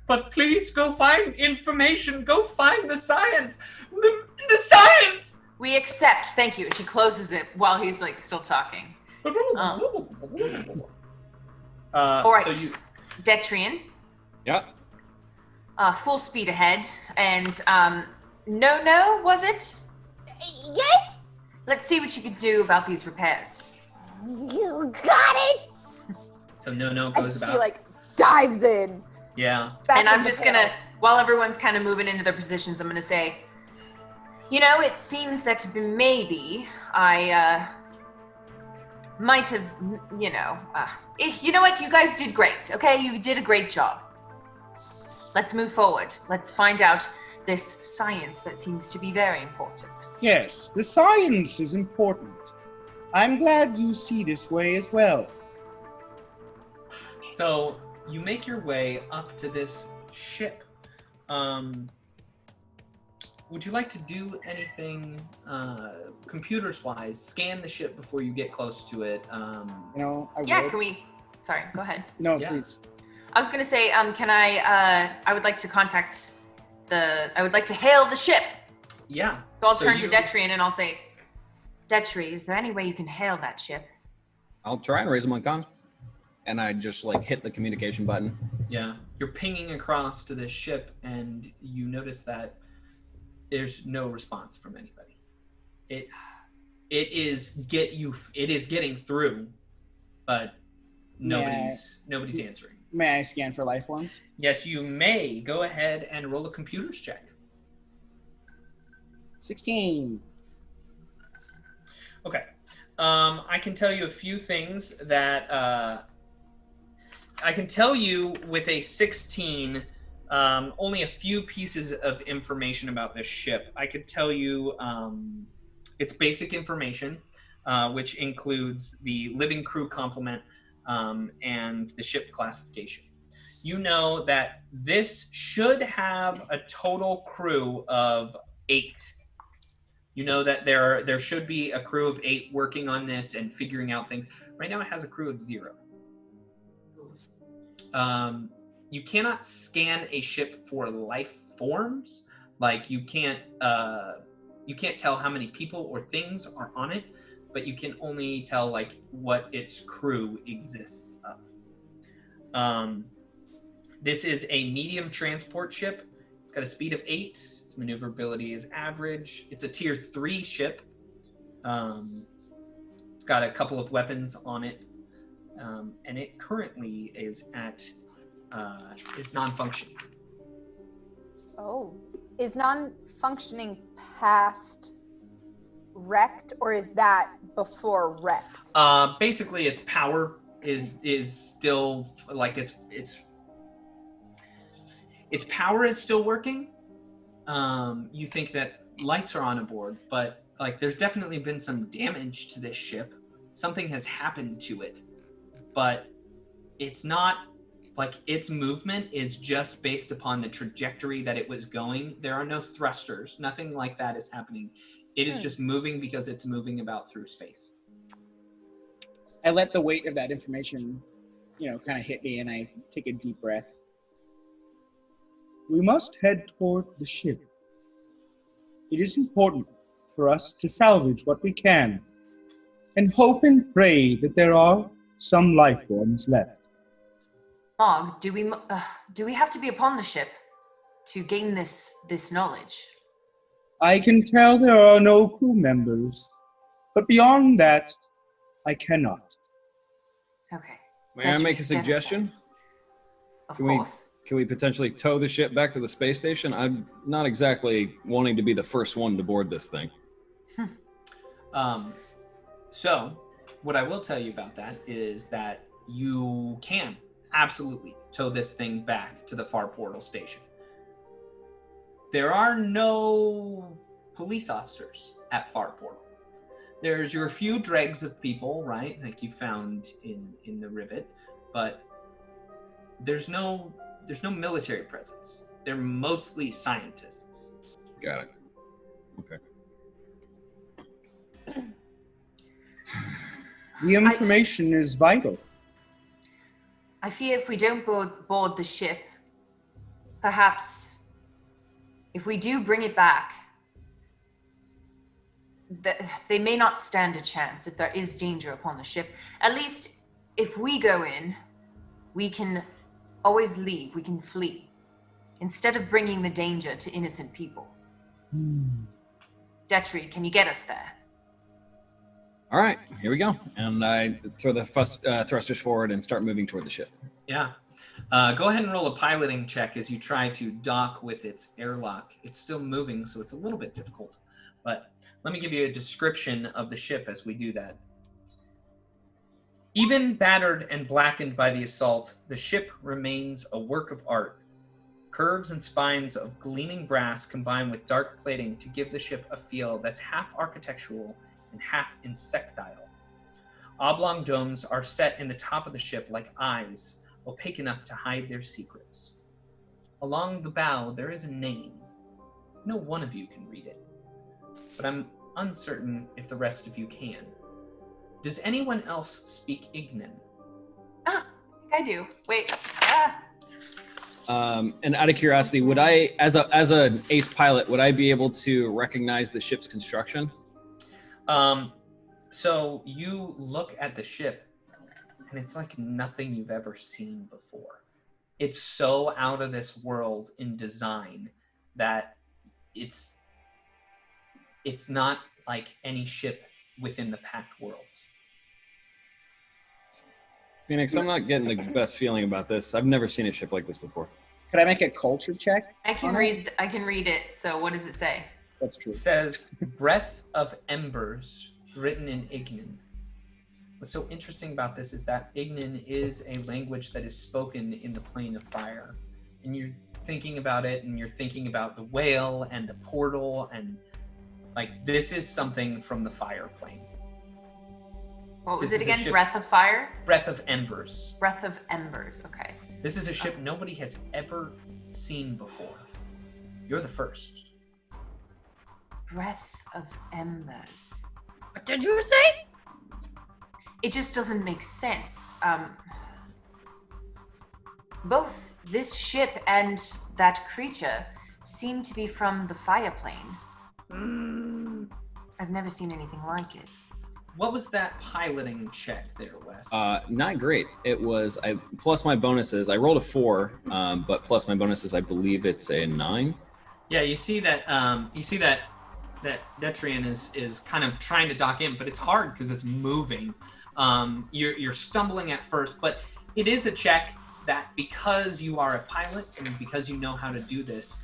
But please go find information. Go find the science. The science! We accept. Thank you. She closes it while he's like still talking. All right. So Detrian. Yeah. Full speed ahead. And no, was it? Yes? Let's see what you can do about these repairs. You got it! So No goes and about. she like dives in. Yeah. And I'm just gonna, while everyone's kind of moving into their positions, I'm gonna say, it seems that maybe I might have, you know, you know what? You guys did great, okay? You did a great job. Let's move forward. Let's find out this science that seems to be very important. Yes, the science is important. I'm glad you see this way as well. So you make your way up to this ship. Would you like to do anything computers-wise? Scan the ship before you get close to it. Can we? Sorry, go ahead. No, please. I was gonna say, can I would like to contact I would like to hail the ship. Yeah. So I'll turn to Detrian and I'll say, Detri, is there any way you can hail that ship? I'll try and raise them on comms. And I just like hit the communication button. Yeah. You're pinging across to this ship and you notice that there's no response from anybody. It is getting through, but nobody's answering. May I scan for life forms? Yes, you may. Go ahead and roll a computers check. 16. Okay. I can tell you a few things that I can tell you with a 16. Only a few pieces of information about this ship. I could tell you its basic information, which includes the living crew complement and the ship classification. You know that this should have a total crew of 8. You know that there should be a crew of 8 working on this and figuring out things. Right now it has a crew of 0. You cannot scan a ship for life forms. Like you can't tell how many people or things are on it, but you can only tell like what its crew exists of. This is a medium transport ship. It's got a speed of 8. Its maneuverability is average. It's a tier 3 ship. It's got a couple of weapons on it, and it currently is non-functioning. Oh, is non-functioning past wrecked, or is that before wrecked? Basically, its power is still like its power is still working. You think that lights are on aboard, but like there's definitely been some damage to this ship. Something has happened to it, but it's not like its movement is just based upon the trajectory that it was going. There are no thrusters. Nothing like that is happening. It is just moving because it's moving about through space. I let the weight of that information, kind of hit me, and I take a deep breath. We must head toward the ship. It is important for us to salvage what we can and hope and pray that there are some life forms left. Mog, do we have to be upon the ship to gain this knowledge? I can tell there are no crew members, but beyond that, I cannot. Okay. May I make a suggestion? Of course. Can we potentially tow the ship back to the space station? I'm not exactly wanting to be the first one to board this thing. So, what I will tell you about that is that you can absolutely tow this thing back to the far portal station. There are no police officers at far portal. There's your few dregs of people, right, like you found in the rivet, but there's no military presence. They're mostly scientists. Got it. Okay. The information is vital. I fear if we don't board the ship, perhaps if we do bring it back, they may not stand a chance if there is danger upon the ship. At least if we go in, we can always leave, we can flee, instead of bringing the danger to innocent people. Detri, can you get us there? All right, here we go. And I throw the thrusters forward and start moving toward the ship. Yeah. Go ahead and roll a piloting check as you try to dock with its airlock. It's still moving, so it's a little bit difficult. But let me give you a description of the ship as we do that. Even battered and blackened by the assault, the ship remains a work of art. Curves and spines of gleaming brass combine with dark plating to give the ship a feel that's half architectural and half insectile. Oblong domes are set in the top of the ship like eyes, opaque enough to hide their secrets. Along the bow, there is a name. No one of you can read it, but I'm uncertain if the rest of you can. Does anyone else speak Ignan? I do. Wait. And out of curiosity, would I, as an ace pilot, would I be able to recognize the ship's construction? So you look at the ship, and it's like nothing you've ever seen before. It's so out of this world in design that it's not like any ship within the Pact world. Phoenix, I'm not getting the best feeling about this. I've never seen a ship like this before. Could I make a culture check? I can read it. So what does it say? That's true. It says breath of embers, written in Ignan. What's so interesting about this is that Ignan is a language that is spoken in the plane of fire. And you're thinking about it, and you're thinking about the whale and the portal, and like this is something from the fire plane. What was it again? Breath of fire? Breath of embers. Breath of embers. Okay. This is a ship nobody has ever seen before. You're the first. Breath of embers. What did you say? It just doesn't make sense. Both this ship and that creature seem to be from the fire plane. I've never seen anything like it. What was that piloting check there, Wes? Not great. It was plus my bonuses. I rolled a 4, but plus my bonuses, I believe it's a 9. Yeah, you see that Detrian is kind of trying to dock in, but it's hard because it's moving. You're stumbling at first, but it is a check that because you are a pilot and because you know how to do this,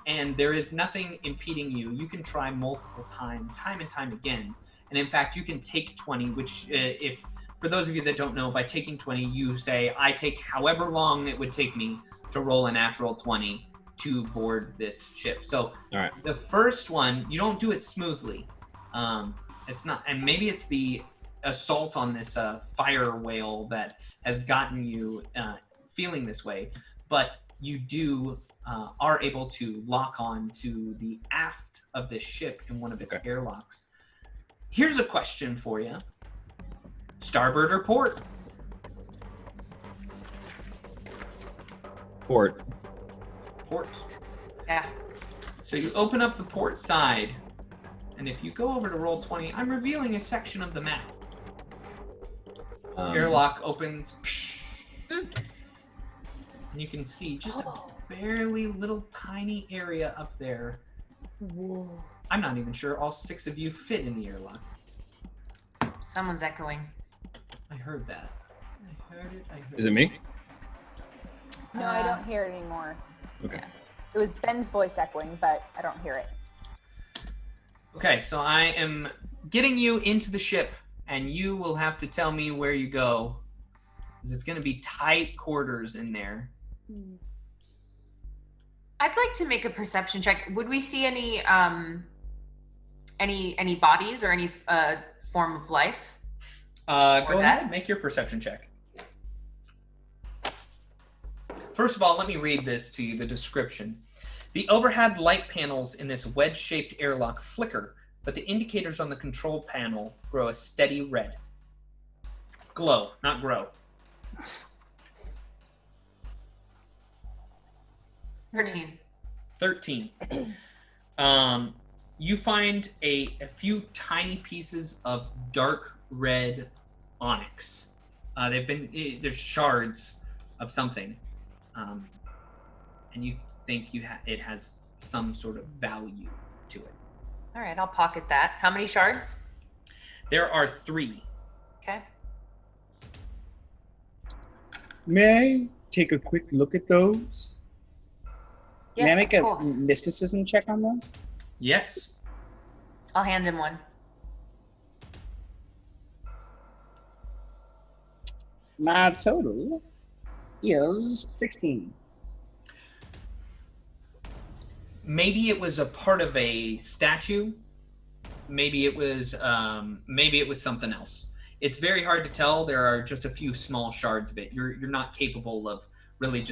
and there is nothing impeding you, you can try multiple time and time again. And in fact, you can take 20, which if, for those of you that don't know, by taking 20, you say, I take however long it would take me to roll a natural 20 to board this ship. So all right. The first one, you don't do it smoothly. It's not, and maybe it's the assault on this fire whale that has gotten you feeling this way, but you are able to lock on to the aft of this ship in one of its airlocks. Here's a question for you. Starboard or port? Port. Port. Yeah. So you open up the port side, and if you go over to roll 20, I'm revealing a section of the map. Airlock opens, and you can see just a barely little tiny area up there. Whoa. I'm not even sure all 6 of you fit in the airlock. Someone's echoing. I heard that. I heard it. Is it me? No, I don't hear it anymore. Okay. It was Ben's voice echoing, but I don't hear it. Okay, so I am getting you into the ship, and you will have to tell me where you go, because it's going to be tight quarters in there. I'd like to make a perception check. Would we see any bodies or any form of life? Go ahead, make your perception check. First of all, let me read this to you, the description. The overhead light panels in this wedge-shaped airlock flicker, but the indicators on the control panel grow a steady red. Glow, not grow. 13. You find a few tiny pieces of dark red onyx. There's shards of something, and you think it has some sort of value to it. All right, I'll pocket that. How many shards? There are 3. Okay. May I take a quick look at those? Yes, May I make of a course. mysticism check on those? Yes. I'll hand him one. My total is 16. Maybe it was a part of a statue. Maybe it was something else. It's very hard to tell. There are just a few small shards of it. You're not capable of really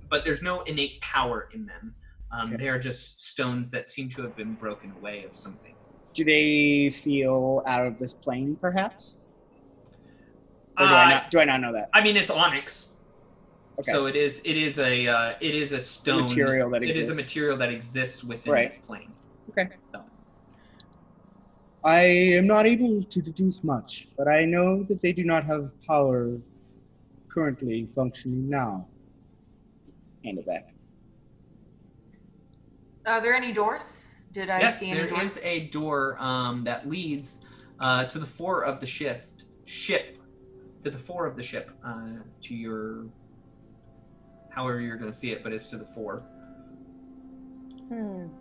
but there's no innate power in them. They are just stones that seem to have been broken away of something. Do they feel out of this plane, perhaps? Or do I not know that? I mean, it's onyx. Okay. So it is a stone material that exists. It is a material that exists within this plane. Okay. So. I am not able to deduce much, but I know that they do not have power currently functioning now. Hand it back. Are there any doors? Did I see any doors? Yes, there is a door that leads to the fore of the ship. To the fore of the ship. To your... However you're going to see it, but it's to the fore. In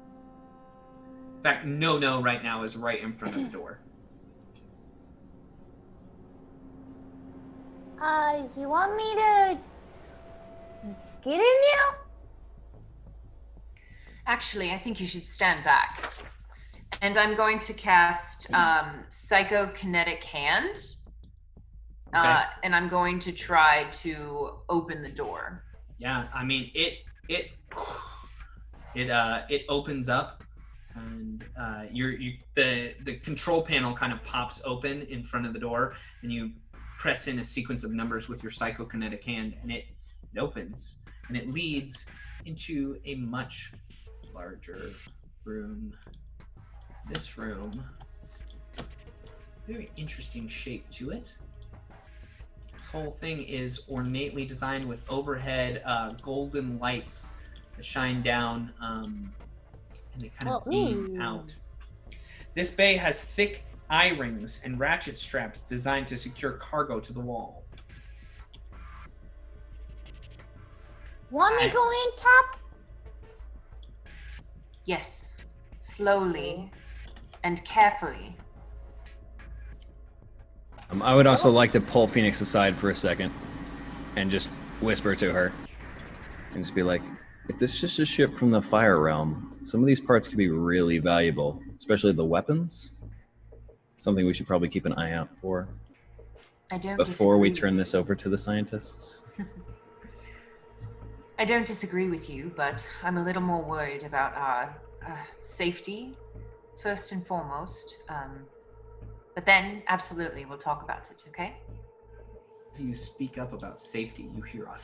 fact, no right now is right in front of the door. You want me to get in now? Actually, I think you should stand back. And I'm going to cast Psychokinetic Hand. Okay. And I'm going to try to open the door. Yeah, I mean it opens up, and the control panel kind of pops open in front of the door, and you press in a sequence of numbers with your Psychokinetic Hand, and it opens, and it leads into a much larger room. This room, very interesting shape to it. This whole thing is ornately designed with overhead golden lights that shine down and they kind of beam out. This bay has thick eye rings and ratchet straps designed to secure cargo to the wall. Want me to go in, Cap? Yes, slowly and carefully. I would also like to pull Phoenix aside for a second and just whisper to her and just be like, if this is just a ship from the Fire Realm, some of these parts could be really valuable, especially the weapons. Something we should probably keep an eye out for before we turn this over to the scientists. I don't disagree with you, but I'm a little more worried about our safety, first and foremost. But then, absolutely, we'll talk about it, okay? As you speak up about safety, you hear a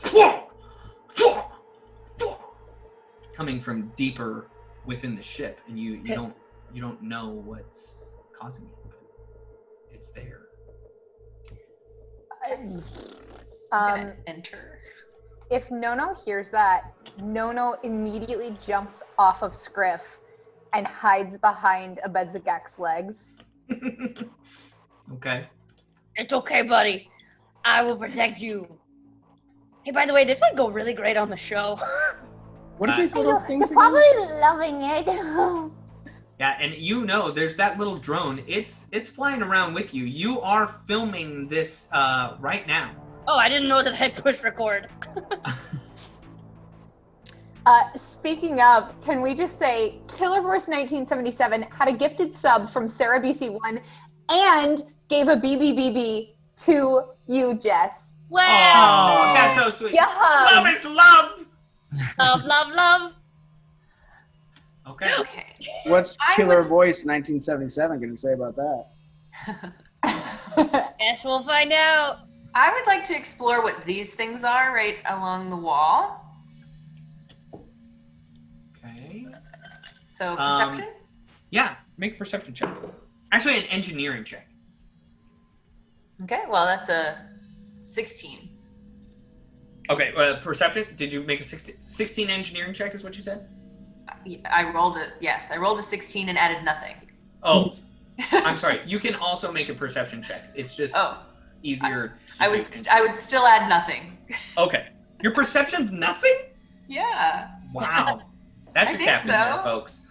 coming from deeper within the ship, and you don't know what's causing it, but it's there. Enter. If Nono hears that, Nono immediately jumps off of Scriff and hides behind Abedzagak's legs. Okay. It's okay, buddy. I will protect you. Hey, by the way, this would go really great on the show. What are these little things? You're probably loving it. Yeah, and there's that little drone. It's flying around with you. You are filming this right now. Oh, I didn't know that I push record. Speaking of, can we just say Killerverse 1977 had a gifted sub from Sarah BC1 and gave a BBBB to you, Jess. Wow. Oh, that's so sweet. Yeah. Love is love. Love, love, love. Okay. What's Killer Voice 1977 going to say about that? Guess we'll find out. I would like to explore what these things are right along the wall. Okay. So, perception? Yeah, make a perception check. Actually, an engineering check. Okay, well, that's a 16. Okay, perception. Did you make a 16 engineering check is what you said? I rolled a 16 and added nothing. Oh, I'm sorry. You can also make a perception check. It's just easier. I would still add nothing. Okay. Your perception's nothing? Yeah. Wow. That's your captain there, folks.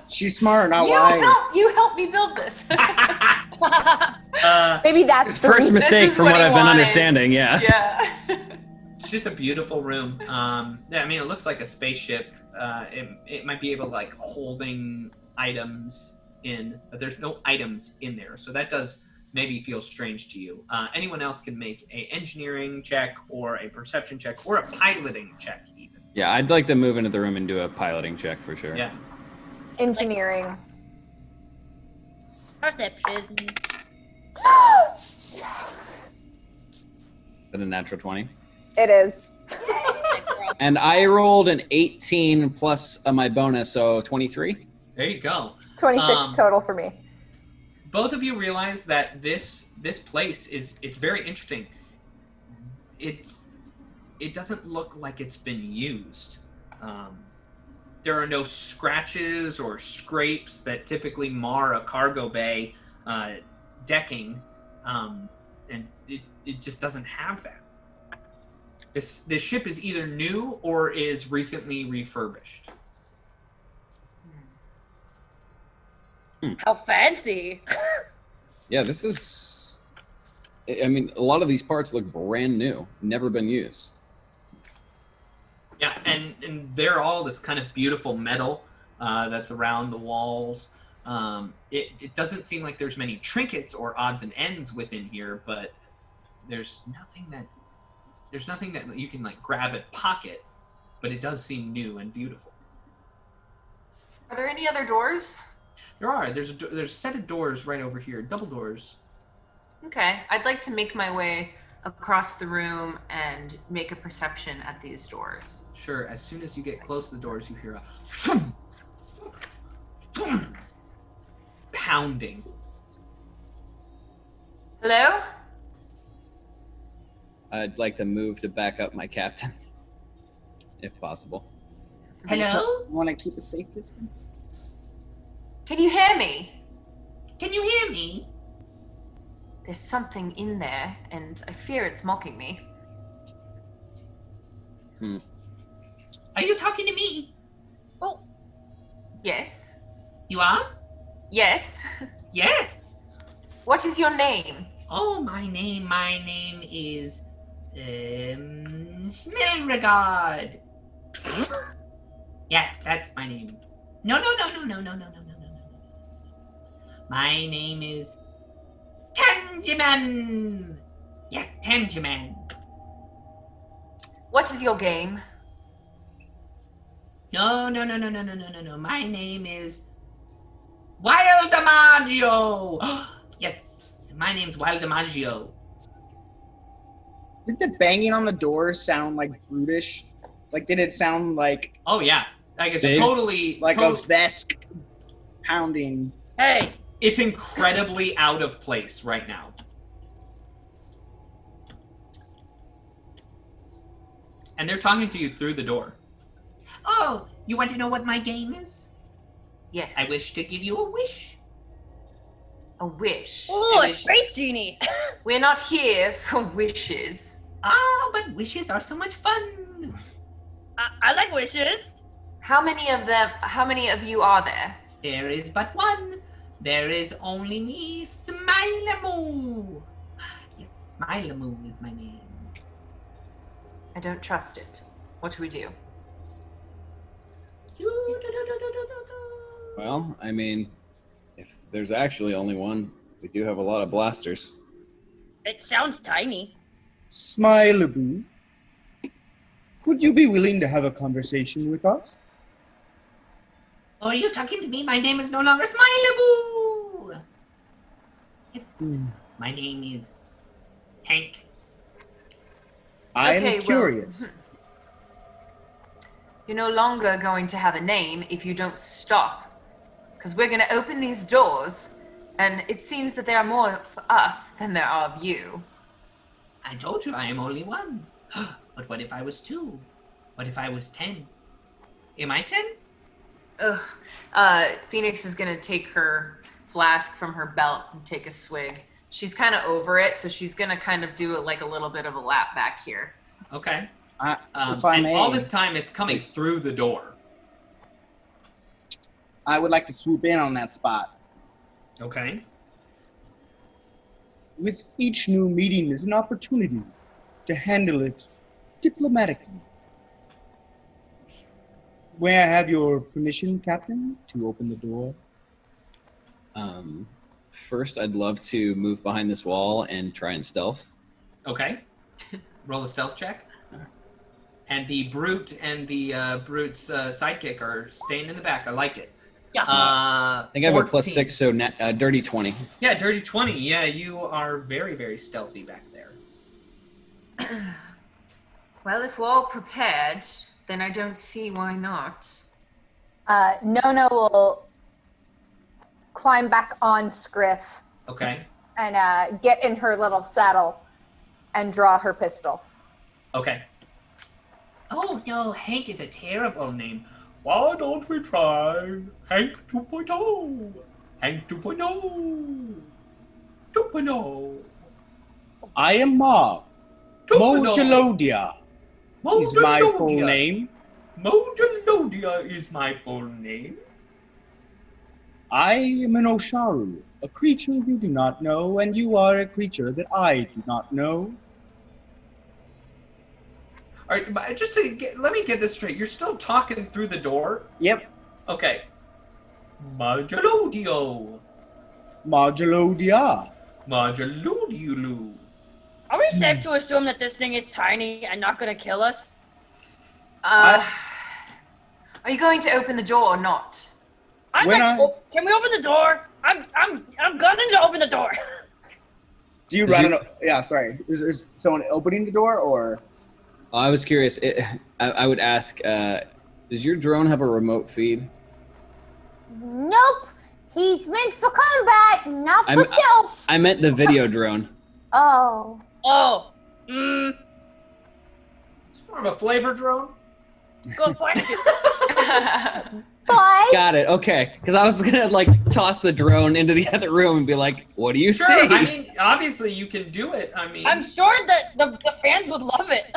She's smart, not you wise. You helped me build this. Maybe that's the First reason. mistake from what I've been understanding, yeah. Yeah. It's just a beautiful room. Yeah, I mean, it looks like a spaceship. It might be able to like holding items in, but there's no items in there. So that does maybe feel strange to you. Anyone else can make a engineering check or a perception check or a piloting check even. Yeah, I'd like to move into the room and do a piloting check for sure. Yeah. Engineering. Perception. Yes. Is that a natural 20? It is. And I rolled an 18 plus my bonus, so 23. There you go. 26 total for me. Both of you realize that this place it's very interesting. It doesn't look like it's been used. There are no scratches or scrapes that typically mar a cargo bay decking, and it just doesn't have that. This ship is either new or is recently refurbished. How fancy. Yeah, this is... I mean, a lot of these parts look brand new, never been used. Yeah, and they're all this kind of beautiful metal that's around the walls. It doesn't seem like there's many trinkets or odds and ends within here, but there's nothing that you can like grab and pocket, but it does seem new and beautiful. Are there any other doors? There are. There's a set of doors right over here, double doors. Okay, I'd like to make my way across the room and make a perception at these doors. Sure. As soon as you get close to the doors, you hear a thump, thump, pounding. Hello? I'd like to move to back up my captain, if possible. Hello? You want to keep a safe distance? Can you hear me? Can you hear me? There's something in there, and I fear it's mocking me. Are you talking to me? Oh. Yes. You are? Yes. Yes. What is your name? Oh, my name is Smellregard. Yes, that's my name. No. My name is Tangiman. Yes, Tangiman. What is your game? No. My name is Wild DiMaggio. Yes, my name's Wild DiMaggio. Did the banging on the door sound like brutish? Like, did it sound like... Oh, yeah. Like, it's big? totally... Like a Vesk pounding. Hey! It's incredibly out of place right now. And they're talking to you through the door. Oh, you want to know what my game is? Yes. I wish to give you a wish. A wish? Oh, a space genie! We're not here for wishes. Ah, but wishes are so much fun. I like wishes. How many of you are there? There is but one. There is only me, Smilemoo. Yes, Smilemoo is my name. I don't trust it. What do we do? Well, I mean, if there's actually only one, we do have a lot of blasters. It sounds tiny. Smilaboo, would you be willing to have a conversation with us? Oh, are you talking to me? My name is no longer Smilaboo. Yes, my name is Hank. I Okay, am curious. You're no longer going to have a name if you don't stop. Because we're going to open these doors, and it seems that there are more of us than there are of you. I told you I am only one. But what if I was 2? What if I was 10? Am I 10? Phoenix is going to take her flask from her belt and take a swig. She's kind of over it, so she's going to kind of do like a little bit of a lap back here. Okay. If I and may, all this time it's coming through the door. I would like to swoop in on that spot. Okay. with each new meeting is an opportunity to handle it diplomatically. May I have your permission, Captain, to open the door? First, I'd love to move behind this wall and try and stealth. Okay. Roll a stealth check. And the brute and the brute's sidekick are staying in the back. I like it. Yeah. I think I have a +6, so dirty 20. Yeah, dirty 20. Yeah, you are very, very stealthy back there. Well, if we're all prepared, then I don't see why not. Nona will climb back on Scriff. Okay. And get in her little saddle and draw her pistol. Okay. Oh, no, Hank is a terrible name. Why don't we try Hank 2.0? Hank 2.0. 2.0. I am Mark. Mogelodia is my full name. Mogelodia is my full name. I am an Osharu, a creature you do not know, and you are a creature that I do not know. All right, but just to let me get this straight. You're still talking through the door? Yep. Okay. Mogelodio. Mogelodia. Mogelodiulu. Are we safe to assume that this thing is tiny and not going to kill us? Are you going to open the door or not? Can we open the door? I'm going to open the door. Do you run? Yeah, sorry. Is someone opening the door or? I was curious. I would ask, does your drone have a remote feed? Nope. He's meant for combat, not for stealth. I meant the video drone. Oh. Oh. It's more of a flavor drone. Go find it. But Got it. Okay, because I was gonna toss the drone into the other room and be like, "What do you see?" I mean, obviously you can do it. I mean, I'm sure that the fans would love it.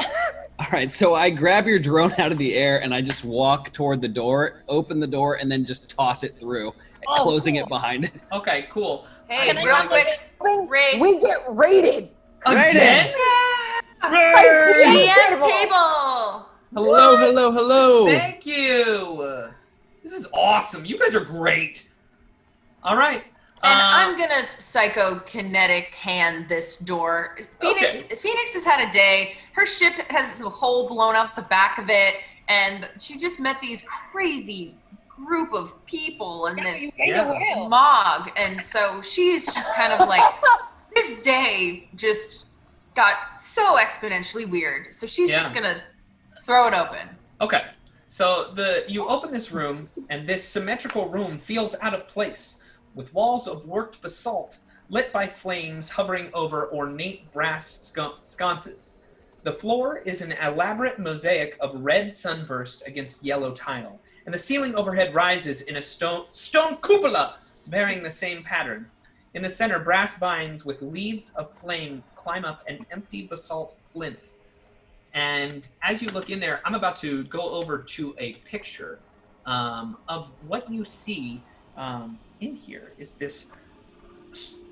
All right, so I grab your drone out of the air and I just walk toward the door, open the door, and then just toss it through, closing it behind it. Okay, cool. Hey, real quick, we get raided. Again? GM table. Hello. Thank you. This is awesome. You guys are great. All right. And I'm gonna psychokinetic hand this door. Phoenix has had a day. Her ship has a hole blown up the back of it, and she just met these crazy group of people and this Mog, and so she's just kind of like, this day just got so exponentially weird. So she's just gonna throw it open. Okay. So you open this room, and this symmetrical room feels out of place, with walls of worked basalt lit by flames hovering over ornate brass sconces. The floor is an elaborate mosaic of red sunburst against yellow tile, and the ceiling overhead rises in a stone cupola bearing the same pattern. In the center, brass vines with leaves of flame climb up an empty basalt plinth. And as you look in there, I'm about to go over to a picture of what you see in here is this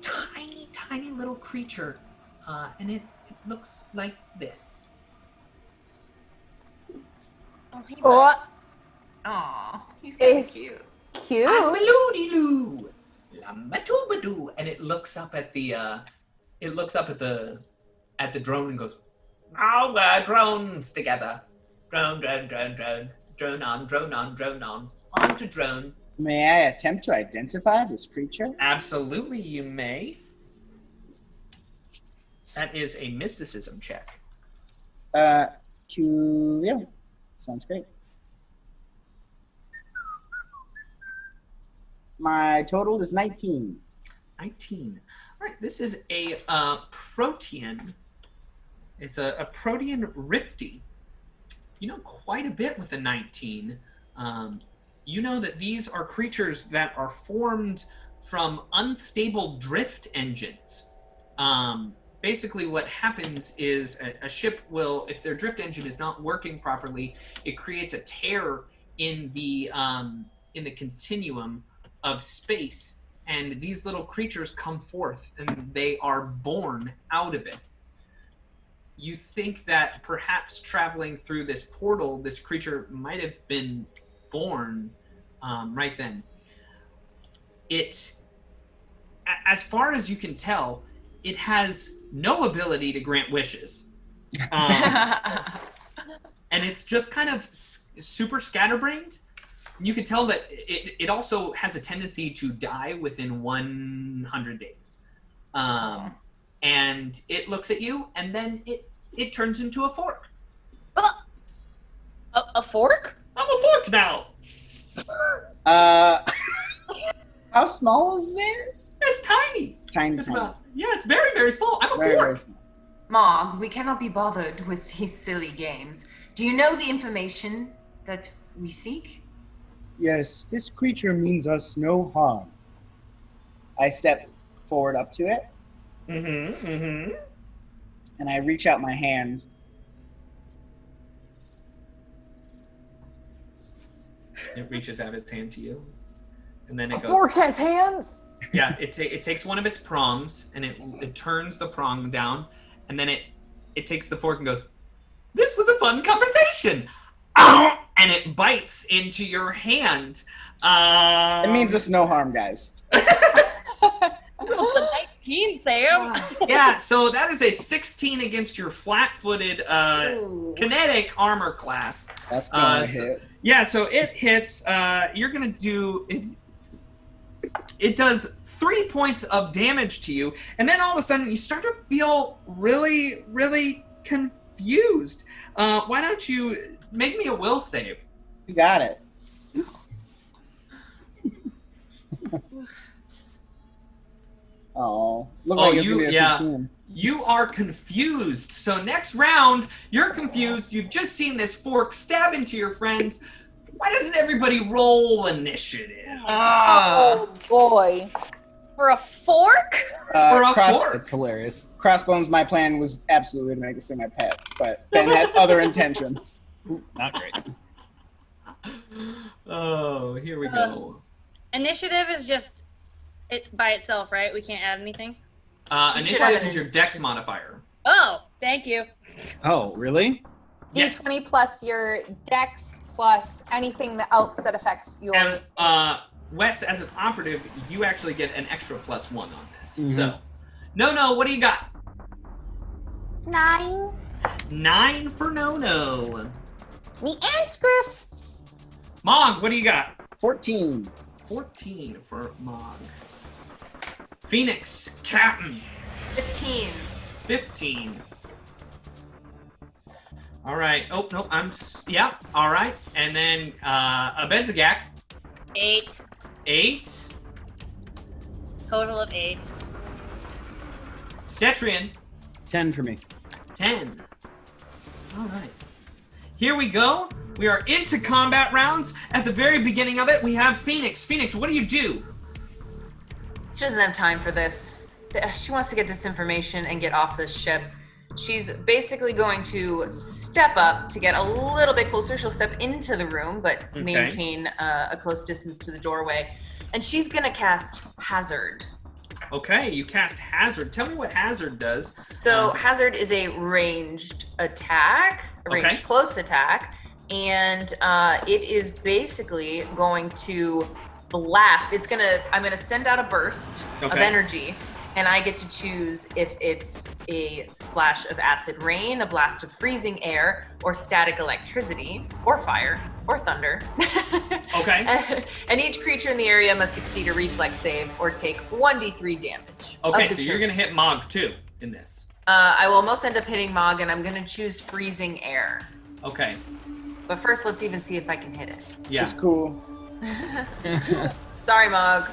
tiny, tiny little creature, and it looks like this. Aw, he's kind of cute. Cute. Amaloo-dee-loo, lambatoo-badoo, and it looks up at the drone and goes, "Now we're drones together. Drone, drone, drone, drone, drone on, drone on, drone on, on to drone." May I attempt to identify this creature? Absolutely, you may. That is a mysticism check. Yeah, sounds great. My total is 19. 19. All right, this is a protean. It's a protean rifty. You know quite a bit with a 19. You know that these are creatures that are formed from unstable drift engines. Basically what happens is a ship will, if their drift engine is not working properly, it creates a tear in the continuum of space, and these little creatures come forth, and they are born out of it. You think that perhaps traveling through this portal, this creature might have been born right then. It, as far as you can tell, it has no ability to grant wishes. And it's just kind of super scatterbrained. You can tell that it also has a tendency to die within 100 days. And it looks at you, and then it turns into a fork. A fork? I'm a fork now. How small is it? It's tiny. Tiny. Yeah, it's very, very small. I'm a Very, fork. very small. Mog, we cannot be bothered with these silly games. Do you know the information that we seek? Yes, this creature means us no harm. I step forward up to it. And I reach out my hand. It reaches out its hand to you, and then it A goes. fork has hands. Yeah, it takes one of its prongs, and it turns the prong down, and then it takes the fork and goes, "This was a fun conversation." And it bites into your hand. It means us no harm, guys. Rolls a 19, Sam. Yeah, so that is a 16 against your flat-footed kinetic armor class. That's gonna hit. Yeah, so it hits. You're gonna do it does 3 points of damage to you, and then all of a sudden you start to feel really, really confused. Why don't you make me a will save? You got it. Oh, look like it's gonna be a 15. You are confused. So next round, you're confused. You've just seen this fork stab into your friends. Why doesn't everybody roll initiative? Oh boy. For a fork? For a fork? It's hilarious. Crossbones, my plan was absolutely to make this thing my pet, but Ben had other intentions. Not great. Oh, here we go. Initiative is just it by itself, right? We can't add anything? Initiative is your dex modifier. Oh, thank you. Oh, really? D20 plus your dex plus anything else that affects your. And Wes, as an operative, you actually get an extra +1 on this. Mhm. So, no, what do you got? 9. 9 for no. Me and Scriff. Mog, what do you got? 14. 14 for Mog. Phoenix, Captain. 15. 15. All right. Oh, no, yeah, all right. And then Abenzagak. 8. 8. Total of 8. Detrian. 10 for me. 10. All right. Here we go. We are into combat rounds. At the very beginning of it, we have Phoenix. Phoenix, what do you do? She doesn't have time for this. She wants to get this information and get off this ship. She's basically going to step up to get a little bit closer. She'll step into the room, but maintain a close distance to the doorway. And she's going to cast Hazard. Okay, you cast Hazard. Tell me what Hazard does. So Hazard is a ranged attack, a ranged close attack, and it is basically going to blast. I'm gonna send out a burst of energy, and I get to choose if it's a splash of acid rain, a blast of freezing air, or static electricity, or fire, or thunder. Okay. And each creature in the area must succeed a reflex save or take 1d3 damage. Okay, so you're gonna hit Mog too in this. I will almost end up hitting Mog, and I'm gonna choose freezing air. Okay. But first, let's even see if I can hit it. Yeah. It's cool. Sorry, Mog.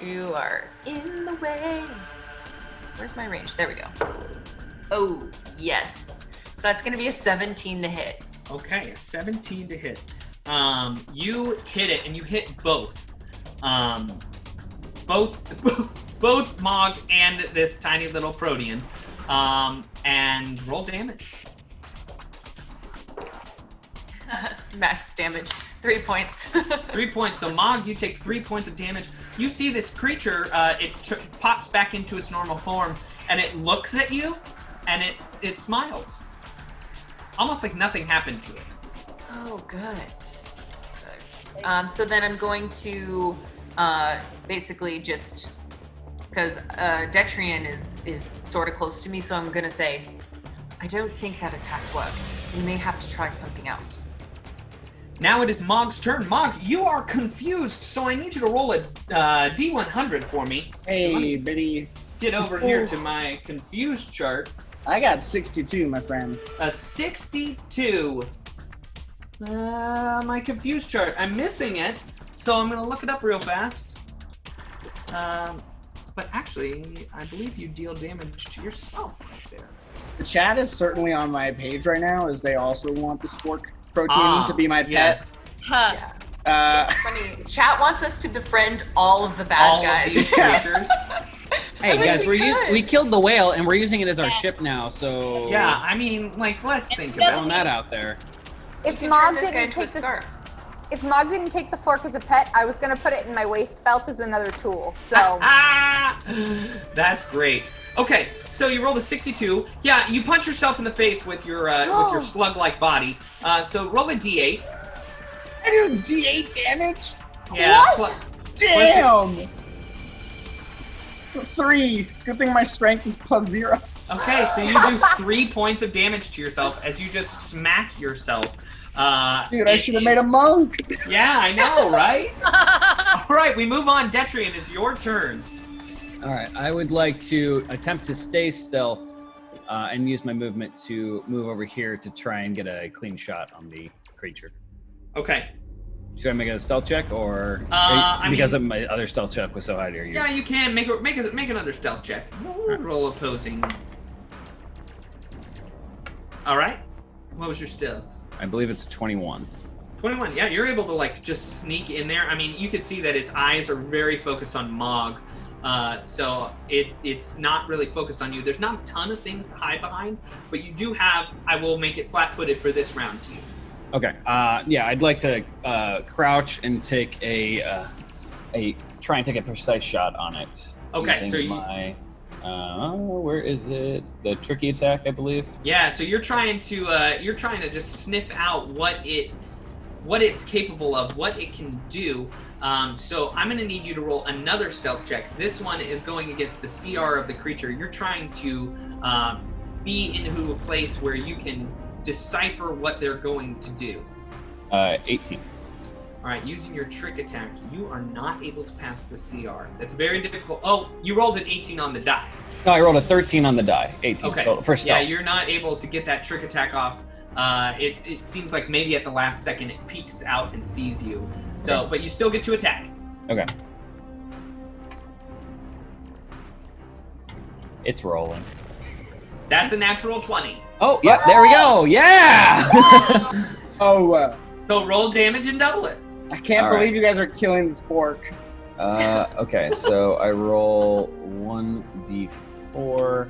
You are in the way. Where's my range? There we go. Oh, yes. So that's going to be a 17 to hit. Okay, a 17 to hit. You hit it, and you hit both. Both Mog and this tiny little Protean. And roll damage. Max damage. 3 points. 3 points. So Mog, you take 3 points of damage. You see this creature, it pops back into its normal form, and it looks at you, and it smiles. Almost like nothing happened to it. Oh, good. So then I'm going to basically just, because Detrian is sort of close to me, so I'm going to say, I don't think that attack worked. We may have to try something else. Now it is Mog's turn. Mog, you are confused, so I need you to roll a D100 for me. Hey, Biddy. Get over here to my confused chart. I got 62, my friend. A 62. My confused chart. I'm missing it, so I'm gonna look it up real fast. But actually, I believe you deal damage to yourself right there. The chat is certainly on my page right now, as they also want the spork protein to be my pet. Yes. Huh. Funny. Chat wants us to befriend all of the bad guys. Of these creatures. Hey guys, we killed the whale and we're using it as our ship now, so yeah, I mean, like, let's think about throwing that out there. If Mog didn't take the fork as a pet, I was gonna put it in my waist belt as another tool. So that's great. Okay, so you rolled a 62. Yeah, you punch yourself in the face with your slug-like body. So roll a D8. I do D8 damage? Yeah. What? Damn! 3. Good thing my strength is +0. Okay, so you do 3 points of damage to yourself as you just smack yourself. Dude, I should have made a monk. Yeah, I know, right? All right, we move on. Detrian, it's your turn. All right, I would like to attempt to stay stealthed and use my movement to move over here to try and get a clean shot on the creature. Okay. Should I make it a stealth check, or because of my other stealth check was so high here? Yeah, you can make another stealth check. Roll opposing. All right. What was your stealth? I believe it's 21. 21. Yeah, you're able to like just sneak in there. I mean, you can see that its eyes are very focused on Mog, so it's not really focused on you. There's not a ton of things to hide behind, but you do have. I will make it flat-footed for this round to you. Okay. Yeah, I'd like to crouch and take try and take a precise shot on it. Okay, so my where is it? The tricky attack, I believe. Yeah, so you're trying to just sniff out what it's capable of, what it can do. So I'm going to need you to roll another stealth check. This one is going against the CR of the creature. You're trying to be into a place where you can decipher what they're going to do. 18. All right, using your trick attack, you are not able to pass the CR. That's very difficult. Oh, you rolled an 18 on the die. No, I rolled a 13 on the die. 18 total for stealth. Yeah, you're not able to get that trick attack off. It seems like maybe at the last second it peeks out and sees you. So, Okay. but you still get to attack. Okay. It's rolling. That's a natural 20. Oh, yeah, there we go. Yeah! So roll damage and double it. I can't believe you guys are killing this fork. Okay, so I roll 1d4 for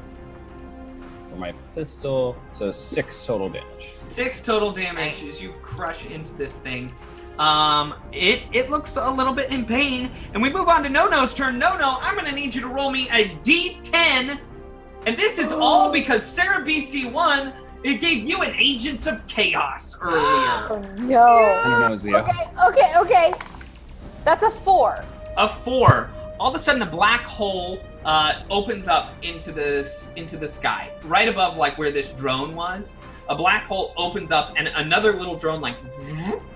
my pistol, so 6 total damage. 6 total damage as you crush into this thing. It looks a little bit in pain, and we move on to No-No's turn. No-No, I'm gonna need you to roll me a D10, and this is all because Sarah BC1, it gave you an Agent of Chaos earlier. Oh no. I don't know, Zio. Okay. That's a 4. A 4. All of a sudden, a black hole opens up into the sky, right above like where this drone was. A black hole opens up, and another little drone like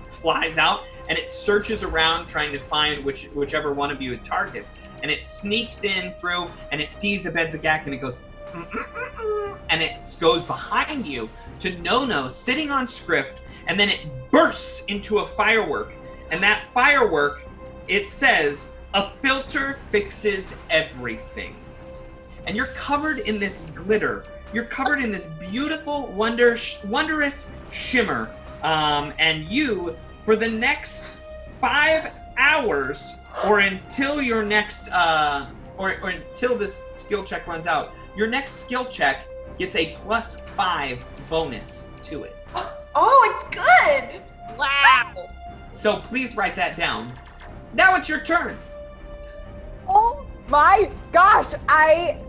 flies out, and it searches around trying to find whichever one of you it targets. And it sneaks in through, and it sees a Benzagak, and it goes, and it goes behind you to No-No sitting on Scrift, and then it bursts into a firework. And that firework, it says, "A filter fixes everything." And you're covered in this glitter. You're covered in this beautiful, wondrous shimmer. And you, for the next 5 hours, or until your next, or until this skill check runs out, your next skill check gets a +5 bonus to it. Oh, it's good! Wow. So please write that down. Now it's your turn. Oh my gosh, I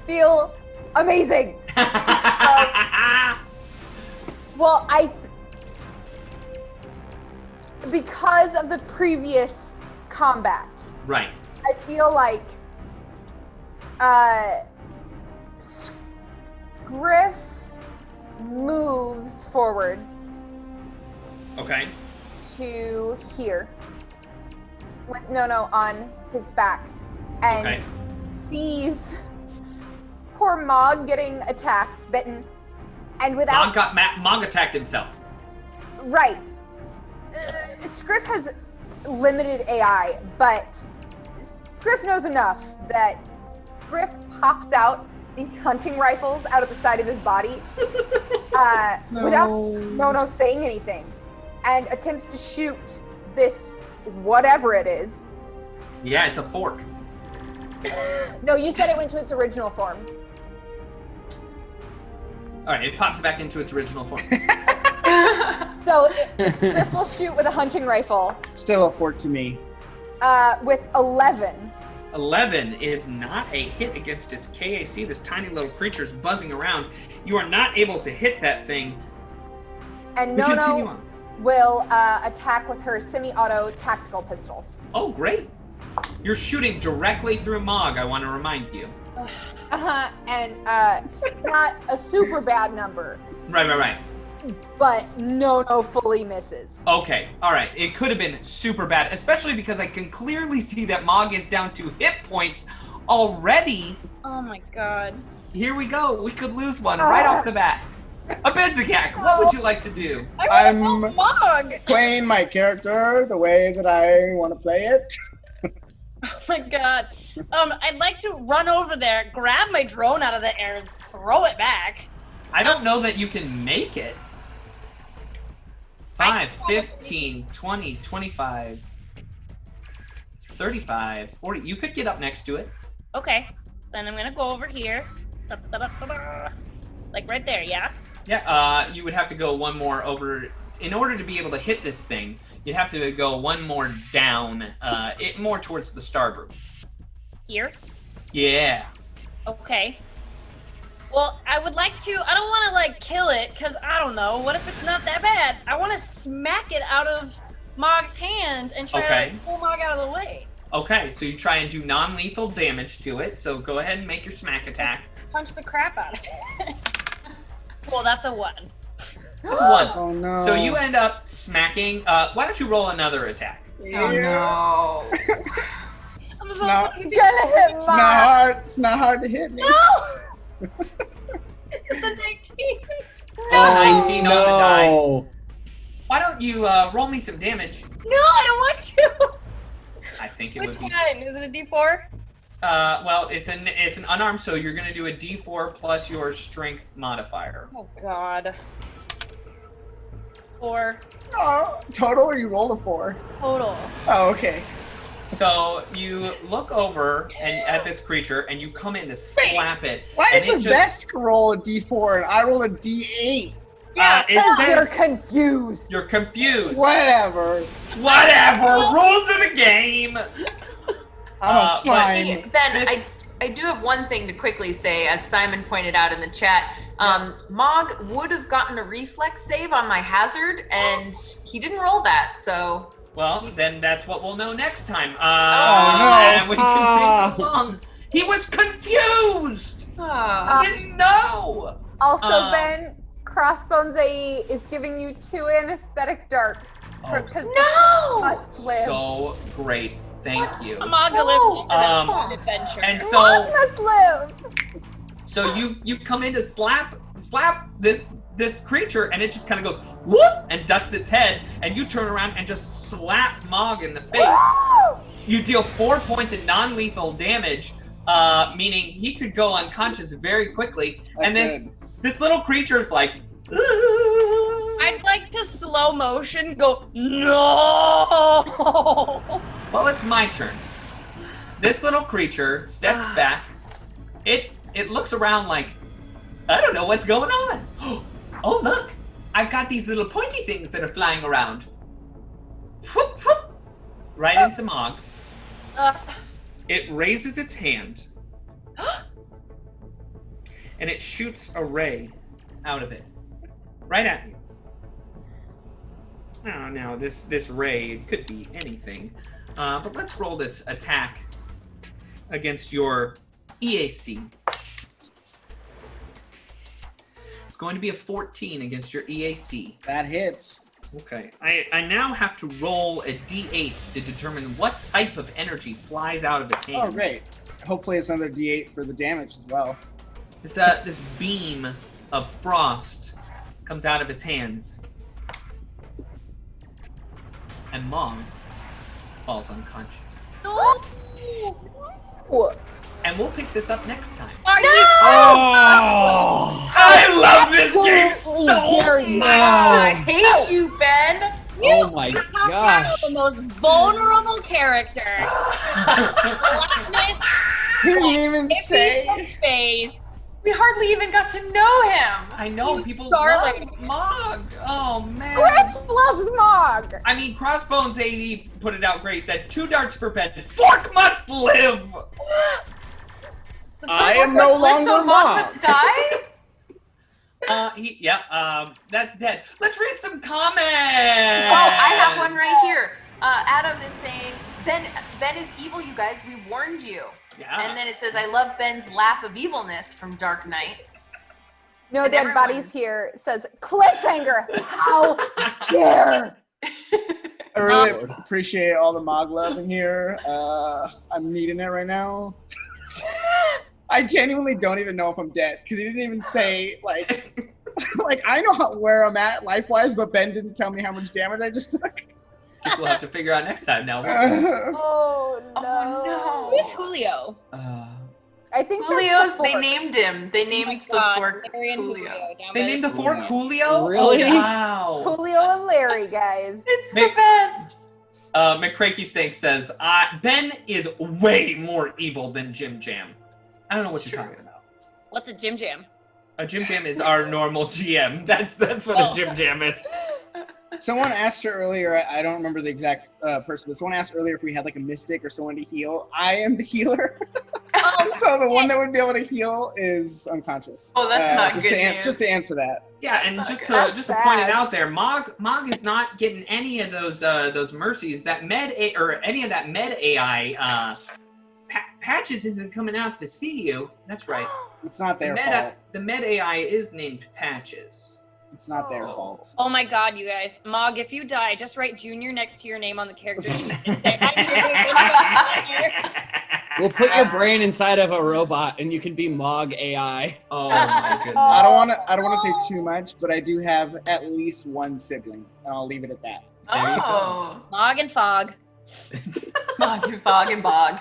feel amazing. Well, because of the previous combat, Right. I feel like Griff moves forward Okay. to here. On his back. And Okay. sees poor Mog getting attacked, bitten, and without... Mog attacked himself. Right. Scriff has limited AI, but Griff knows enough that Griff pops out these hunting rifles out of the side of his body without saying anything, and attempts to shoot this whatever it is. Yeah, it's a fork. No, you said it went to its original form. All right, it pops back into its original form. So Scriff will shoot with a hunting rifle. Still a fork to me. With 11. 11 is not a hit against its KAC. This tiny little creature is buzzing around. You are not able to hit that thing. And We continue Nono on. will attack with her semi-auto tactical pistol. Oh, great. You're shooting directly through Mog, I want to remind you. And it's not a super bad number, Right. but Nono fully misses. Okay, all right. It could have been super bad, especially because I can clearly see that Mog is down to hit points already. Oh my god. Here we go. We could lose one right off the bat. Abenzigak, what would you like to do? I'm Mog. playing my character the way that I want to play it. Oh my god. I'd like to run over there, grab my drone out of the air, and throw it back. I don't know that you can make it. 5, 15, 20, 25, 35, 40. You could get up next to it. Okay. Then I'm gonna go over here. Like right there, yeah? Yeah, you would have to go one more over. In order to be able to hit this thing, you'd have to go one more down, more towards the star group. Here? Yeah. Okay. Well, I would like to, I don't want to like kill it, because I don't know, what if it's not that bad? I want to smack it out of Mog's hand and try to like, pull Mog out of the way. Okay, so you try and do non-lethal damage to it, so go ahead and make your smack attack. Punch the crap out of it. Well, that's a 1. That's a 1. Oh no. So you end up smacking, why don't you roll another attack? Oh no. I'm It's so not, You're gonna hit it's Mog. not hard. It's not hard to hit me. No! It's a 19. It's a 19 on the die. No. Why don't you roll me some damage? No, I don't want to. I think it Which would be. one? Is it a D4? Well, it's an unarmed, so you're gonna do a D4 plus your strength modifier. Oh God. 4 Oh, total or you rolled a 4? total. Oh, okay. So you look over at this creature, and you come in to slap it. Why and did it the Vesk roll a D4 and I rolled a D8? Yeah, You're confused. You're confused. Whatever. Whatever. Rules of the game. I'm a slime. Hey, Ben, I do have one thing to quickly say, as Simon pointed out in the chat. Mog would have gotten a reflex save on my hazard, and he didn't roll that, so... Well, then that's what we'll know next time. no. And we continue along. He was confused. He didn't know. Also, Ben, Crossbones AE is giving you 2 anesthetic darts. Because No! must live. So great. Thank you. Mog lived next fun adventure. And Mog so, must live. so you come in to slap this creature, and it just kind of goes whoop and ducks its head, and you turn around and just slap Mog in the face. You deal 4 points of non-lethal damage, meaning he could go unconscious very quickly. And this little creature is like, I'd like to slow motion go, no! well, it's my turn. This little creature steps back. It looks around like, I don't know what's going on. Oh, look, I've got these little pointy things that are flying around. Whew. right into Mog. It raises its hand. And it shoots a ray out of it. Right at you. Now this ray could be anything. But let's roll this attack against your EAC. It's going to be a 14 against your EAC. That hits. Okay. I now have to roll a d8 to determine what type of energy flies out of its hand. Oh, great. Hopefully it's another d8 for the damage as well. This beam of frost comes out of its hands. And Mom falls unconscious. No! And we'll pick this up next time. Oh! I love this game so much! I hate you, Ben! Oh my gosh. The most vulnerable character. He didn't even say. Face. We hardly even got to know him. I know, people darling. love Mog. Oh, man. Griff loves Mog. I mean, Crossbones 80 put it out great. He said, 2 darts for Ben. Fork must live! I am no longer so Mog must die? That's dead. Let's read some comments! I have one right here. Adam is saying, Ben is evil, you guys. We warned you. Yeah. And then it says, I love Ben's laugh of evilness from Dark Knight. No And dead everyone- bodies here says cliffhanger. How dare? I really appreciate all the Mog love in here. I'm needing it right now. I genuinely don't even know if I'm dead because he didn't even say like I know where I'm at life-wise, but Ben didn't tell me how much damage I just took. Guess we'll have to figure out next time now. Oh no. Who's Julio? I think Julio's, they named him. They named the fork Julio. They named the fork Julio? Really? Oh, wow. Julio and Larry, guys. It's the best. McCrakey Steak says, Ben is way more evil than Jim Jam. I don't know what you're talking about. What's a Jim Jam? A Jim Jam is our normal GM. That's what a Jim Jam is. Someone asked her earlier, I don't remember the exact person, but someone asked earlier if we had like a mystic or someone to heal. I am the healer. So the one that would be able to heal is unconscious. Oh, that's not just good to news. just to answer that. Yeah, and just to point it out there, Mog is not getting any of those mercies. That any of that med AI Patches isn't coming out to see you. That's right. It's not their fault. The med AI is named Patches. It's not their fault. Oh my god, you guys. Mog, if you die, just write Junior next to your name on the character sheet. We'll put your brain inside of a robot and you can be Mog AI. Oh my goodness. I don't want to say too much, but I do have at least one sibling, and I'll leave it at that. There you go. Mog and Fog. Mog and Fog and Bog.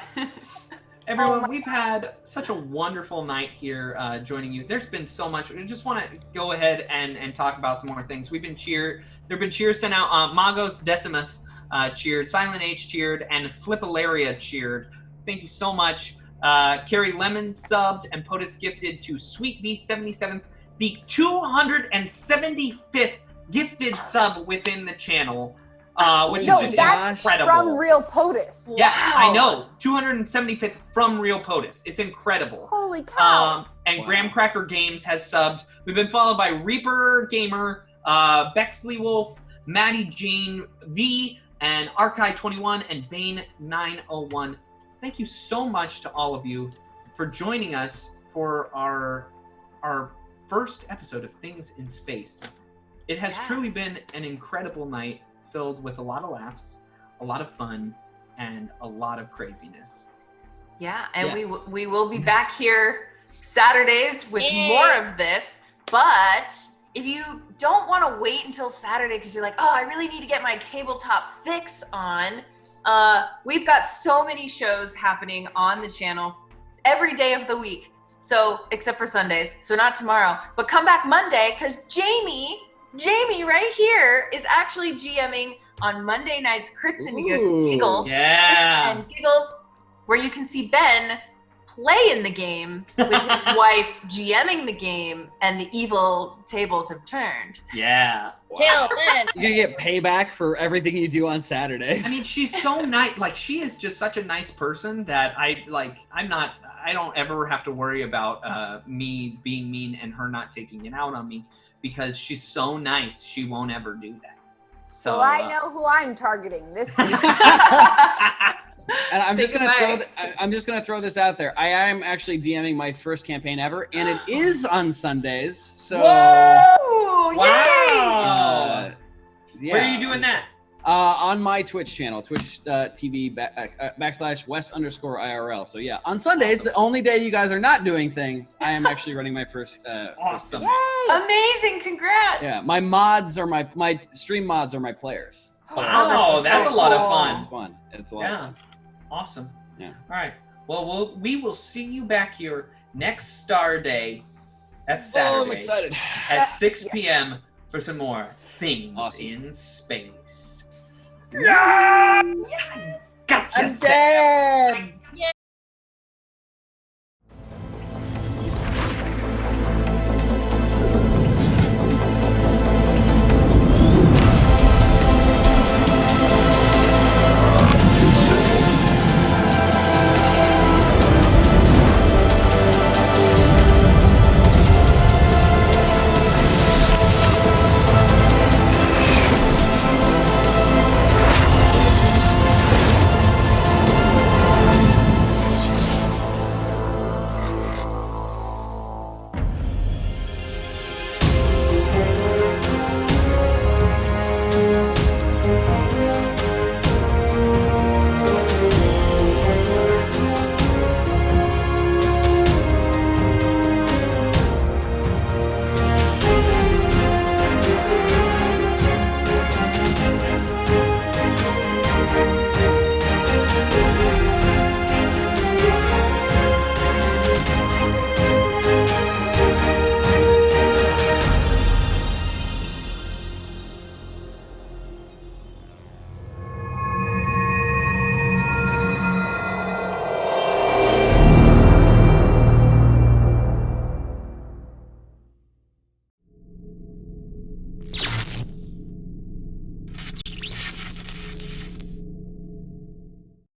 Everyone, we've had such a wonderful night here joining you. There's been so much. I just want to go ahead and talk about some more things. There have been cheers sent out. Magos Decimus cheered, Silent H cheered, and Flippalaria cheered. Thank you so much. Carrie Lemon subbed, and POTUS gifted to Sweet B77, the 275th gifted sub within the channel. Which is just that's incredible. from Real POTUS. Yeah, I know. 275th from Real POTUS. It's incredible. Holy cow. And Graham Cracker Games has subbed. We've been followed by Reaper Gamer, Bexley Wolf, Maddie Jean V, and Archive21 and Bane901. Thank you so much to all of you for joining us for our first episode of Things in Space. It has truly been an incredible night, filled with a lot of laughs, a lot of fun, and a lot of craziness. Yeah, and Yes. we will be back here Saturdays with more of this. But if you don't want to wait until Saturday because you're like, oh, I really need to get my tabletop fix on, we've got so many shows happening on the channel every day of the week. So, except for Sundays. So not tomorrow, but come back Monday because Jamie right here is actually GMing on Monday nights Crits and Giggles. Yeah. And Giggles, where you can see Ben play in the game with his wife GMing the game, and the evil tables have turned. Yeah. Kill, man. You're gonna get payback for everything you do on Saturdays. I mean, she's so nice. Like, she is just such a nice person that I don't ever have to worry about me being mean and her not taking it out on me, because she's so nice. She won't ever do that. So Well, I know who I'm targeting this week. And I'm Say just gonna goodbye. I'm just gonna throw this out there. I am actually DMing my first campaign ever, and it is on Sundays. So Whoa! Wow! Where are you doing that? On my Twitch channel, Twitch TV / Wes_IRL. So yeah, on Sundays, the only day you guys are not doing things, I am actually running my first. Awesome! Amazing! Congrats! Yeah, my mods are my stream mods are my players. So Wow, that's a lot of fun. It's fun. It's a lot. Yeah. Awesome. Yeah. All right. Well, we will see you back here next Star Day. That's Saturday. I'm excited. At 6 p.m. for some more things in space. Yes! Gotcha. I'm dead.